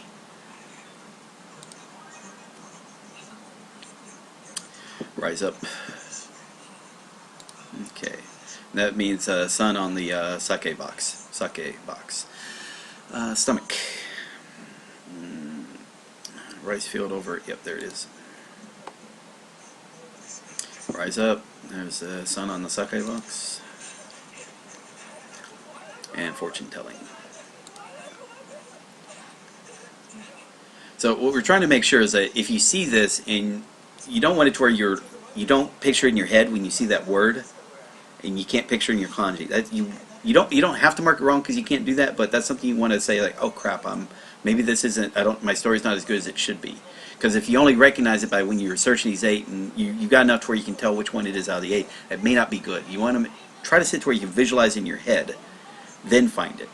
Rise up. Okay. That means sun on the sake box. Sake box. Stomach. Rice field over. Yep, there it is. Rise up. There's the sun on the sake box. And fortune telling. So what we're trying to make sure is that if you see this, and you don't want it to where you don't picture it in your head when you see that word, and you can't picture it in your kanji. That you don't have to mark it wrong because you can't do that. But that's something you want to say like, oh crap, maybe this isn't. My story's not as good as it should be. Because if you only recognize it by when you're searching these 8, and you got enough to where you can tell which one it is out of the 8, it may not be good. You want to try to sit to where you can visualize in your head, then find it.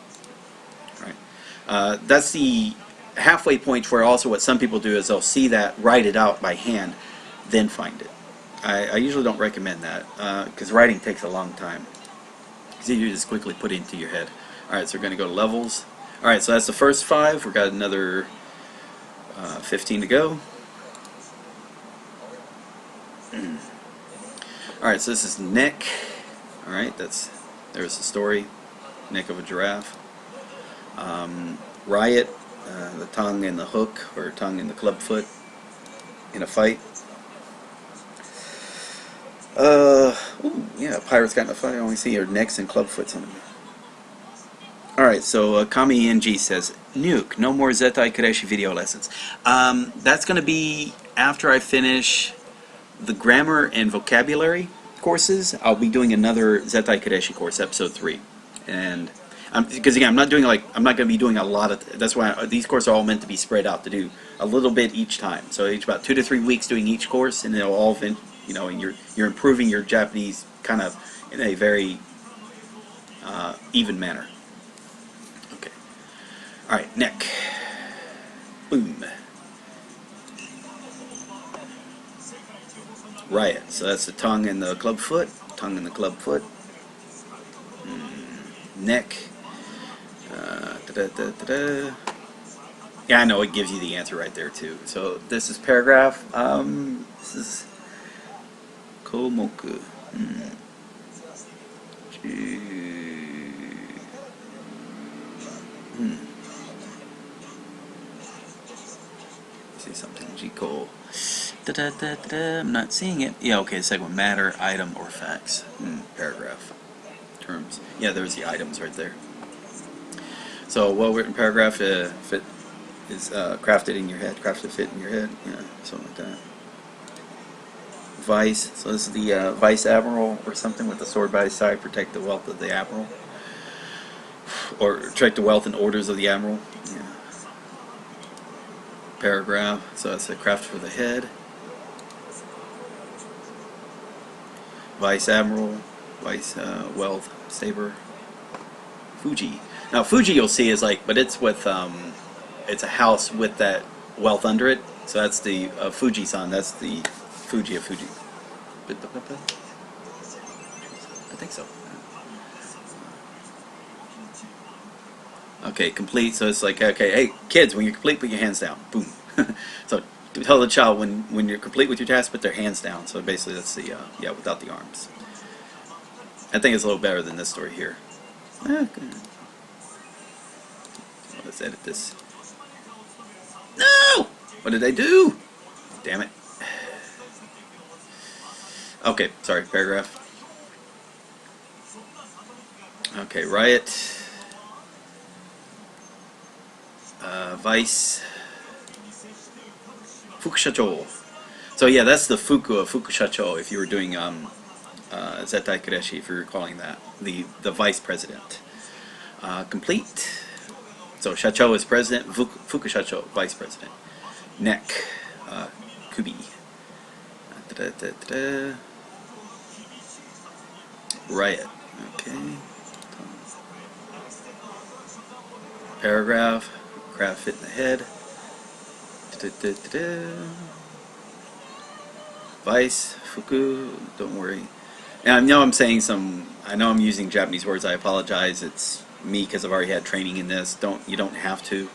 All right. That's the halfway point where also what some people do is they'll see that, write it out by hand, then find it. I usually don't recommend that because writing takes a long time. It's easier to just quickly put it into your head. Alright, so we're going to go to levels. Alright, so that's the first 5. We've got another 15 to go. Alright, so this is neck. Alright, there's the story. Neck of a giraffe. Riot. The tongue and the hook, or tongue and the club foot in a fight. Ooh, yeah, pirates got in a fight. I only see her necks and club foots on them. Alright, so Kami NG says, Nuke, no more Zetai Kureshi video lessons. That's going to be after I finish the grammar and vocabulary courses. I'll be doing another Zetai Kureshi course, episode 3. And because again, I'm not going to be doing a lot of. That's why these courses are all meant to be spread out to do a little bit each time. So each about 2 to 3 weeks doing each course, and they'll all, and you're improving your Japanese kind of in a very even manner. Okay. All right, neck. Boom. Riot. So that's the tongue and the club foot. Tongue and the club foot. Neck. Yeah, I know it gives you the answer right there too. So this is paragraph. This is Komoku. See something. Jiko. I'm not seeing it. Yeah, okay, second one. Matter, item, or facts. Paragraph. Terms. Yeah, there's the items right there. So, well-written paragraph, if it is crafted in your head, crafted fit in your head, yeah, something like that. Vice, so this is the Vice Admiral or something with the sword by his side, protect the wealth of the Admiral. Or protect the wealth and orders of the Admiral. Yeah. Paragraph, so it's a craft for the head. Vice Admiral, Vice Wealth, Saber. Fuji. Now Fuji you'll see is like, but it's with, it's a house with that wealth under it. So that's the Fuji-san, that's the Fuji of Fuji. I think so. Okay, complete, so it's like, okay, hey, kids, when you're complete, put your hands down. Boom. So tell the child when you're complete with your task, put their hands down. So basically that's the, yeah, without the arms. I think it's a little better than this story here. Okay. Well, let's edit this. No! What did I do? Damn it. Okay, sorry, paragraph. Okay, riot. Vice. Fukushacho. So yeah, that's the Fuku of Fukushacho if you were doing Zettai Kureshi, if you're calling that. The vice president. Complete. So Shacho is president, Fukushacho, vice president. Neck. Kubi. Riot. Okay. Paragraph. Craft fit in the head. Vice. Fuku. Don't worry. And I know I'm saying I know I'm using Japanese words. I apologize. It's me because I've already had training in this. You don't have to.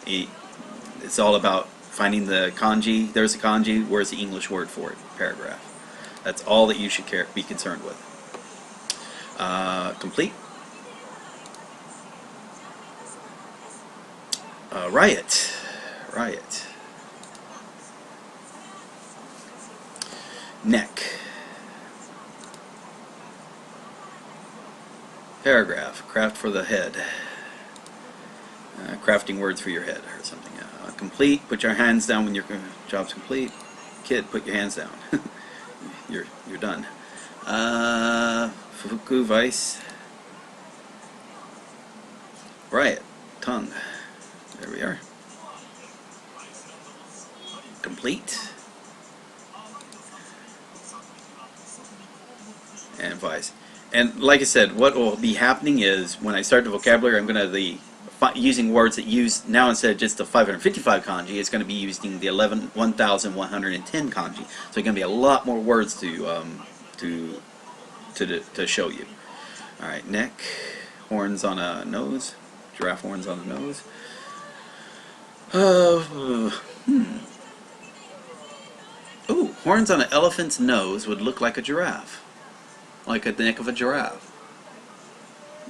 It's all about finding the kanji. There's a kanji. Where's the English word for it? Paragraph. That's all that you should be concerned with. Complete. Riot. Riot. Neck. Paragraph. Craft for the head. Crafting words for your head or something. Complete. Put your hands down when your job's complete. Kid, put your hands down. You're done. Fuku Vice. Riot. Tongue. There we are. Complete. And Vice. And like I said, what will be happening is when I start the vocabulary, I'm going to be using words that use now instead of just the 555 kanji, it's going to be using the 1110 kanji. So it's going to be a lot more words to show you. All right, neck, horns on a nose, giraffe horns on the nose. Ooh, horns on an elephant's nose would look like a giraffe. Like the neck of a giraffe.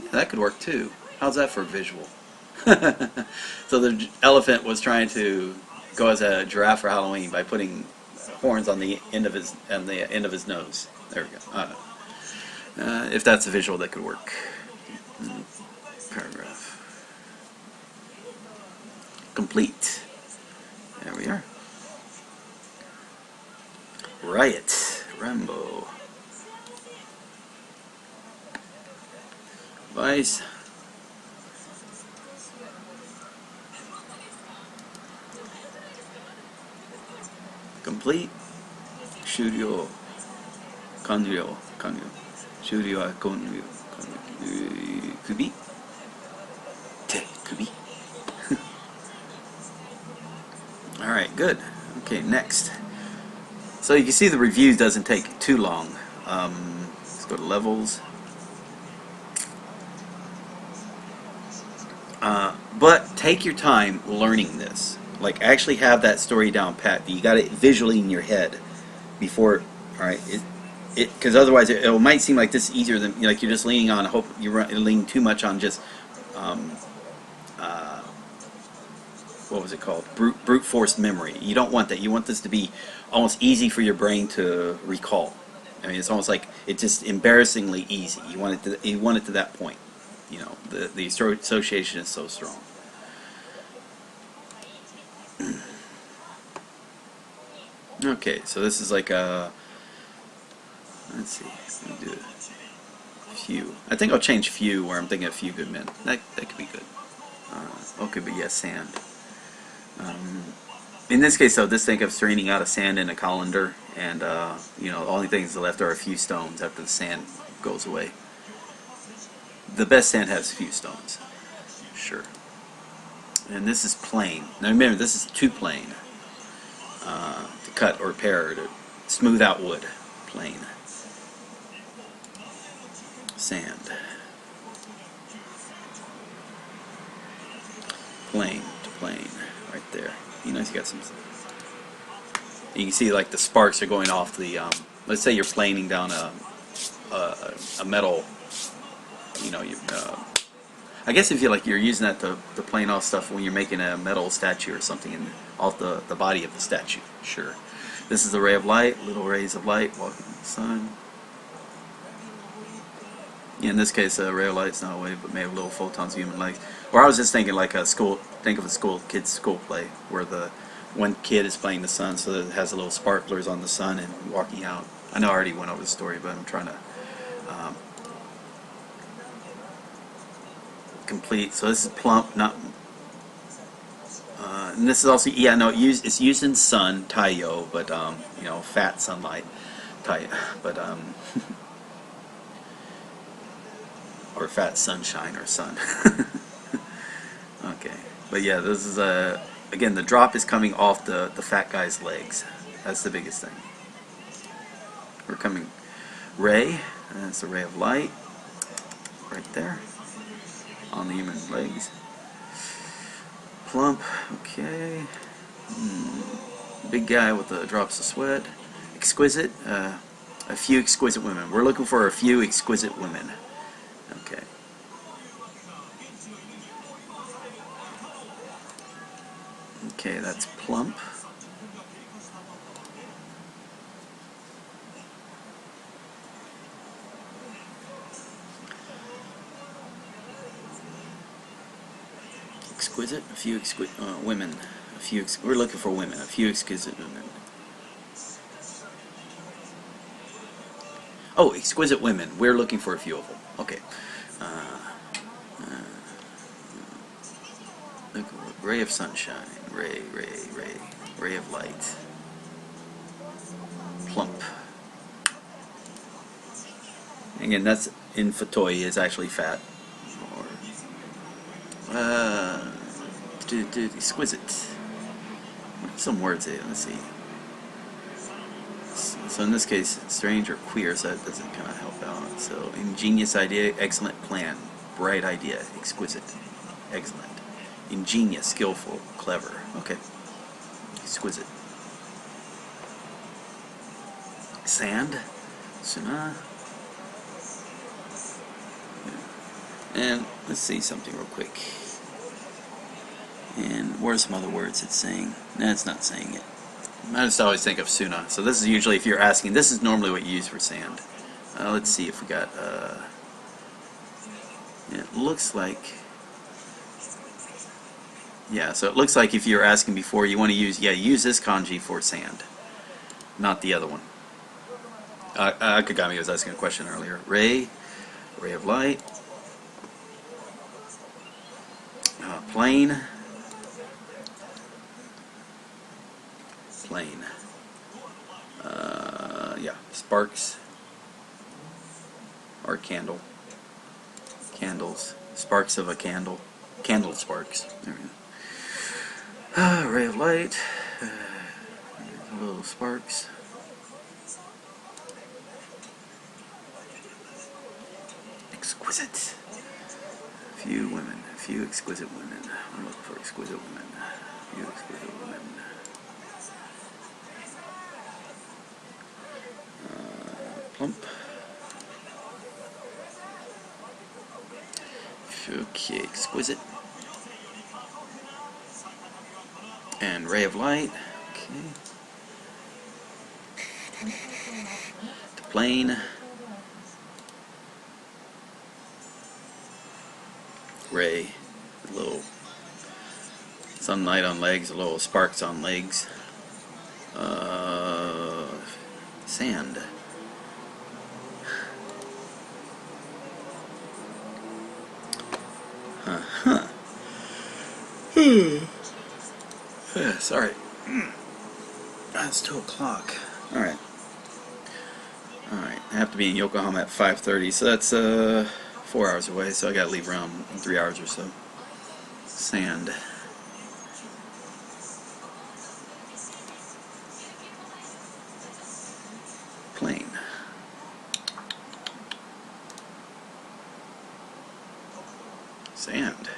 Yeah, that could work too. How's that for a visual? So the elephant was trying to go as a giraffe for Halloween by putting horns on the end of his nose. There we go. If that's a visual, that could work. Paragraph. Complete. There we are. Riot. Rambo. Vice. Complete. Shuryo. Kanryo. Shuryo wa konryo. Kubi. Te. Kubi. Alright, good. Okay, next. So you can see the review doesn't take too long. Let's go to levels. But take your time learning this. Like, actually have that story down pat. You got it visually in your head before. All right, because otherwise it might seem like this is easier than, like you're just leaning on, hope you're leaning too much on just what was it called, brute force memory. You don't want that. You want this to be almost easy for your brain to recall. I mean, it's almost like it's just embarrassingly easy. You want it to that point. You know, the association is so strong. Okay, so this is like a, let's see, let me do a few. I think I'll change few where I'm thinking a few good men. That could be good. Okay, but yes, sand. In this case, though, just think of straining out of sand in a colander, and you know, the only things left are a few stones after the sand goes away. The best sand has a few stones, sure. And this is plain. Now remember, this is too plain to cut or pare or to smooth out wood. Plain. Sand. Plain to plain, right there. You know, you got some. You can see like the sparks are going off the. Let's say you're planing down a metal. You know, I guess if you're using that to plane off stuff when you're making a metal statue or something, and off the body of the statue. Sure. This is the ray of light. Little rays of light walking in the sun. In this case, a ray of light's not a wave, but may have little photons of human light. Or I was just thinking like a school. Think of a kid's school play where the one kid is playing the sun, so that it has a little sparklers on the sun and walking out. I know I already went over the story, but I'm trying to complete. So this is plump, not. And this is also, yeah, no, it's used in sun, taiyo, but you know, fat sunlight, tai, but or fat sunshine or sun. Okay, but yeah, this is again, the drop is coming off the fat guy's legs. That's the biggest thing. We're coming ray, and that's the ray of light, right there, on the human legs. Plump, okay. Big guy with the drops of sweat. Exquisite, a few exquisite women. We're looking for a few exquisite women. Okay. Okay, that's plump. Exquisite, a few exquisite women. A few. We're looking for women. A few exquisite women. Oh, exquisite women. We're looking for a few of them. Okay. Ray of sunshine. Ray of light. Plump. Again, that's in fatoi is actually fat. Exquisite. Some words here. Let's see. So in this case, strange or queer, so that doesn't kind of help out. So ingenious idea, excellent plan, bright idea, exquisite, excellent, ingenious, skillful, clever. Okay, exquisite. Sand, suna. And let's see something real quick. And what are some other words it's saying? No, it's not saying it. I just always think of suna. So this is usually, if you're asking, this is normally what you use for sand. Let's see if we got, it looks like, yeah, so it looks like if you're asking before, you want to use, yeah, use this kanji for sand, not the other one. Akagami was asking a question earlier. Ray of light, plane, yeah, sparks, or candle, candles, sparks of a candle, candle sparks. There we go. Ray of light, little sparks. Exquisite. A few women, a few exquisite women. I'm looking for exquisite women. A few exquisite women. Plump. Okay, exquisite. And ray of light. Okay. To plane. Ray. A little sunlight on legs, a little sparks on legs. Sand. Sorry. It's 2 o'clock. Alright. Alright. I have to be in Yokohama at 5:30, so that's 4 hours away, so I gotta leave around 3 hours or so. Sand. Plane. Sand.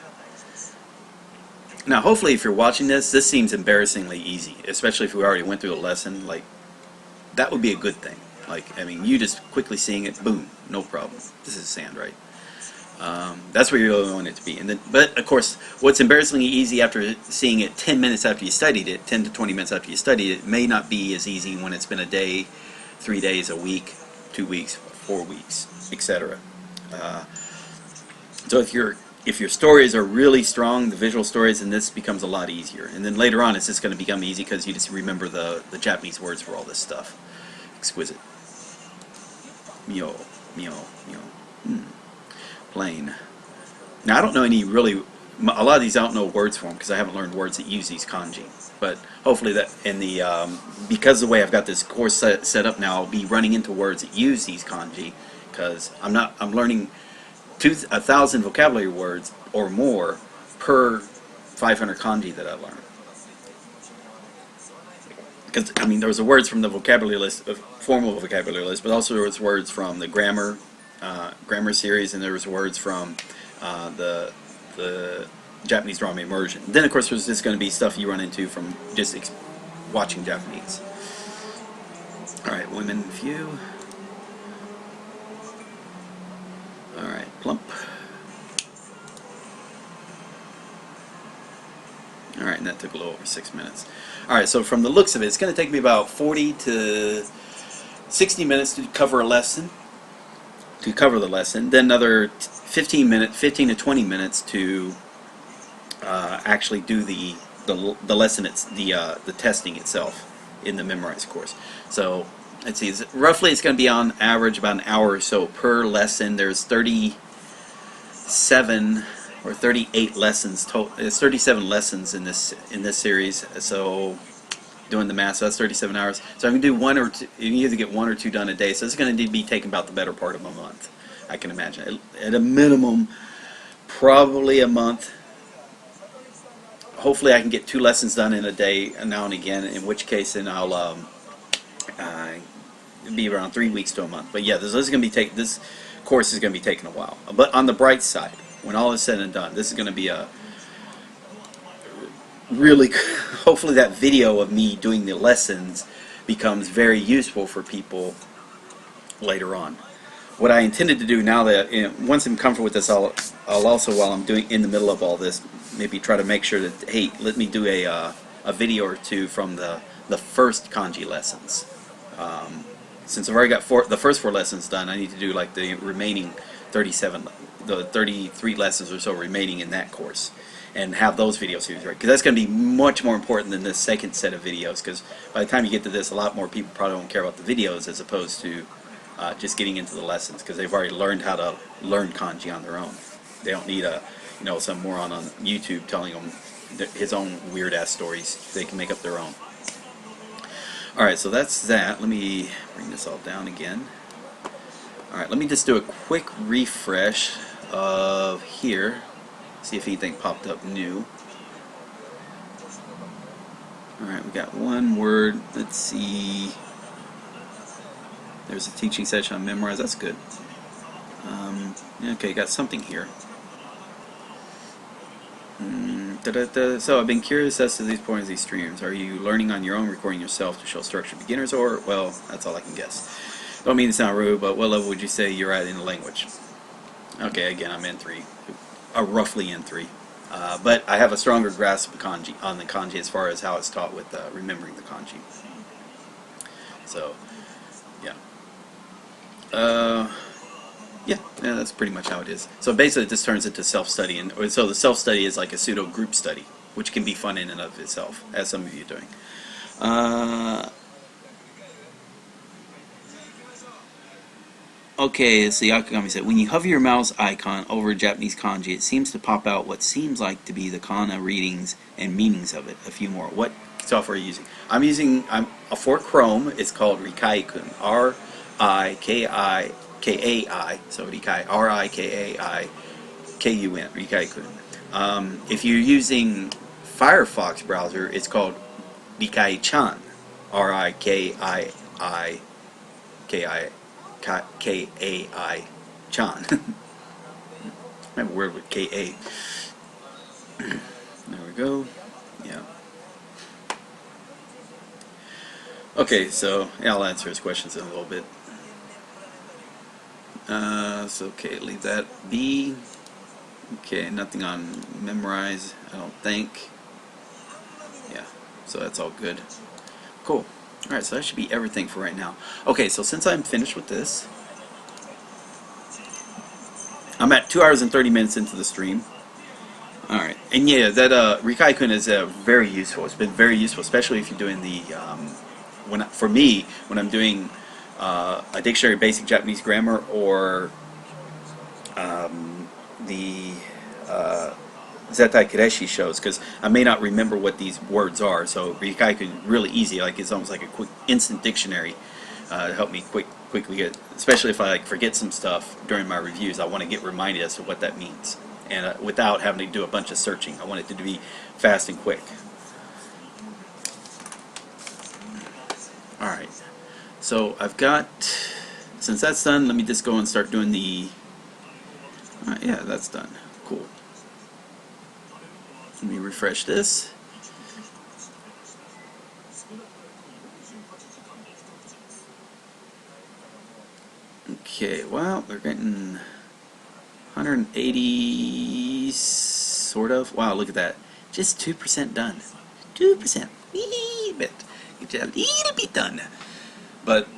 Now, hopefully, if you're watching this seems embarrassingly easy, especially if we already went through a lesson. Like, that would be a good thing. Like, I mean, you just quickly seeing it, boom, no problem. This is sand, right? That's where you really want it to be. And then, but of course, what's embarrassingly easy after seeing it 10 minutes after you studied it, 10 to 20 minutes after you studied it, may not be as easy when it's been a day, 3 days, a week, 2 weeks, 4 weeks, etc. So if your stories are really strong, the visual stories, then this becomes a lot easier. And then later on, it's just going to become easy because you just remember the Japanese words for all this stuff. Exquisite. Myo, myo, myo. Plane. Now, I don't know any really... A lot of these I don't know words for them because I haven't learned words that use these kanji. But hopefully that in the... because of the way I've got this course set up now, I'll be running into words that use these kanji because I'm learning 1,000 vocabulary words or more per 500 kanji that I learn. Because, I mean, there was the words from the vocabulary list, formal vocabulary list, but also there was words from the grammar series, and there was words from the Japanese drama immersion. Then, of course, there's just going to be stuff you run into from just watching Japanese. Alright, women view. Alright, plump. Alright, and that took a little over 6 minutes. Alright, so from the looks of it, it's going to take me about 40 to 60 minutes to cover a lesson. To cover the lesson. Then another 15 to 20 minutes to actually do the lesson, the testing itself in the memorized course. So let's see, roughly it's going to be on average about an hour or so per lesson. There's 37 or 38 lessons total. There's 37 lessons in this series. So doing the math, so that's 37 hours. So I'm going to do one or two. You either get 1 or 2 done a day. So it's going to be taking about the better part of a month, I can imagine. At a minimum, probably a month. Hopefully I can get 2 lessons done in a day now and again, in which case then I'll be around 3 weeks to a month. But yeah, this course is going to be taking a while. But on the bright side, when all is said and done, this is going to be a really, hopefully that video of me doing the lessons becomes very useful for people later on. What I intended to do now that, once I'm comfortable with this, I'll also, while I'm doing in the middle of all this, maybe try to make sure that, hey, let me do a video or 2 from the first kanji lessons. Since I've already got the first 4 lessons done, I need to do like the remaining 33 lessons or so remaining in that course, and have those video series right, because that's going to be much more important than this second set of videos, because by the time you get to this, a lot more people probably won't care about the videos as opposed to just getting into the lessons, because they've already learned how to learn kanji on their own. They don't need some moron on YouTube telling them his own weird ass stories. They can make up their own. Alright, so that's that. Let me bring this all down again. Alright, let me just do a quick refresh of here. See if anything popped up new. Alright, we got one word. Let's see. There's a teaching session on memorize. That's good. Okay, got something here. So I've been curious as to these points of these streams. Are you learning on your own, recording yourself to show structured beginners, or, well, that's all I can guess. Don't mean to sound rude, but what level would you say you're at in the language? Okay, again, I'm N3, roughly N3. But I have a stronger grasp of kanji on the kanji as far as how it's taught with remembering the kanji. So, yeah. Yeah, that's pretty much how it is. So basically, this turns into self-study, and so the self-study is like a pseudo group study, which can be fun in and of itself, as some of you are doing. Okay, so Yakagami said, when you hover your mouse icon over Japanese kanji, it seems to pop out what seems like to be the kana readings and meanings of it. A few more. What software are you using? I'm using for Chrome. It's called Rikai-kun. R-I-K-I-K-A-I. So Rikai. R-I-K-A-I-K-U-N. Rikai-kun. If you're using Firefox browser, it's called Rikai-chan. R-I-K-I-K-I-K-A-I Chan. I have a word with K-A. There we go. Yeah. Okay, so yeah, I'll answer his questions in a little bit. So okay, leave that be. Okay, nothing on memorize, I don't think. Yeah, so that's all good. Cool. Alright, so that should be everything for right now. Okay, so since I'm finished with this, I'm at 2 hours and 30 minutes into the stream. Alright, and yeah, that Rikai-kun is very useful. It's been very useful, especially if you're doing the, for me, when I'm doing a dictionary of basic Japanese grammar, or the Zettai Kureshi shows, because I may not remember what these words are, so Rikai-kun really easy, like it's almost like a quick instant dictionary to help me quickly get, especially if I forget some stuff during my reviews. I want to get reminded as to what that means, and without having to do a bunch of searching. I want it to be fast and quick. Alright, so I've got, since that's done, let me just go and start doing the, yeah, that's done. Cool. Let me refresh this. Okay, well, they're getting 180, sort of. Wow, look at that. Just 2% done. 2%. Wee bit. Get you a little bit done. But,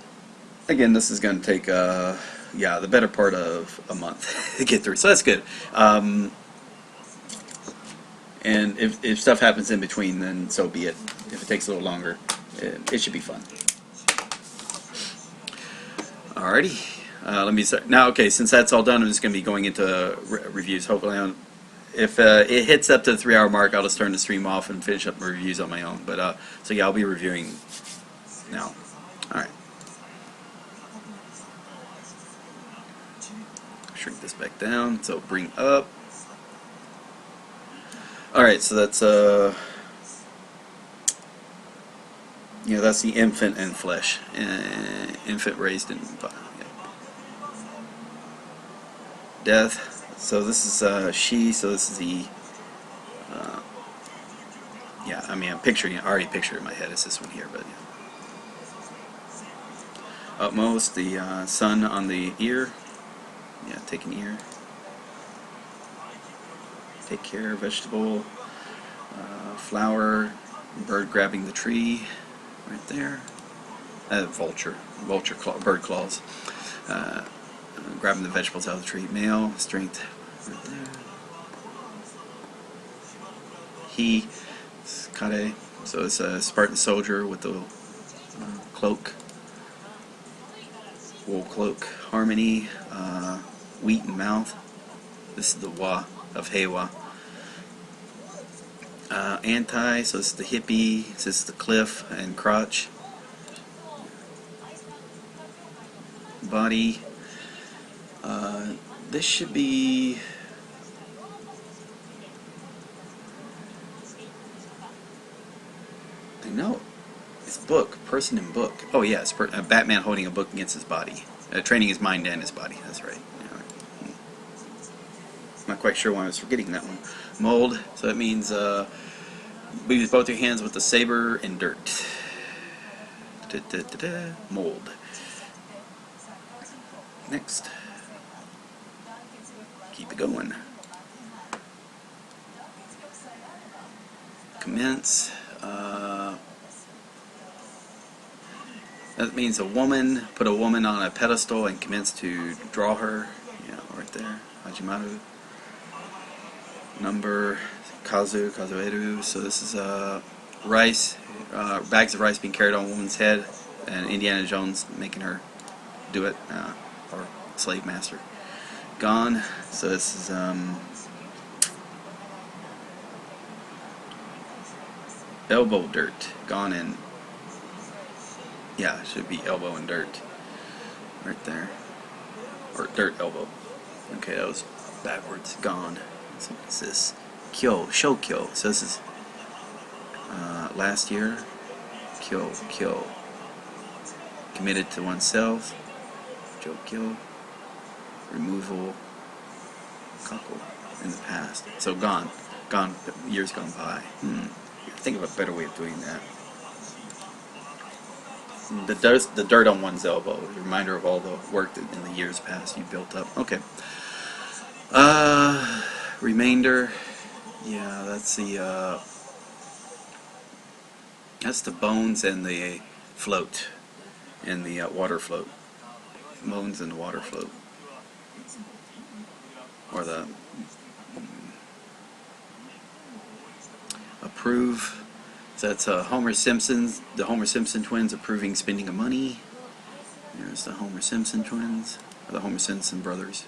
again, this is going to take, yeah, the better part of a month to get through. So that's good. And if stuff happens in between, then so be it. If it takes a little longer, it should be fun. Alrighty, let me start. Now, okay, since that's all done, I'm just going to be going into reviews. Hopefully, if it hits up to the 3 hour mark, I'll just turn the stream off and finish up my reviews on my own. But so yeah, I'll be reviewing now. Alright. Shrink this back down, so bring up. Alright, so that's yeah, that's the infant and flesh. Infant raised in death. So this is she, so this is the yeah, I mean I'm picturing it, I already pictured it in my head, it's this one here, but yeah. Utmost, the sun on the ear. Yeah, take an ear. Take care, vegetable, flower, bird grabbing the tree, right there. Vulture, bird claws. Grabbing the vegetables out of the tree. Male, strength, right there. He, kare, so it's a Spartan soldier with the cloak, wool cloak. Harmony, wheat and mouth. This is the wa of Heiwa. Anti, so this is the hippie, this is the cliff and crotch. Body, this should be, I know, it's book, person in book. Oh yeah, it's Batman holding a book against his body. Training his mind and his body, that's right. Not quite sure why I was forgetting that one. Mold, so that means use both your hands with the saber and dirt. Mold. Next. Keep it going. Commence. That means a woman, put a woman on a pedestal and commence to draw her. Yeah, right there. Hajimaru. Number kazueru. So this is rice, bags of rice being carried on a woman's head, and Indiana Jones making her do it, or slave master. Gone. So this is elbow dirt. Gone in. Yeah, it should be elbow and dirt. Right there. Or dirt elbow. Okay, that was backwards. Gone. So what's this? Kyo. Shokyo. So this is last year. Kyo. Committed to oneself. Jokyo. Removal. Couple. In the past. So gone. Gone. Years gone by. Think of a better way of doing that. The dirt on one's elbow, a reminder of all the work that in the years past you built up. Okay. Remainder. Yeah, that's the bones and the float, and the water float. Bones and the water float, or the approve. So that's Homer Simpson's, the Homer Simpson twins approving spending of money. There's the Homer Simpson twins, or the Homer Simpson brothers.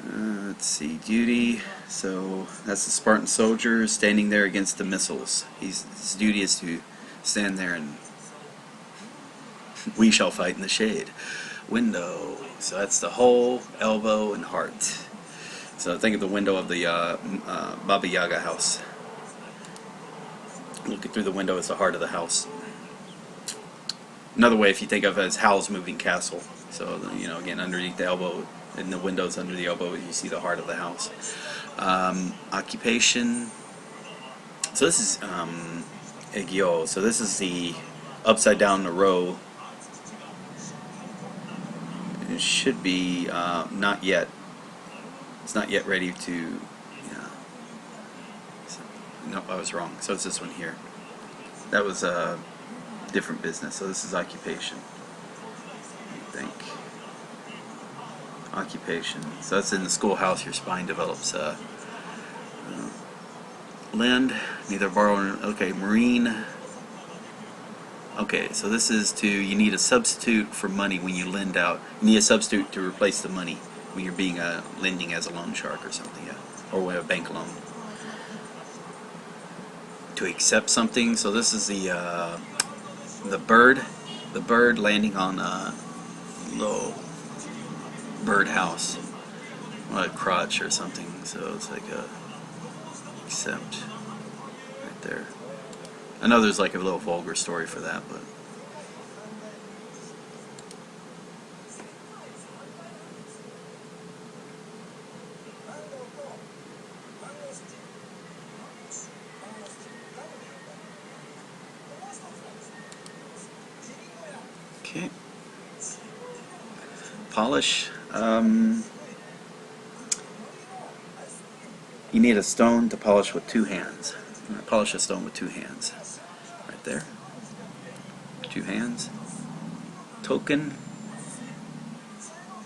Let's see, duty. So that's the Spartan soldier standing there against the missiles. His duty is to stand there and we shall fight in the shade. Window. So that's the hole, elbow, and heart. So think of the window of the Baba Yaga house. Looking through the window is the heart of the house. Another way, if you think of it as Howl's Moving Castle. So, you know, again, underneath the elbow, in the windows under the elbow, you see the heart of the house. Occupation. So this is Egyo. So this is the upside down the row. It should be not yet. It's not yet ready to. Nope, I was wrong. So it's this one here. That was a different business. So this is occupation. I think. Occupation. So that's in the schoolhouse. Your spine develops. Lend. Neither borrow. Okay, marine. Okay, so this is you need a substitute for money when you lend out. You need a substitute to replace the money when you're being lending as a loan shark or something, yeah, or with a bank loan. To accept something. So this is the bird landing on a little bird house, a crotch or something. So it's like a accept right there. I know there's like a little vulgar story for that, but okay. Polish. You need a stone to polish with two hands. Polish a stone with two hands. Right there. Two hands. Token.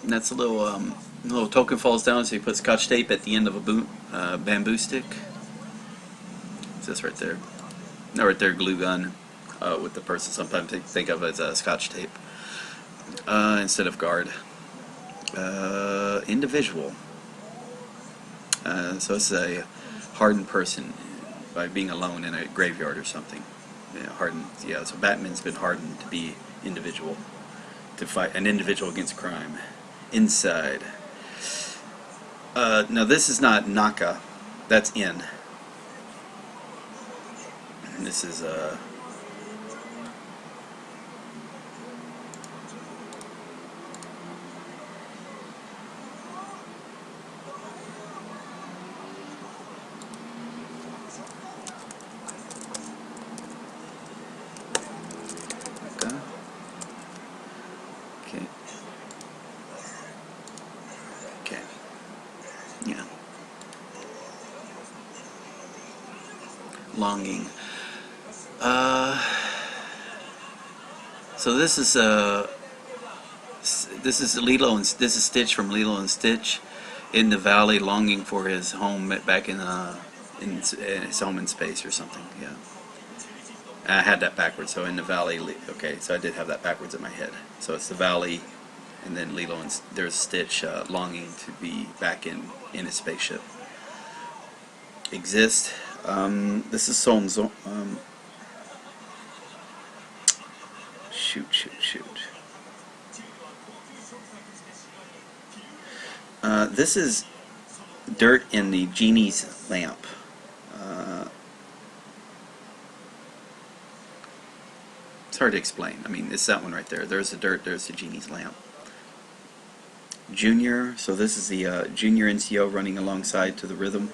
And that's a little token falls down, so you put scotch tape at the end of a bamboo stick. It's this right there. Now right there, glue gun. With the person, sometimes they think of it as a scotch tape instead of guard. Individual. So it's a hardened person by being alone in a graveyard or something. Yeah, hardened. Yeah, so Batman's been hardened to be individual, to fight an individual against crime. Inside. Now this is not Naka. That's in. This is longing. So this is Lilo and this is Stitch from Lilo and Stitch in the valley, longing for his home back in his home in space or something. Yeah, I had that backwards. So in the valley, okay. So I did have that backwards in my head. So it's the valley, and then Lilo and there's Stitch longing to be back in his spaceship. Exist. This is Songs. Shoot. This is dirt in the genie's lamp. It's hard to explain. I mean, it's that one right there. There's the dirt, there's the genie's lamp. Junior, so this is the junior NCO running alongside to the rhythm.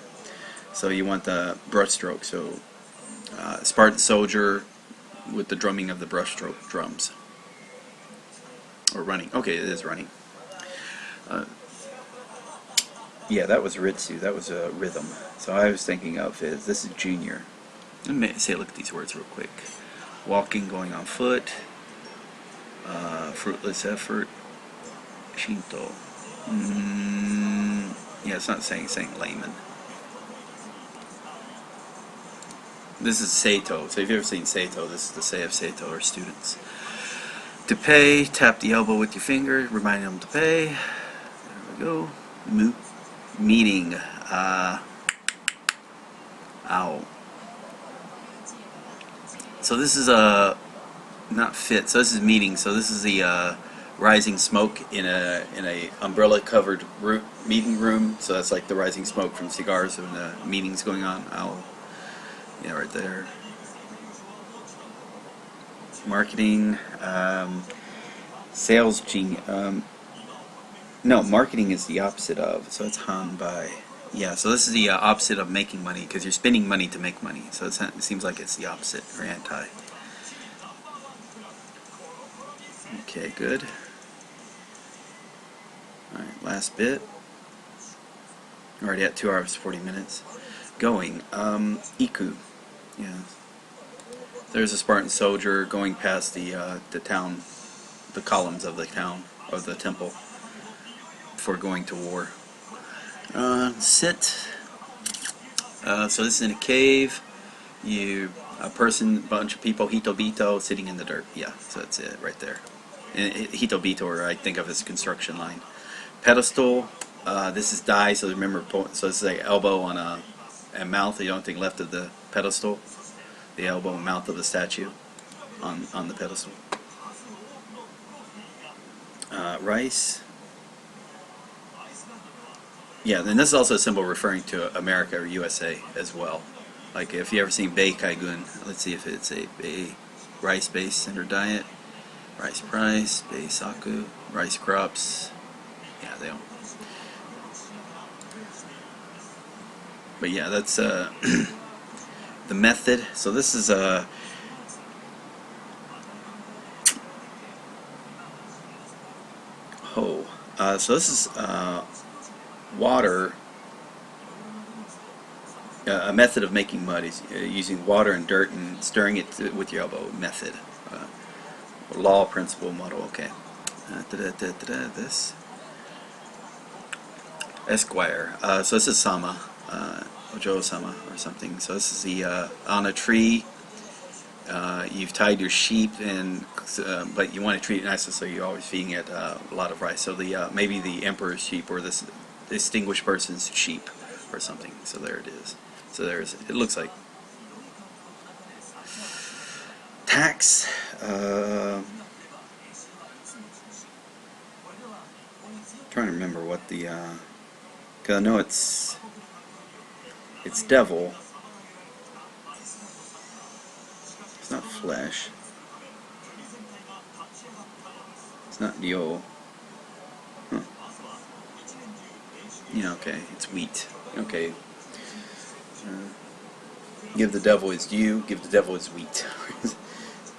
So you want the brushstroke. So Spartan Soldier with the drumming of the brushstroke drums. Or running. Okay, it is running. Yeah, that was Ritsu. That was a rhythm. So I was thinking of is this is Junior. Let me look at these words real quick. Walking, going on foot. Fruitless effort. Shinto. Yeah, it's not saying layman. This is Sato. So if you've ever seen Sato, this is the say of Sato or students. To pay, tap the elbow with your finger, remind them to pay. There we go. Meeting. Ow. So this is not fit. So this is meeting. So this is the rising smoke in a umbrella covered meeting room. So that's like the rising smoke from cigars when the meeting's going on. Ow. Yeah, right there. Marketing, sales genius. No, marketing is the opposite of. So it's hanbai. Yeah, so this is the opposite of making money because you're spending money to make money. So it seems like it's the opposite or anti. Okay, good. All right, last bit. Already at 2 hours 40 minutes. Going. Iku. Yeah. There's a Spartan soldier going past the town, the columns of the town or the temple before going to war. Sit. So this is in a cave. A bunch of people, hitobito, sitting in the dirt. Yeah, so that's it right there. And hitobito, or I think of as construction line. Pedestal. This is die. So remember, so this is like elbow on a mouth. The only thing left of the pedestal. The elbow and mouth of the statue on the pedestal. Rice. Yeah, then this is also a symbol referring to America or USA as well. Like if you ever seen Beikaigun, let's see if it's a rice-based center diet. Rice price, Beisaku, rice crops. Yeah, they don't. But yeah, that's the method. So this is so this is water. A method of making mud is using water and dirt and stirring it with your elbow. Method. Law, principle, model. Okay. This. Esquire. So this is Sama. Ojo-sama or something. So this is the on a tree. You've tied your sheep, but you want to treat it nicely, so you're always feeding it a lot of rice. So the maybe the emperor's sheep or this distinguished person's sheep or something. So there it is. So there's. It looks like tax. Trying to remember what the. Cause I know it's devil. It's not flesh. It's not Dio. Huh. Yeah, okay. It's wheat. Okay. Give the devil his due. Give the devil his wheat.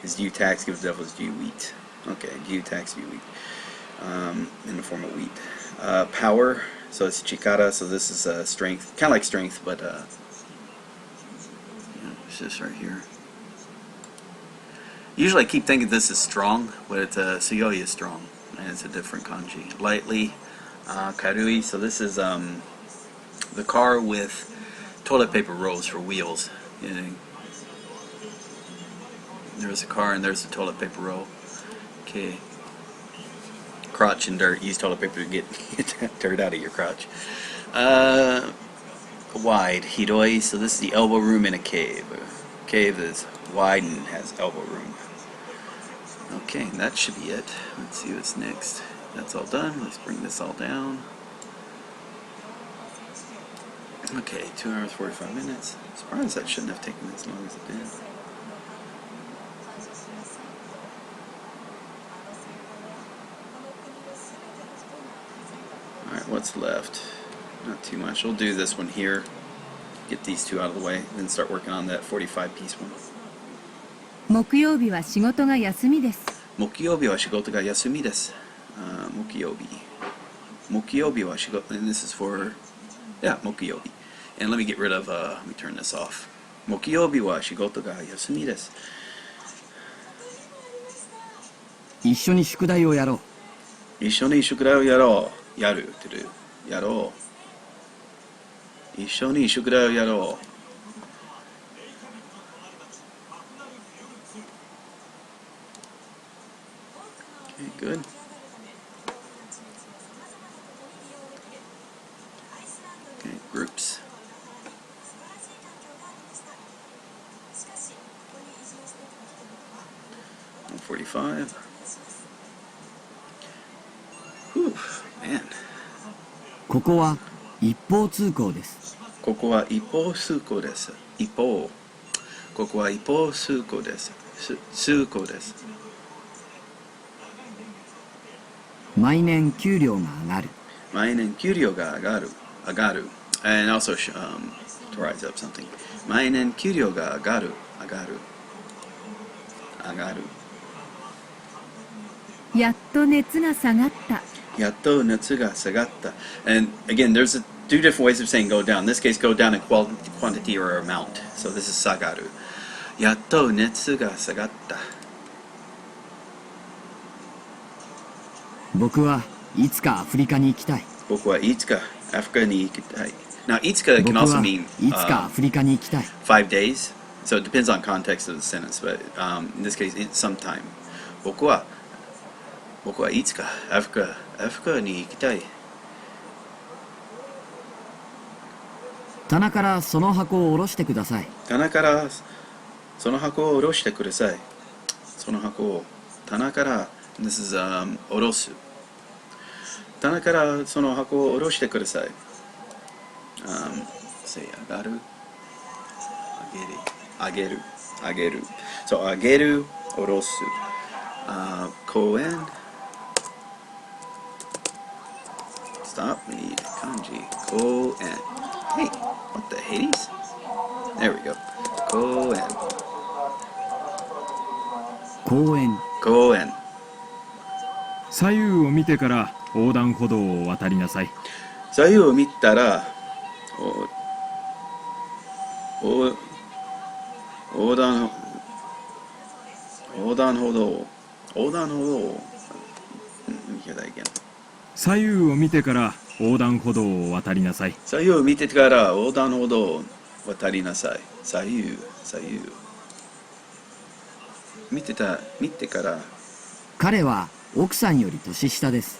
His due tax. Give the devil his due wheat. Okay. Due tax, due wheat. In the form of wheat. Power. So it's chikara, so this is strength, kind of like strength, but What's this right here? Usually I keep thinking this is strong, but it's Suyoi is strong, and it's a different kanji. Lightly, karui. So this is the car with toilet paper rolls for wheels. There's a car and there's a toilet paper roll. Okay. Crotch and dirt. Use toilet paper to get dirt out of your crotch. Wide. Hiroi. So this is the elbow room in a cave. A cave is wide and has elbow room. Okay, that should be it. Let's see what's next. That's all done. Let's bring this all down. Okay, 2 hours 45 minutes. I'm surprised that shouldn't have taken as long as it did. Alright, what's left? Not too much. We'll do this one here. Get these two out of the way, then start working on that 45-piece one. 木曜日は仕事が休みです。木曜日は仕事が休みです。木曜日。木曜日は仕事、and this is for, yeah, 木曜日. And let me get rid of, let me turn this off. 木曜日は仕事が休みです。一緒に宿題をやろう。一緒に宿題をやろう。やる。やろう。一緒に宿題をやろう。Okay, good. Okay, groups. $145. Whew, man. ここは一方通行です。ここは一方通行です。一方。ここは一方通行です。通行です。毎年給料が上がる。毎年給料が上がる。上がる。And also to rise up something. 毎年給料が上がる。上がる。上がる。やっと熱が下がった。やっと熱が下がった。And again, there's two different ways of saying go down. In this case, go down in quantity or amount. So this is 下がる。やっと熱が下がった。僕はいつかアフリカに行きたい。僕はいつかアフリカに行きたい。Now, いつか can also mean いつかアフリカに行きたい。5 days. So it depends on context of the sentence, but in this case, it's sometime. 僕はいつかアフリカに行きたい。棚からその箱を下ろしてください。棚からその箱を下ろしてください。その箱を棚から this is 下ろす。棚からその箱を下ろしてください。say 上がる。あげる。あげる。そう、あげる、下ろす。公園。Stop, we need kanji. Ko en. Hey, what the Hades? There we go. Ko en. 公園。公園。左右を見てから横断歩道を渡りなさい。左右を見たら、横断歩道。Hear that again. 左右を見てから横断歩道を渡りなさい。左右を見てから横断歩道を渡りなさい。左右。見てから。彼は奥さんより年下です。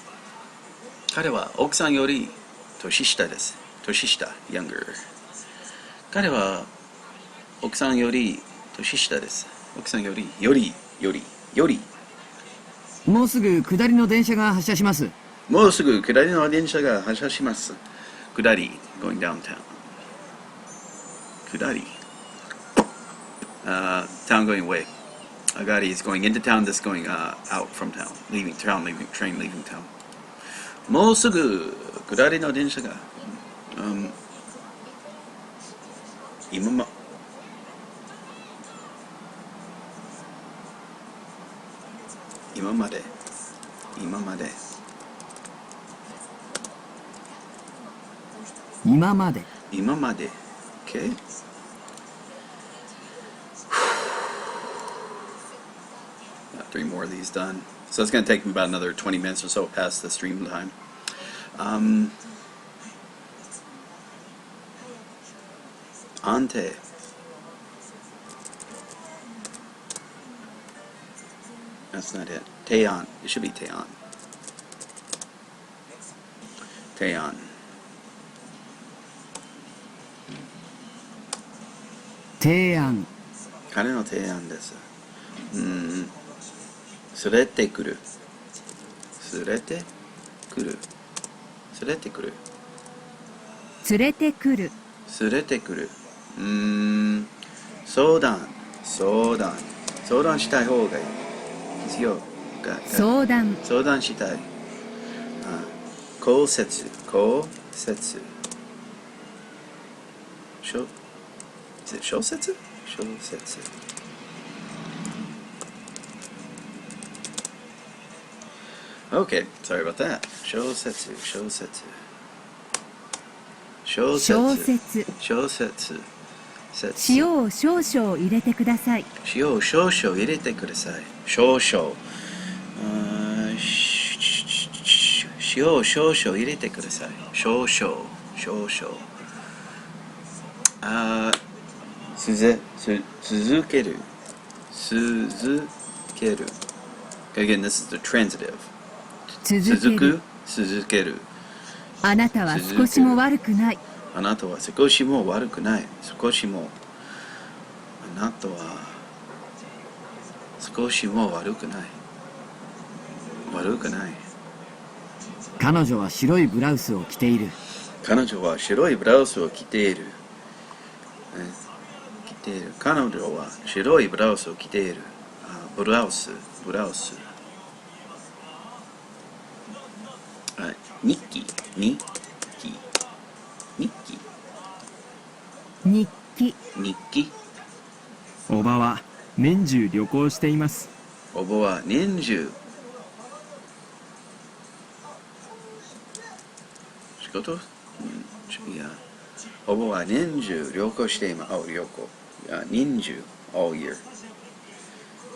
彼は奥さんより年下です。年下、younger。彼は奥さんより年下です。奥さんより。もうすぐ下りの電車が発車します。もうすぐ下りの電車が発車します。下り、going downtown。下り。town going away. Agari is going into town, this going out from town. Leaving town, train leaving town. もうすぐ下りの電車が、今まで。今まで。Okay. Got 3 more of these done. So it's going to take me about another 20 minutes or so past the stream time. Ante. That's not it. Teon. It should be Teon. Teon. 提案。彼の提案です。連れてくる。連れてくる。連れてくる。連れてくる。連れてくる。相談。相談。相談したい方がいい。必要が。相談。相談したい。公説。公説。小説？小説。Okay, sorry about that. 小説。小説。小説。小説。小説。塩を少々入れてください。塩を少々入れてください。少々。塩を少々入れてください。少々。少々。続ける。続ける。Again, this is the transitive. 続く。続ける。あなたは少しも悪くない。あなたは少しも悪くない。少しも。あなたは少しも悪くない。悪くない。彼女は白いブラウスを着ている。彼女は白いブラウスを着ている。着ている。彼女は白いブラウスを着ている。ブラウス。ブラウス。日記。日記。日記。日記。日記。おばは年中旅行しています。おばは年中仕事？いや、おばは年中旅行しています。旅行。年中 all year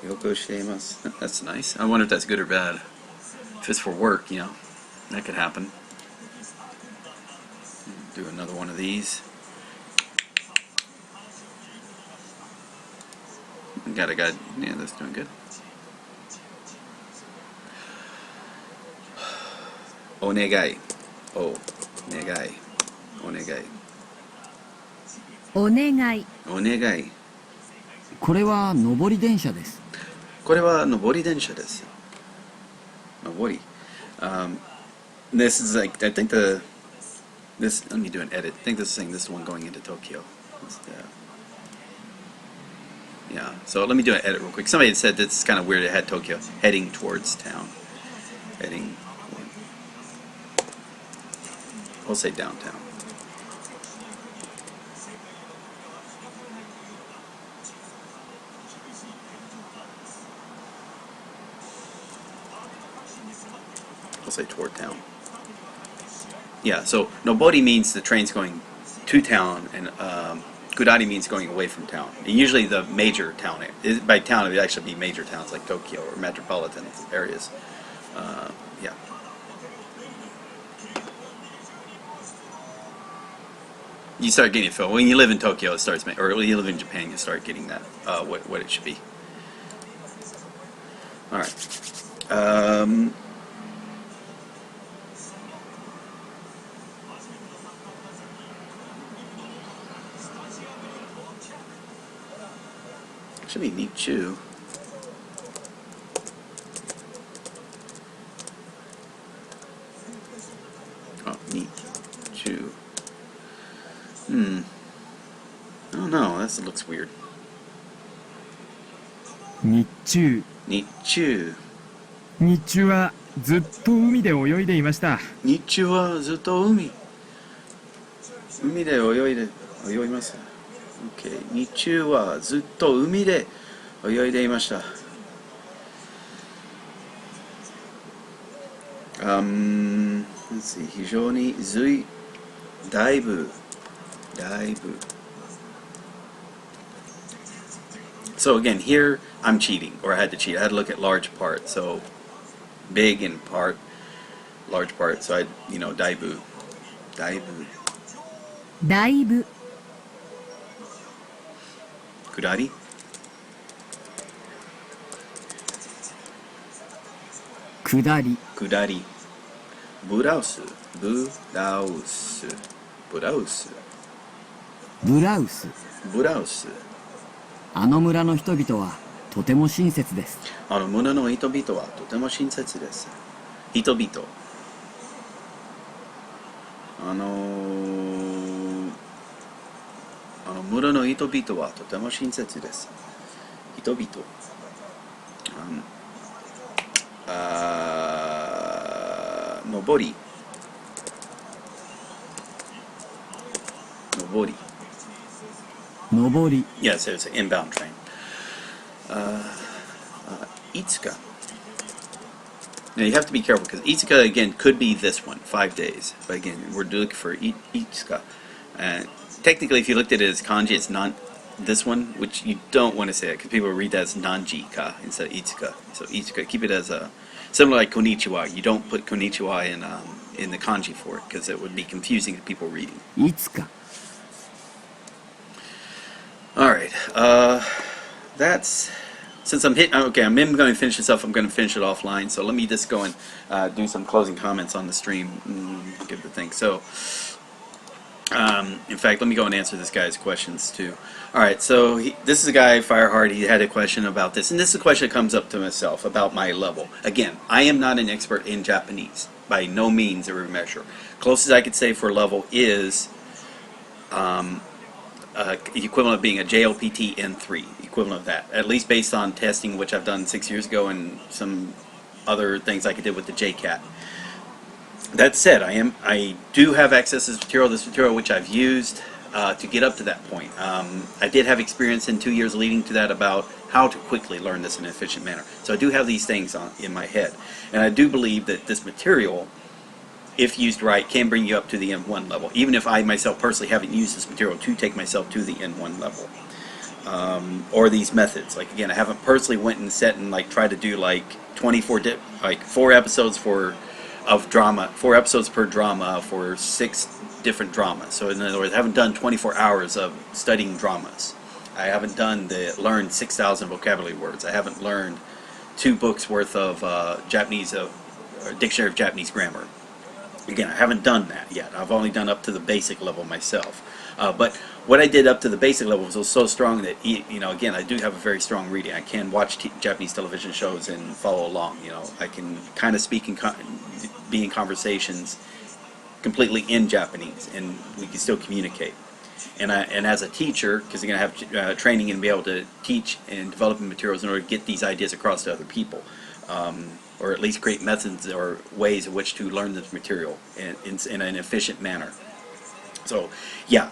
旅行しています。That's nice. I wonder if that's good or bad. If it's for work, you know, that could happen. Do another one of these. Got a guy. Yeah, that's doing good. お願い。お願い。お願い。お願い。お願い。これは上り電車です。これは上り電車です。上り。This is like, I think this, let me do an edit. I think this thing, this is the one going into Tokyo. Yeah, so let me do an edit real quick. Somebody had said this is kind of weird. It had Tokyo heading towards town. Heading, I'll say downtown. I'll say toward town. Yeah, so Nobori means the train's going to town, and Gudari means going away from town. And usually the major town, by town it would actually be major towns like Tokyo or metropolitan areas. Yeah. You start getting it filled. When you live in Tokyo, it starts, or when you live in Japan, you start getting that, what it should be. Alright. Should be Nichu. Oh, Nichu. I don't know. That looks weird. 日中。日中。日中はずっと海で泳いでいました。日中はずっと海で泳います。Okay. 日中はずっと海で泳いでいました。Let's see. 非常にだいぶ。So So again, here I'm cheating, or I had to cheat. I had to look at large part. So big and part, large part. So I, you know, daibu. Daibu. Kudari. Kudari. Kudari. Buraus. Buraus. Buraus. ブラウス。ブラウス。あの村の人々はとても親切です。あの村の人々はとても親切です。人々。あの村の人々はとても親切です。人々。上り。上り。上り。 Yes, it's an inbound train. Itsuka. Now you have to be careful because Itsuka again could be this one, 5 days. But again, we're looking for Itsuka. Technically, if you looked at it as kanji, it's not this one, which you don't want to say it because people read that as nanji-ka instead of Itsuka. So Itsuka, keep it as a similar like konnichiwa. You don't put konnichiwa in the kanji for it because it would be confusing to people reading. Itsuka. All right, that's, since I'm going to finish this up, I'm going to finish it offline, so let me just go and do some closing comments on the stream, give the thing. So, in fact, let me go and answer this guy's questions too. All right, so this is a guy, Fireheart, he had a question about this, and this is a question that comes up to myself about my level. Again, I am not an expert in Japanese, by no means every measure. Closest I could say for level is equivalent of being a JLPT N3, equivalent of that, at least based on testing which I've done 6 years ago and some other things like I did with the JCAT. That said, I do have access to this material which I've used to get up to that point. I did have experience in 2 years leading to that about how to quickly learn this in an efficient manner. So I do have these things in my head, and I do believe that this material, if used right, can bring you up to the N1 level, even if I myself personally haven't used this material to take myself to the N1 level. Or these methods. Like again, I haven't personally went and set and like tried to do like 4 episodes of drama, 4 episodes per drama for 6 different dramas. So in other words, I haven't done 24 hours of studying dramas. I haven't learned 6,000 vocabulary words. I haven't learned 2 books worth of Japanese, or dictionary of Japanese grammar. Again, I haven't done that yet. I've only done up to the basic level myself. But what I did up to the basic level was so strong that, you know, again, I do have a very strong reading. I can watch Japanese television shows and follow along. You know, I can kind of speak and be in conversations completely in Japanese, and we can still communicate. And as a teacher, because I'm going to have training and be able to teach and develop materials in order to get these ideas across to other people. Or at least create methods or ways in which to learn this material in an efficient manner. So, yeah,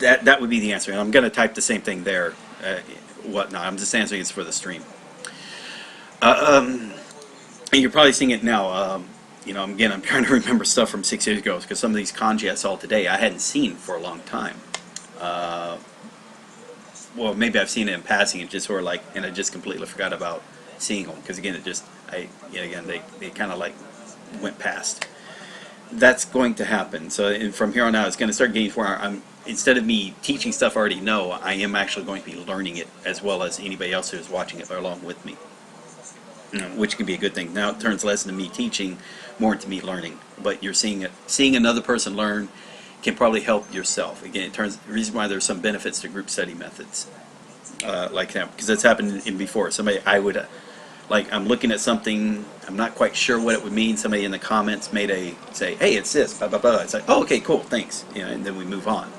that would be the answer. And I'm going to type the same thing there. Whatnot. I'm just answering this for the stream. And you're probably seeing it now. You know, again, I'm trying to remember stuff from 6 years ago because some of these kanji I saw today I hadn't seen for a long time. Well, maybe I've seen it in passing. It's just sort of like, and I just completely forgot about seeing them because again, they kind of like went past. That's going to happen. So from here on out, it's going to start getting where instead of me teaching stuff I already know, I am actually going to be learning it as well as anybody else who is watching it along with me, which can be a good thing. Now it turns less into me teaching, more into me learning. But you're seeing another person learn can probably help yourself. Again, the reason why there's some benefits to group study methods like that, because that's happened in before. I'm looking at something, I'm not quite sure what it would mean. Somebody in the comments say, hey, it's this, blah, blah, blah. It's like, oh, okay, cool, thanks. You know, and then we move on.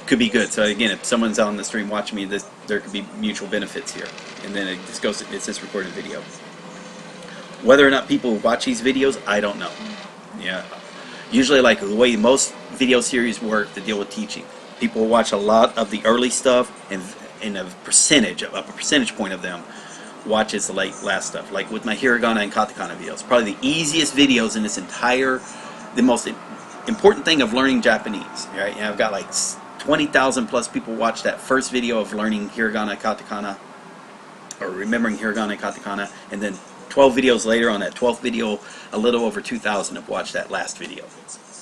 Could be good. So again, if someone's on the stream watching me, there could be mutual benefits here. And then it's this recorded video. Whether or not people watch these videos, I don't know. Yeah. Usually, like the way most video series work to deal with teaching, people watch a lot of the early stuff, and a percentage point of them watches the last stuff. Like with my hiragana and katakana videos, probably the easiest videos in this the most important thing of learning Japanese. Right? And I've got like 20,000 plus people watched that first video of learning hiragana, katakana, or remembering hiragana and katakana, and then 12 videos later, on that 12th video, a little over 2,000 have watched that last video.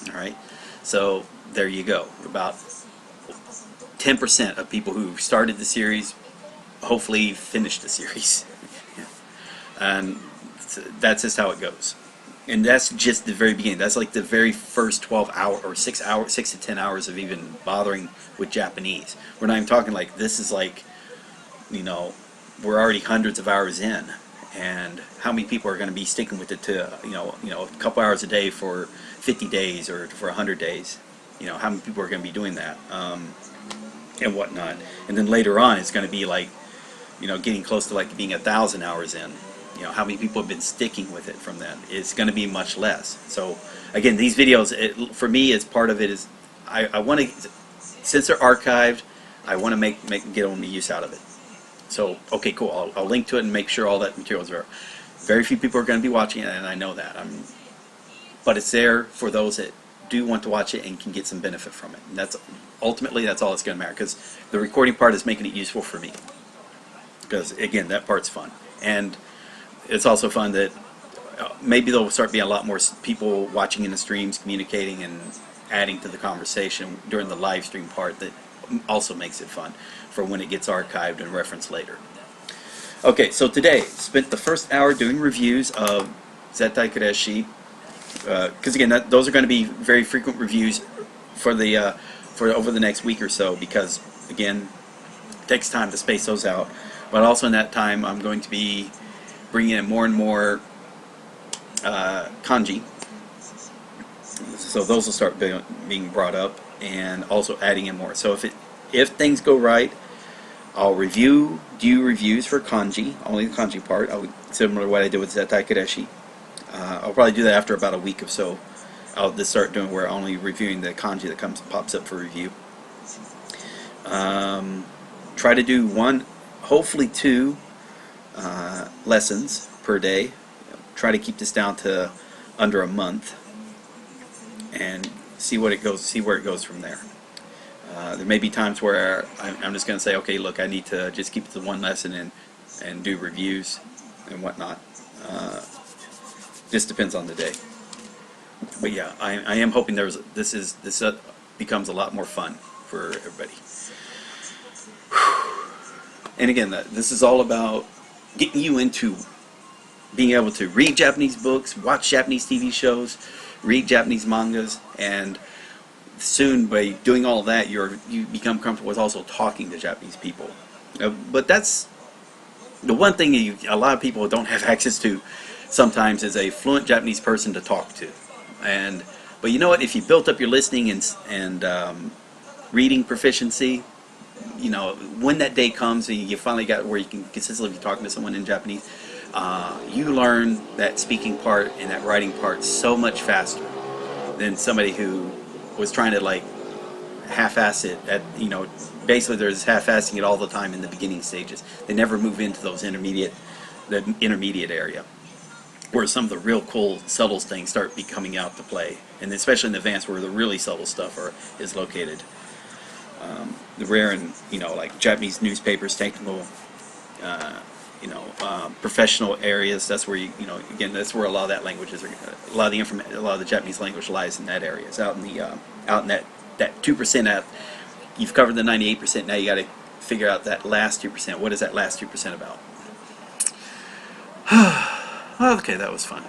All right, so there you go. About 10% of people who started the series hopefully finished the series. And that's just how it goes. And that's just the very beginning. That's like the very first 12 hours or 6 to 10 hours of even bothering with Japanese. We're not even talking like this is like, you know, we're already hundreds of hours in, and how many people are going to be sticking with it to you know a couple hours a day for 50 days or for 100 days? You know, how many people are going to be doing that and whatnot? And then later on, it's going to be like, you know, getting close to like being 1,000 hours in. You know, how many people have been sticking with it from then? It's going to be much less. So again, these videos, for me, as part of it is, I want to, since they're archived, I want to get them use out of it. So okay, cool. I'll link to it and make sure all that material is there. Very few people are going to be watching it, and I know that. But it's there for those that do want to watch it and can get some benefit from it. And that's ultimately that's all that's going to matter, because the recording part is making it useful for me. Because again, that part's fun, and it's also fun that maybe there'll start being a lot more people watching in the streams, communicating and adding to the conversation during the live stream part. That also makes it fun for when it gets archived and referenced later. Okay, so today spent the first hour doing reviews of Zettai Kureshi, because again, those are going to be very frequent reviews for the for over the next week or so, because again, it takes time to space those out. But also in that time, I'm going to be bringing in more and more kanji. So those will start being brought up, and also adding in more. So if things go right, I'll do reviews for kanji, only the kanji part, similar to what I did with Zettai Kureshi. I'll probably do that after about a week or so. I'll just start doing where I'm only reviewing the kanji that pops up for review. Try to do one, hopefully two lessons per day. Try to keep this down to under a month, and see where it goes from there. There may be times where I'm just going to say, okay, look, I need to just keep it to one lesson and do reviews and whatnot. Just depends on the day. But yeah, I am hoping this becomes a lot more fun for everybody. And again, this is all about getting you into being able to read Japanese books, watch Japanese TV shows, read Japanese mangas, and soon by doing all that, you become comfortable with also talking to Japanese people. But that's the one thing a lot of people don't have access to sometimes, is a fluent Japanese person to talk to. But you know what? If you built up your listening and reading proficiency, you know, when that day comes and you finally got where you can consistently be talking to someone in Japanese, you learn that speaking part and that writing part so much faster than somebody who was trying to like half-ass it basically they're just half-assing it all the time in the beginning stages. They never move into the intermediate area, where some of the real cool subtle things start coming out to play, and especially in the advanced, where the really subtle stuff is located. The rare and like Japanese newspapers, technical professional areas, that's where again, that's where a lot of that language is. A lot of the Japanese language lies in that area. It's out in that 2%. You've covered the 98%. Now you got to figure out that last 2%. What is that last 2% about? Okay, that was fun.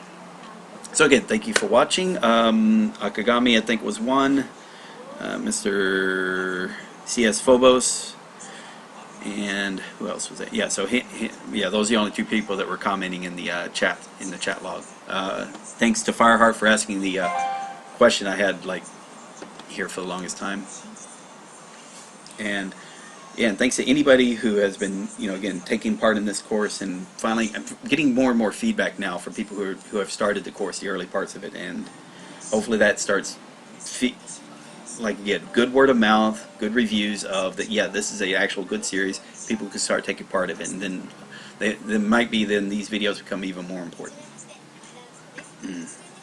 So again, thank you for watching. Akagami, I think, was one. Mr. CS Phobos. And who else was that? Yeah, so those are the only two people that were commenting in the chat log. Thanks to Fireheart for asking the question I had here for the longest time. And yeah, and thanks to anybody who has been again taking part in this course, and finally I'm getting more and more feedback now from people who have started the course, the early parts of it, and hopefully that starts good word of mouth, good reviews of that. Yeah, this is a actual good series. People can start taking part of it, and then these videos become even more important.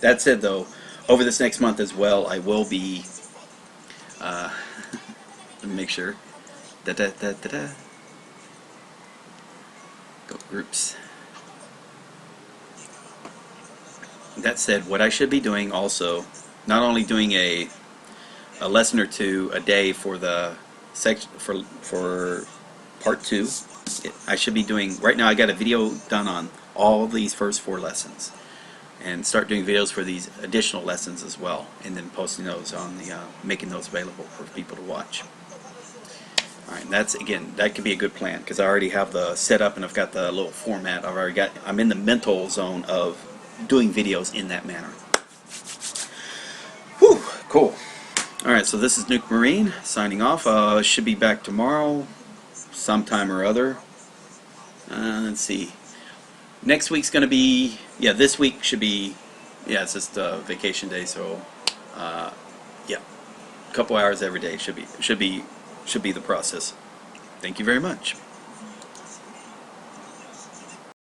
That said, though, over this next month as well, I will be. and make sure. Da da da da da. Go groups. That said, what I should be doing also, not only doing a lesson or two a day for the section for part 2, I should be doing, right now I got a video done on all of these first 4 lessons, and start doing videos for these additional lessons as well, and then posting those on the making those available for people to watch. Alright, and that's, again, that could be a good plan, because I already have the setup and I've got the little format. I'm in the mental zone of doing videos in that manner. Whew, cool. Alright, so this is Nuke Marine signing off. Should be back tomorrow sometime or other. Let's see. Next week's going to be, yeah, this week should be, yeah, it's just a vacation day, so yeah, a couple hours every day should be the process. Thank you very much.